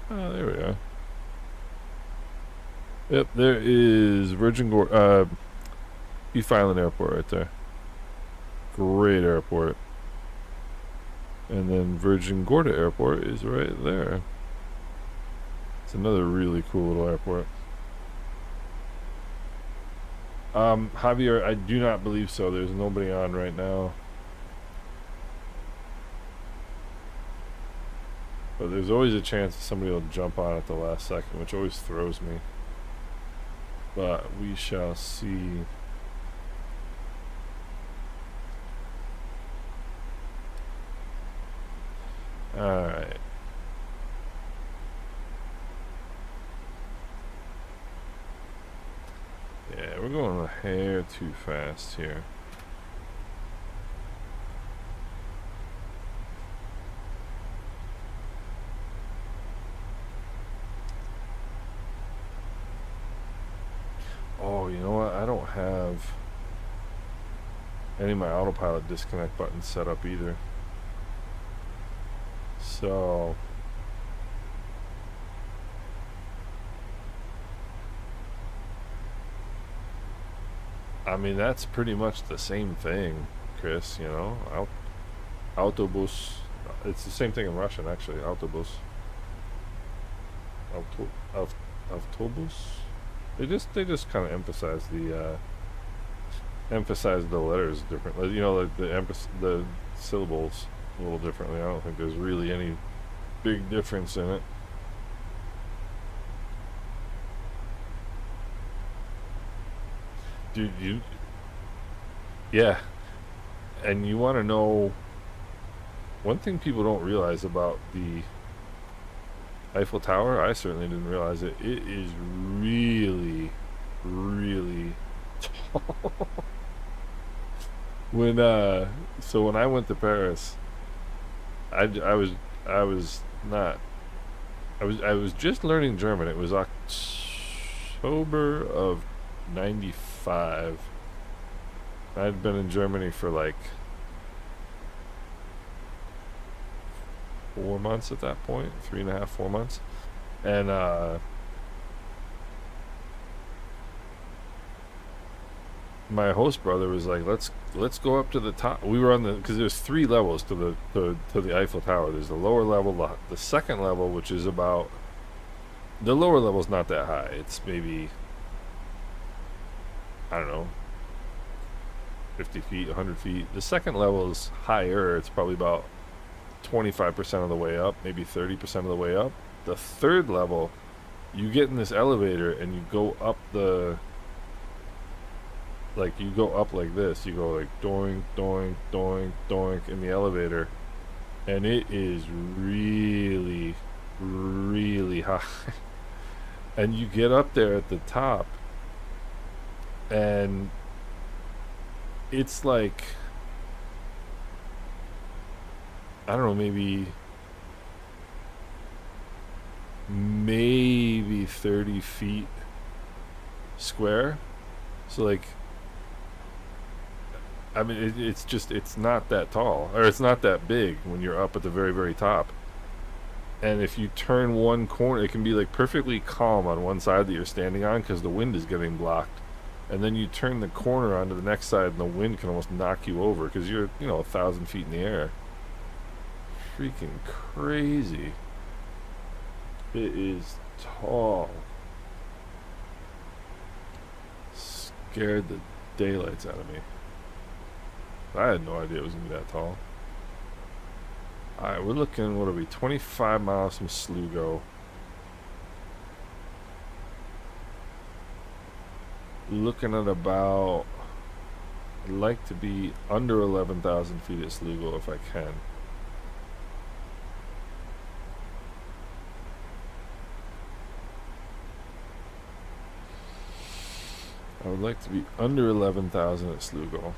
Oh, there we are. Yep, there is East Island Airport right there. Great airport. And then Virgin Gorda Airport is right there. It's another really cool little airport. Javier, I do not believe so. There's nobody on right now. But there's always a chance that somebody will jump on at the last second, which always throws me. But we shall see. Alright. Yeah, we're going a hair too fast here. Oh, you know what? I don't have any of my autopilot disconnect buttons set up either. So I mean, that's pretty much the same thing, Chris, you know? Autobus. It's the same thing in Russian, actually. Autobus. Autobus? They just kind of emphasize the letters differently. You know, like the syllables a little differently. I don't think there's really any big difference in it. Dude, yeah. And you want to know one thing people don't realize about the Eiffel Tower? I certainly didn't realize it. It is really, really tall. When I went to Paris, I was just learning German. It was October of '95. I'd been in Germany for like 4 months at that point, 3.5, 4 months, and my host brother was like, let's go up to the top. We were on because there's 3 levels to the Eiffel Tower. There's the lower level, the second level, which is about, the lower level's not that high. It's maybe, I don't know, 50 feet, 100 feet. The second level is higher. It's probably about 25% of the way up, maybe 30% of the way up. The third level, you get in this elevator and you go up you go up like this. You go like doink, doink, doink, doink in the elevator. And it is really, really high. And you get up there at the top, and it's like, I don't know, maybe 30 feet square. So like, I mean, it's not that tall, or it's not that big when you're up at the very, very top. And if you turn one corner, it can be like perfectly calm on one side that you're standing on because the wind is getting blocked. And then you turn the corner onto the next side and the wind can almost knock you over because you're, 1,000 feet in the air. Freaking crazy. It is tall. Scared the daylights out of me. I had no idea it was going to be that tall. Alright, we're looking, what are we, 25 miles from Slugo. Looking at about, I'd like to be under 11,000 feet at Slugo if I can. I would like to be under 11,000 at Slugo.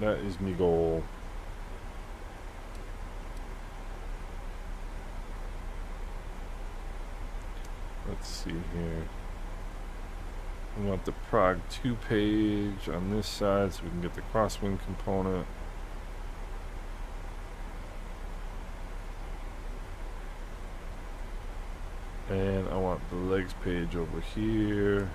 That is my goal. Let's see here. We want the Prague 2 page on this side so we can get the crosswind component. And I want the legs page over here.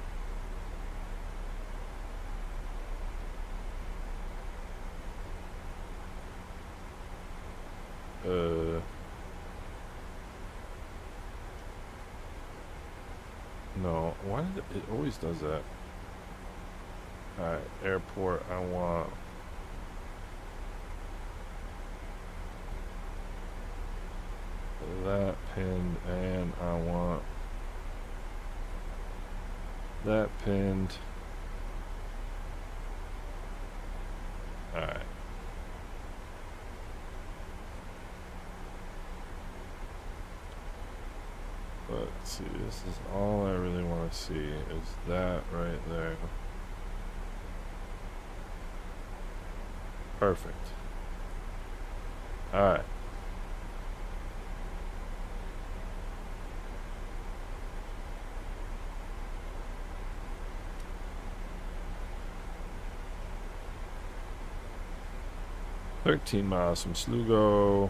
No, why did it always does that? Alright, airport, I want that pinned, and I want that pinned. Alright. Let's see, this is all I really want to see, is that right there. Perfect. Alright. "13 miles from Slugo."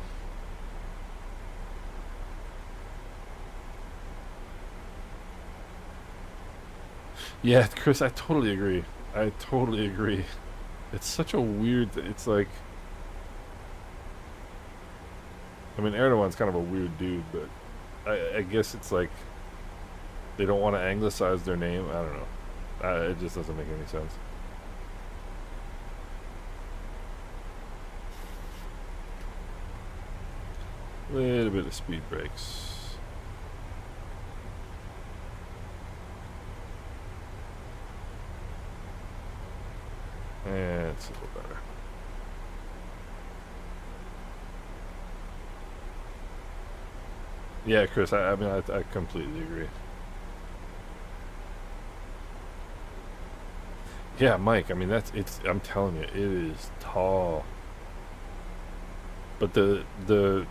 Yeah, Chris, I totally agree. I totally agree. It's such a weird... It's like... I mean, Erdogan's kind of a weird dude, but I guess it's like... They don't want to anglicize their name. I don't know. It just doesn't make any sense. Little bit of speed brakes. And it's a little better. Yeah, Chris, I mean, I completely agree. Yeah, Mike, I mean, I'm telling you, it is tall. But the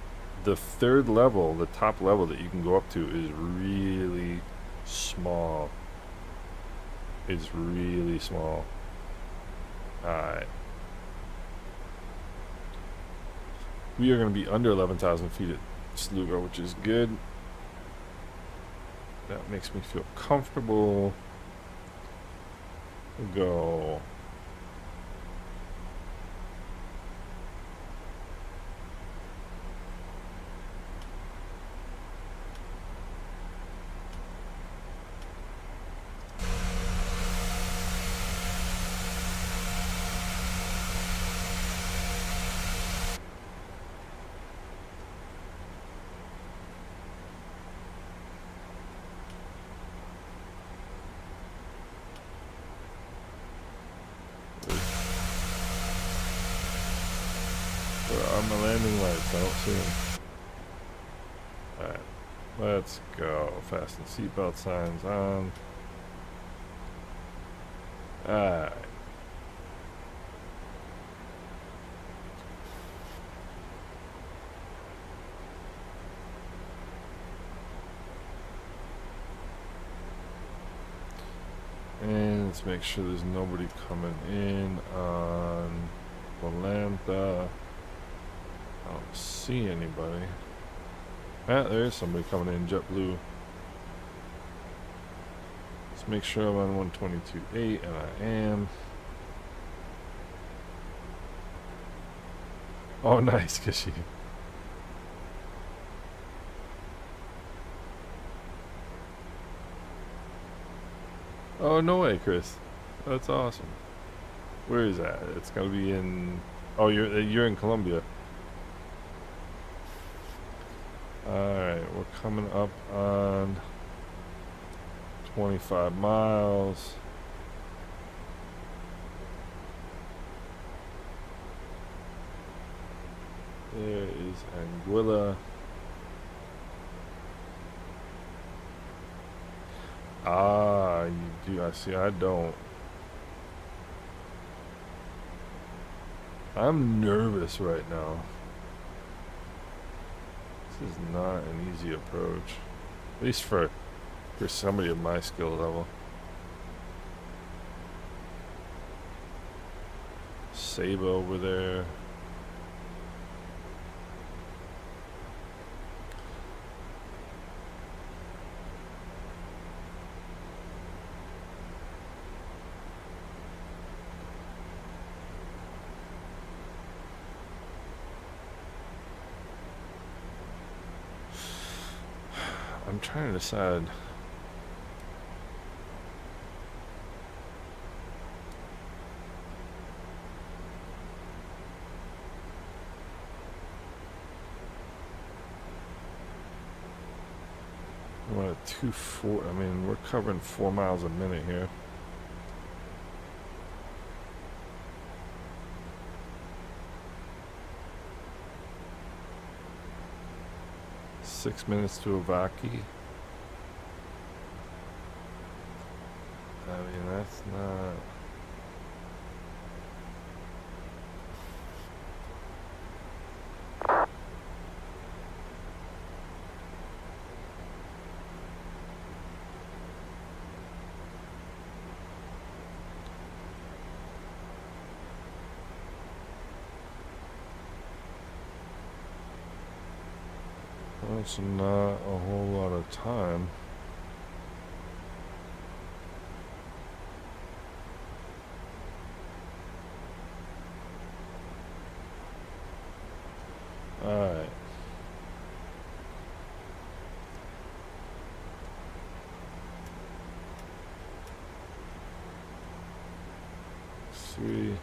third level, the top level that you can go up to is really small. It's really small. Alright. We are going to be under 11,000 feet at Slugo, which is good. That makes me feel comfortable. We'll go. Where are my landing lights? I don't see them. Alright, let's go. Fasten seatbelt signs on. Alright. And let's make sure there's nobody coming in on Volanta. I don't see anybody. Ah, there's somebody coming in JetBlue. Let's make sure I'm on 122.8, and I am. Oh, nice, Kishi. Oh, no way, Chris. That's awesome. Where is that? It's gotta be in. Oh, you're in Colombia. Alright, we're coming up on 25 miles. There is Anguilla. Ah, you do. I see. I don't. I'm nervous right now. This is not an easy approach. At least for somebody of my skill level. Saba over there. I'm trying to decide. We're at 2.4. I mean, we're covering 4 miles a minute here. Minutes to Avaki. I mean, that's not. That's not a whole lot of time. Alright. See.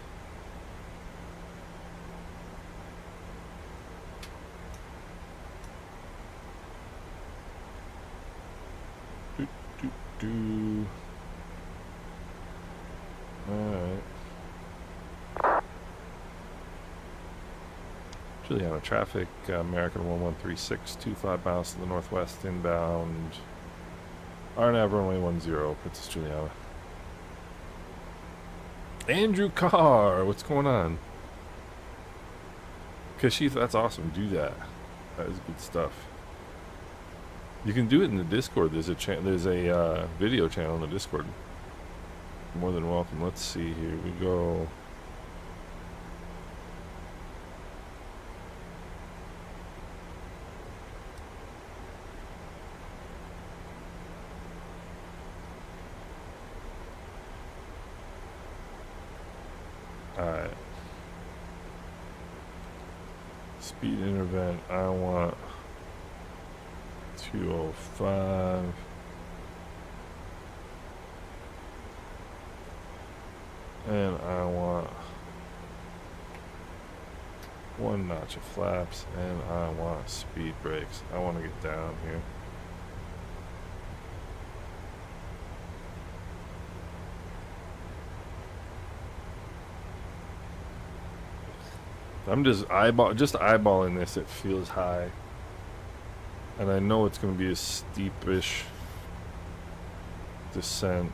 Alright. Juliana traffic, American 1136, 25 miles to the northwest, inbound. RNAV runway 10, Princess Juliana. Andrew Carr, what's going on? Kashif, that's awesome. Do that. That is good stuff. You can do it in the Discord. There's a video channel in the Discord. More than welcome. Let's see here. We go. Alright. Speed intervent. I want 205. And I want 1 notch of flaps, and I want speed brakes. I want to get down here. I'm just eyeballing this. It feels high, and I know it's going to be a steepish descent,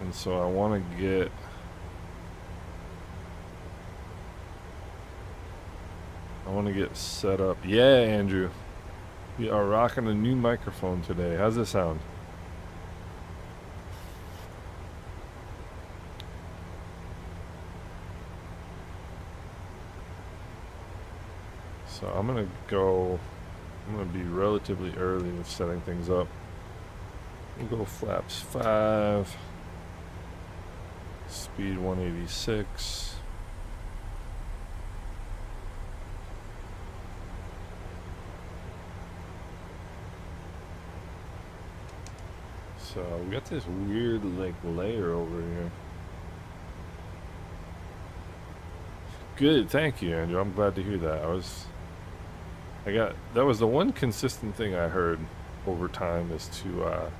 and so I want to get set up. Yeah, Andrew, we are rocking a new microphone today. How's this sound? So I'm gonna be relatively early with setting things up. We'll go flaps 5, speed 186. So we got this weird like layer over here. Good, thank you, Andrew. I'm glad to hear that. That was the one consistent thing I heard over time is to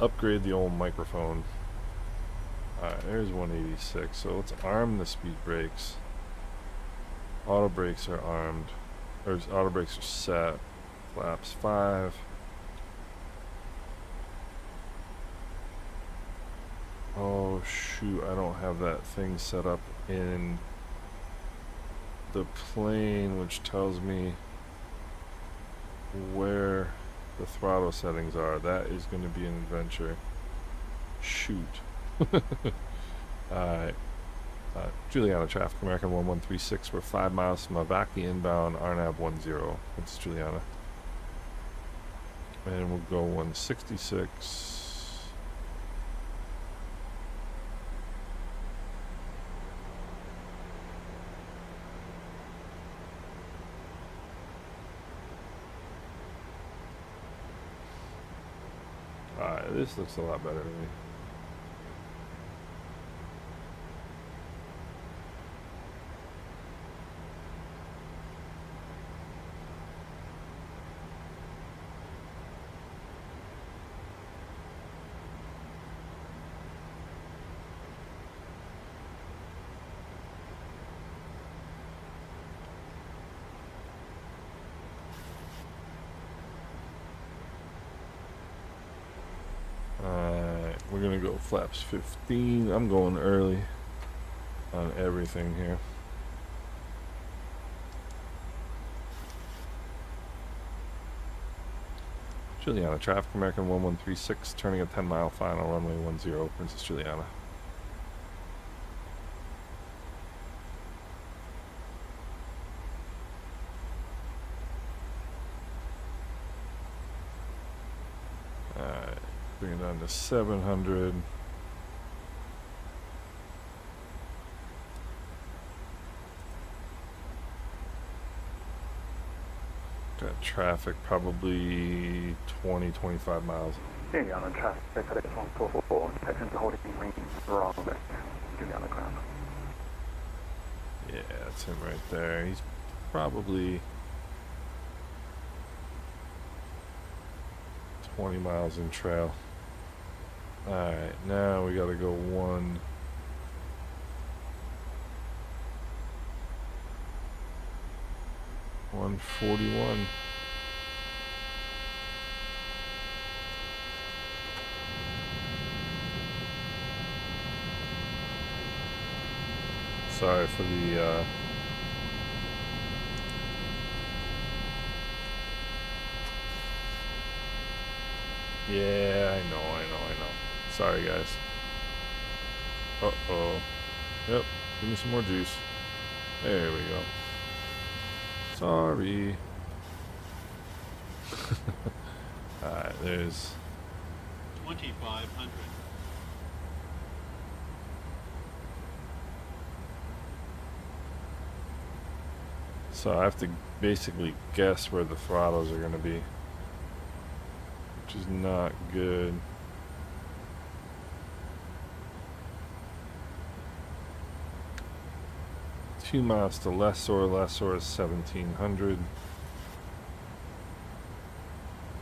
upgrade the old microphone. Alright, there's 186. So let's arm the speed brakes. Auto brakes are armed. Or auto brakes are set. Flaps 5. Oh shoot, I don't have that thing set up in the plane, which tells me where the throttle settings are. That is going to be an adventure. Shoot. Alright. Juliana, traffic American 1136. We're 5 miles from Avaki inbound, RNAV 10. It's Juliana. And we'll go 166. Alright, this looks a lot better to me. We're gonna go flaps 15. I'm going early on everything here. Juliana, traffic American 1136, turning a 10-mile final, runway 10, Princess Juliana. Alright, bring it down to 700. Got traffic probably 20-25 miles. Juliana traffic at 144, attention to holding green wrong left. Juliana ground. Yeah, that's him right there. He's probably 20 miles in trail. Alright, now we gotta go 141. Sorry for the yeah, I know. Sorry guys. Uh-oh. Yep, give me some more juice. There we go. Sorry. Alright, there's 2,500. so I have to basically guess where the throttles are going to be, which is not good. Two miles to Lessor. Lessor is 1,700.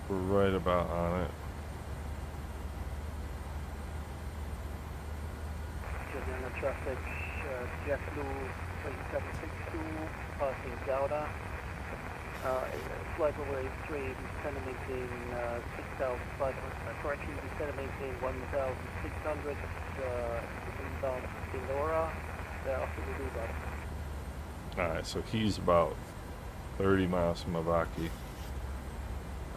We're right about on it. Juliana traffic, JetBlue 2762, passing Gouda. Flight over 3, descending maintain 6,500, correction, descending maintain 1,600, inbound Delora. After we do that. Alright, so he's about 30 miles from Avaki.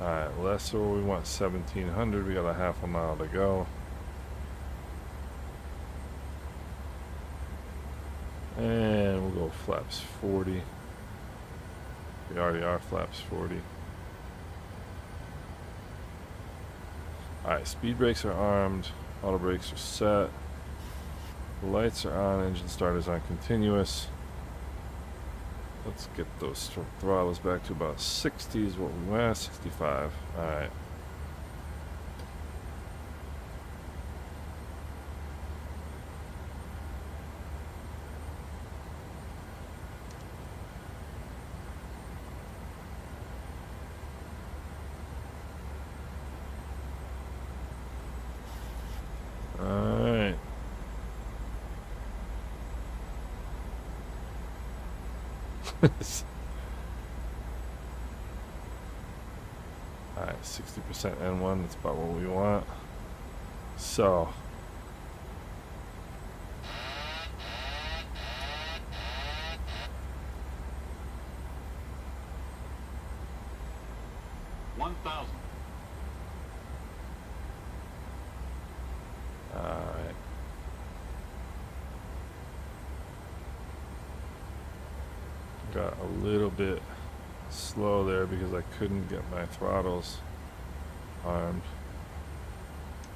Alright, Lessor, we want 1,700. We got a half a mile to go. And we'll go flaps 40. We already are flaps 40. Alright, speed brakes are armed. Auto brakes are set. The lights are on. Engine starters on continuous. Let's get those throttles back to about 60 is what we want. 65. Alright. Alright. Alright, 60% N1, that's about what we want. So alright. Got a little bit slow there because I couldn't get my throttles armed.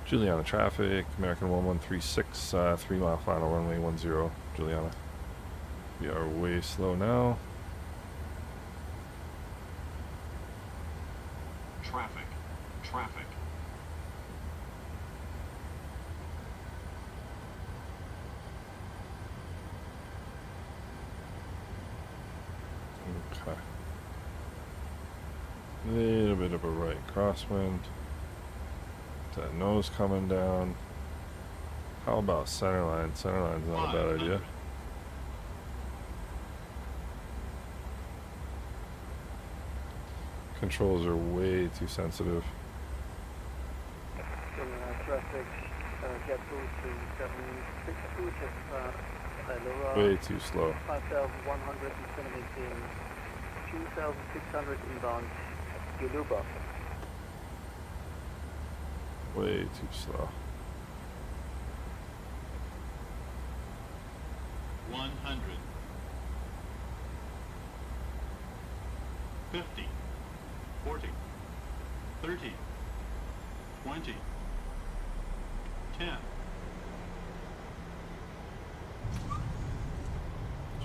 Juliana traffic, American 1136, 3 mile final runway 10, Juliana. We are way slow now. Traffic. Traffic. Okay. Little bit of a right crosswind. That nose coming down. How about center line? Center line's not a bad idea. Controls are way too sensitive. Traffic, JetBlue 3762, just lower. Way too slow. 5,100 descending 2,600 inbound Yuluba. Way too slow. 100. 50. 40. 30. 20. 10.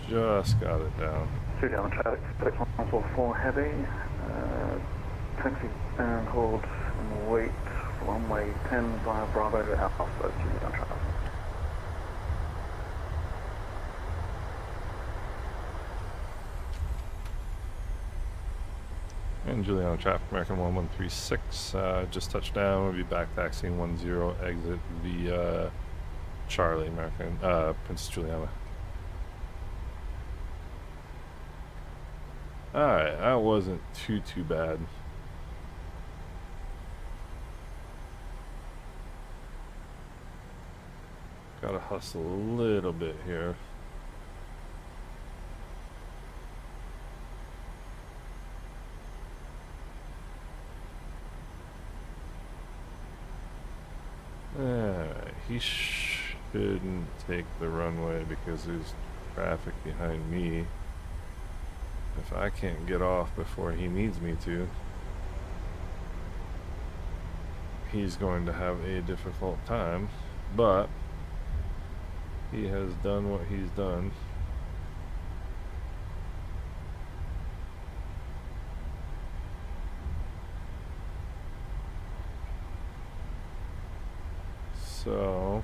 Just got it down. Juliana traffic, 144 heavy. Taxi and hold and wait. Runway 10 via Bravo Alpha, Juliana traffic. And Juliana traffic, American 1136, just touched down. We'll be back taxiing 10, exit via Charlie, American, Princess Juliana. Alright, that wasn't too bad. Gotta hustle a little bit here. Alright, he shouldn't take the runway because there's traffic behind me. If I can't get off before he needs me to, he's going to have a difficult time, but he has done what he's done. So,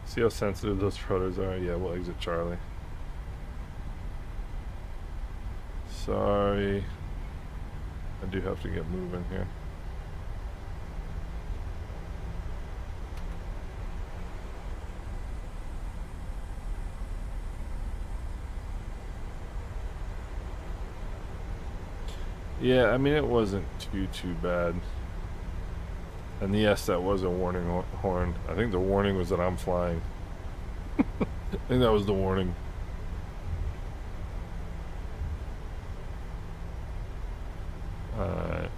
see how sensitive those rotors are? Yeah, we'll exit Charlie. Sorry, I do have to get moving here. Yeah, I mean, it wasn't too bad. And yes, that was a warning horn. I think the warning was that I'm flying. I think that was the warning. Alright.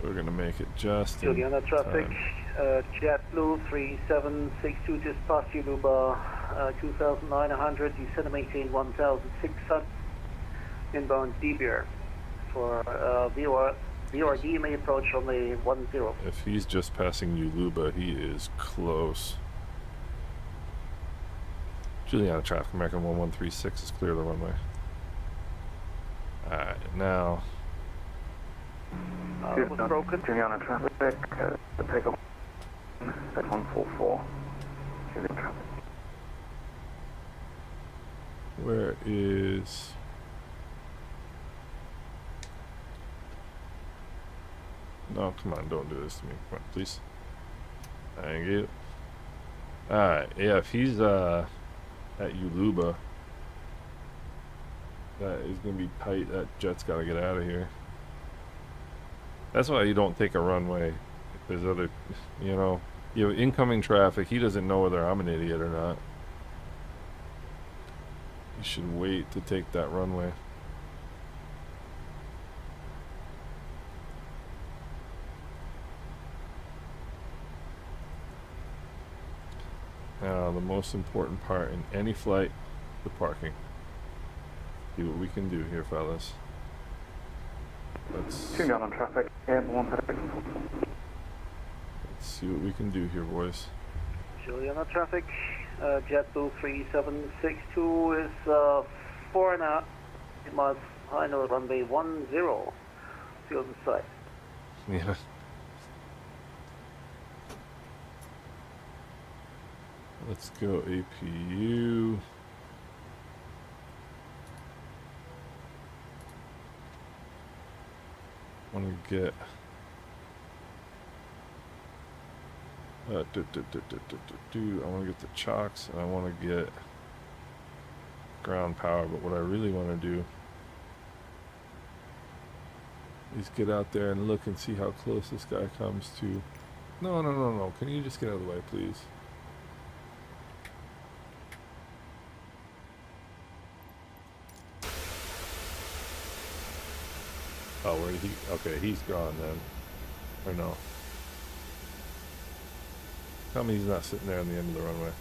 We're gonna make it just in Juliana traffic, time. JetBlue 3762 just past Yoruba, 2,900, descend and maintain 1,600, inbound DBR. For VRD may approach only 10. If he's just passing Uluba, he is close. Juliana traffic, American 1136 is clear of the runway. Alright, now. It was broken. Juliana traffic, the takeoff at 144. Juliana traffic. Where is... No, come on, don't do this to me. Come on, please. Thank you. Alright, yeah, if he's at Uluba, that is going to be tight. That jet's got to get out of here. That's why you don't take a runway. If there's other, you know, you have incoming traffic. He doesn't know whether I'm an idiot or not. You should wait to take that runway. Now, the most important part in any flight, the parking. See what we can do here, fellas. Let's Juliana traffic, airborne traffic. see what we can do here, boys. Juliana traffic, JetBlue 3762 is 4.5 miles high, no runway 10. Field in sight. Yeah. Let's go APU. Want to get I want to get the chocks and I want to get ground power, but what I really want to do is get out there and look and see how close this guy comes to. No. Can you just get out of the way, please? Oh, where he? Okay, he's gone then. Or no? Tell me he's not sitting there on the end of the runway.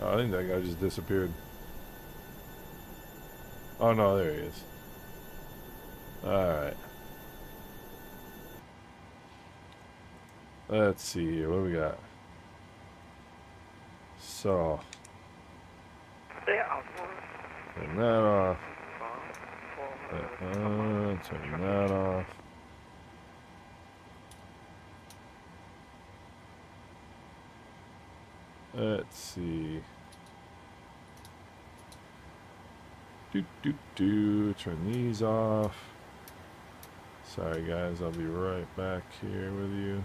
Oh, I think that guy just disappeared. Oh no, there he is. Alright. Let's see here. What do we got? So. Turn that off. Turn that off. Let's see. Turn these off. Sorry guys, I'll be right back here with you.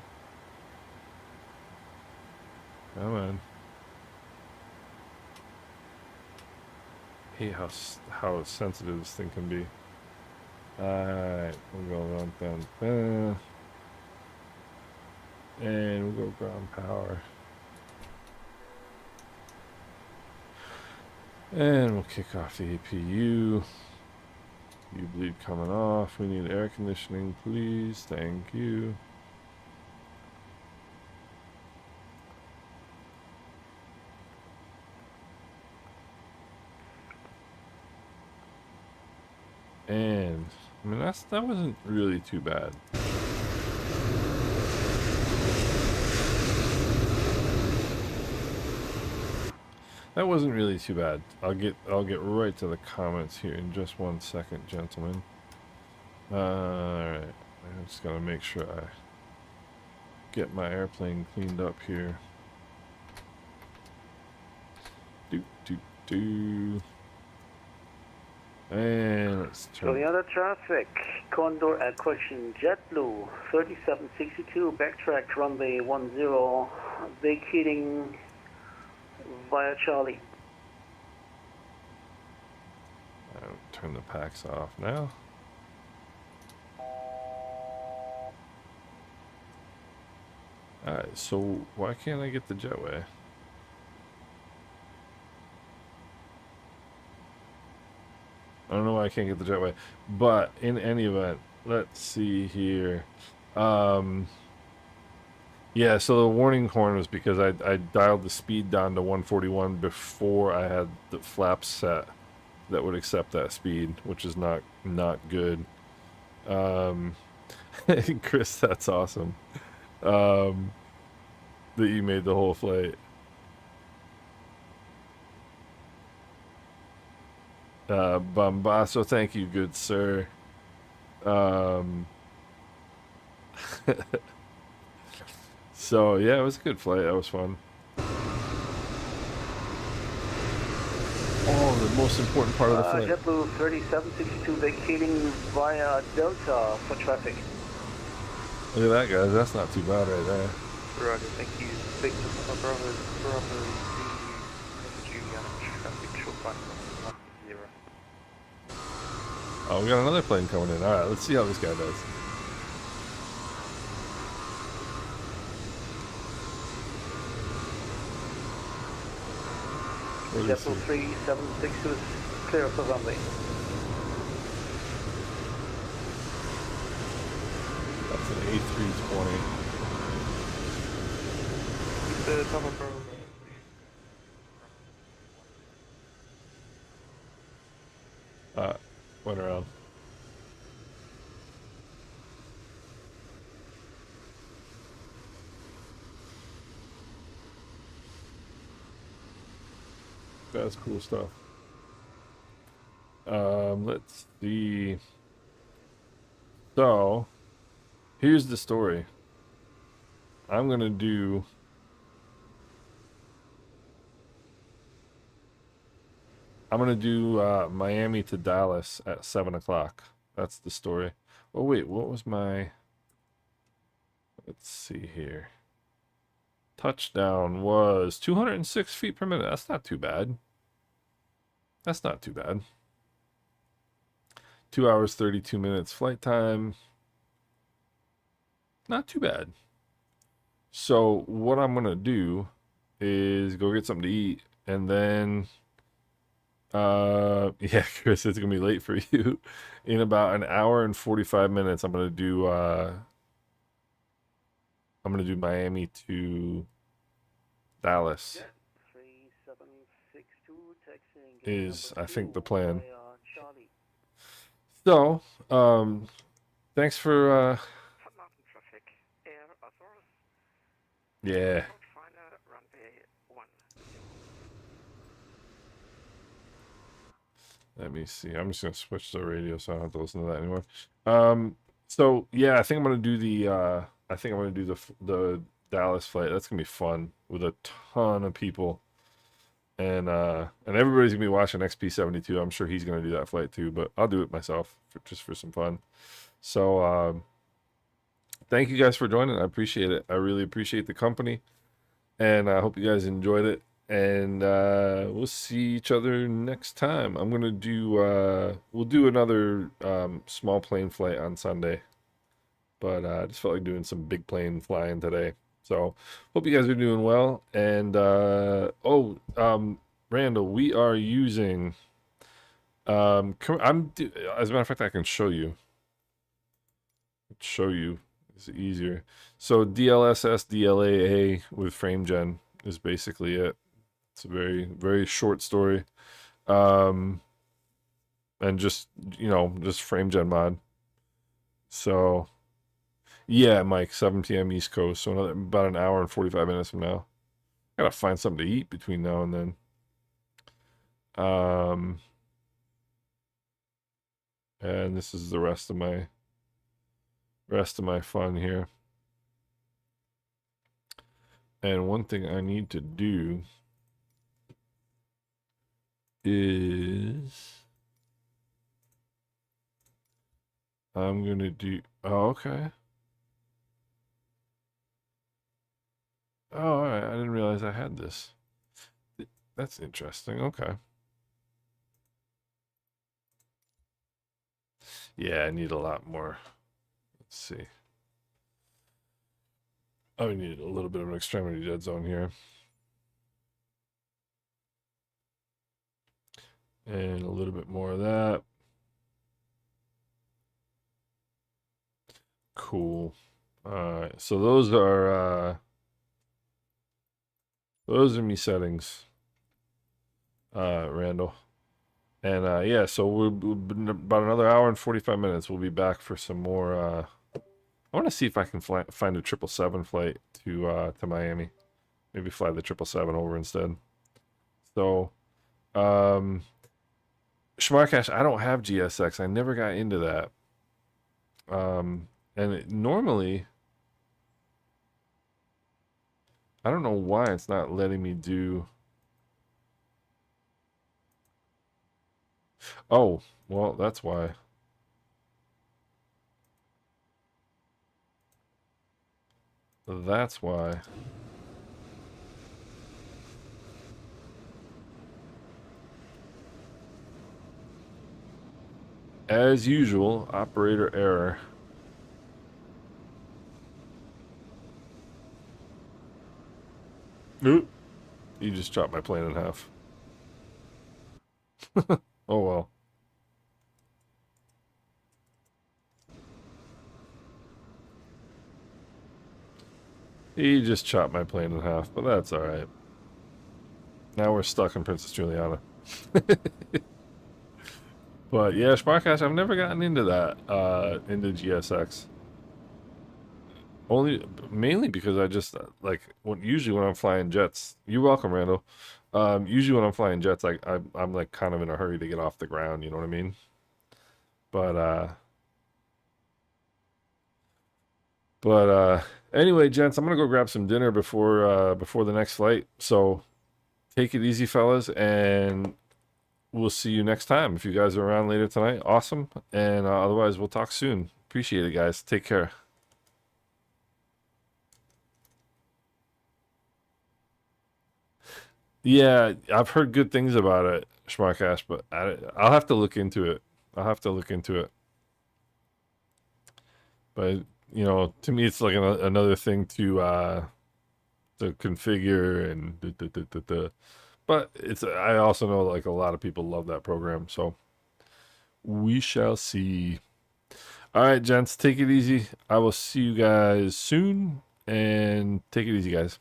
Come on. Hate how sensitive this thing can be. Alright, we'll go down. And we'll go ground power. And we'll kick off the APU. U-bleed coming off. We need air conditioning, please. Thank you. And I mean that wasn't really too bad. That wasn't really too bad. I'll get right to the comments here in just 1 second, gentlemen. Alright. I'm just gonna make sure I get my airplane cleaned up here. And let's turn. Juliana traffic, Condor at question JetBlue 3762, backtrack runway 10, vacating via Charlie. I'll turn the packs off now. Alright, so why can't I get the jetway? I don't don't know why I can't get the jetway. But in any event, let's see here. Yeah, so the warning horn was because I dialed the speed down to 141 before I had the flaps set that would accept that speed, which is not good. Chris, that's awesome. That you made the whole flight. Bombasso, thank you, good sir. So yeah, it was a good flight. That was fun. Oh, the most important part of the flight. JetBlue 3762 vacating via Delta for traffic. Look at that, guys. That's not too bad right there. Roger, thank you. Victor Bravo, Bravo, the traffic show 510. Oh, we got another plane coming in. All right, let's see how this guy does. JetBlue 3762 is clear for runway. That's an A320. Keep the top of Bravo. Went around. That's cool stuff. Let's see. So, here's the story. I'm gonna do Miami to Dallas at 7 o'clock. That's the story. Oh wait, what was my? Let's see here. Touchdown was 206 feet per minute. That's not too bad. That's not too bad. 2 hours, 32 minutes flight time. Not too bad. So what I'm going to do is go get something to eat. And then, yeah, Chris, it's going to be late for you. In about an hour and 45 minutes, I'm going to do Miami to Dallas. Jet 3762 taxiing Is I think the plan. Charlie. So, thanks for Mountain traffic, Air Azores. yeah. Final runway 1. Let me see. I'm just gonna switch the radio so I don't have to listen to that anymore. So yeah, I think I'm gonna do the the Dallas flight. That's gonna be fun with a ton of people, and everybody's gonna be watching XP72. I'm sure he's gonna do that flight too, but I'll do it myself just for some fun. So thank you guys for joining. I appreciate it. I really appreciate the company, and I hope you guys enjoyed it. And we'll see each other next time. I'm gonna do we'll do another small plane flight on Sunday, but I just felt like doing some big plane flying today. So hope you guys are doing well. And Randall, we are using as a matter of fact, I can show you. It's easier. So DLSS DLAA with FrameGen is basically it. It's a very, very short story. And just FrameGen mod. So yeah, Mike, 7 p.m. East Coast. So about an hour and 45 minutes from now. Gotta find something to eat between now and then. And this is the rest of my fun here. And one thing I need to do is I'm gonna do. Oh, okay. Oh, all right. I didn't realize I had this. That's interesting. Okay. Yeah, I need a lot more. Let's see. Oh, we need a little bit of an extremity dead zone here. And a little bit more of that. Cool. Alright, so those are me settings, Randall. And yeah, so we'll about another hour and 45 minutes. We'll be back for some more. I want to see if I can find a 777 flight to Miami. Maybe fly the 777 over instead. So, Shmarkash, I don't have GSX. I never got into that. And normally, I don't know why it's not letting me do. Oh, well, that's why. That's why. As usual, operator error. Oop. You just chopped my plane in half. Oh well. He just chopped my plane in half, but that's alright. Now we're stuck in Princess Juliana. But yeah, Sparkash, I've never gotten into that, into GSX. Mainly because I just, like, usually when I'm flying jets, you're welcome, Randall. Usually when I'm flying jets, I'm like kind of in a hurry to get off the ground, you know what I mean? But anyway, gents, I'm gonna go grab some dinner before the next flight. So take it easy, fellas, and we'll see you next time. If you guys are around later tonight, awesome. And otherwise, we'll talk soon. Appreciate it, guys. Take care. Yeah, I've heard good things about it, Schmarkash, but I'll have to look into it. I'll have to look into it. But you know, to me, it's like another thing to configure and but it's. I also know like a lot of people love that program, so we shall see. All right, gents, take it easy. I will see you guys soon, and take it easy, guys.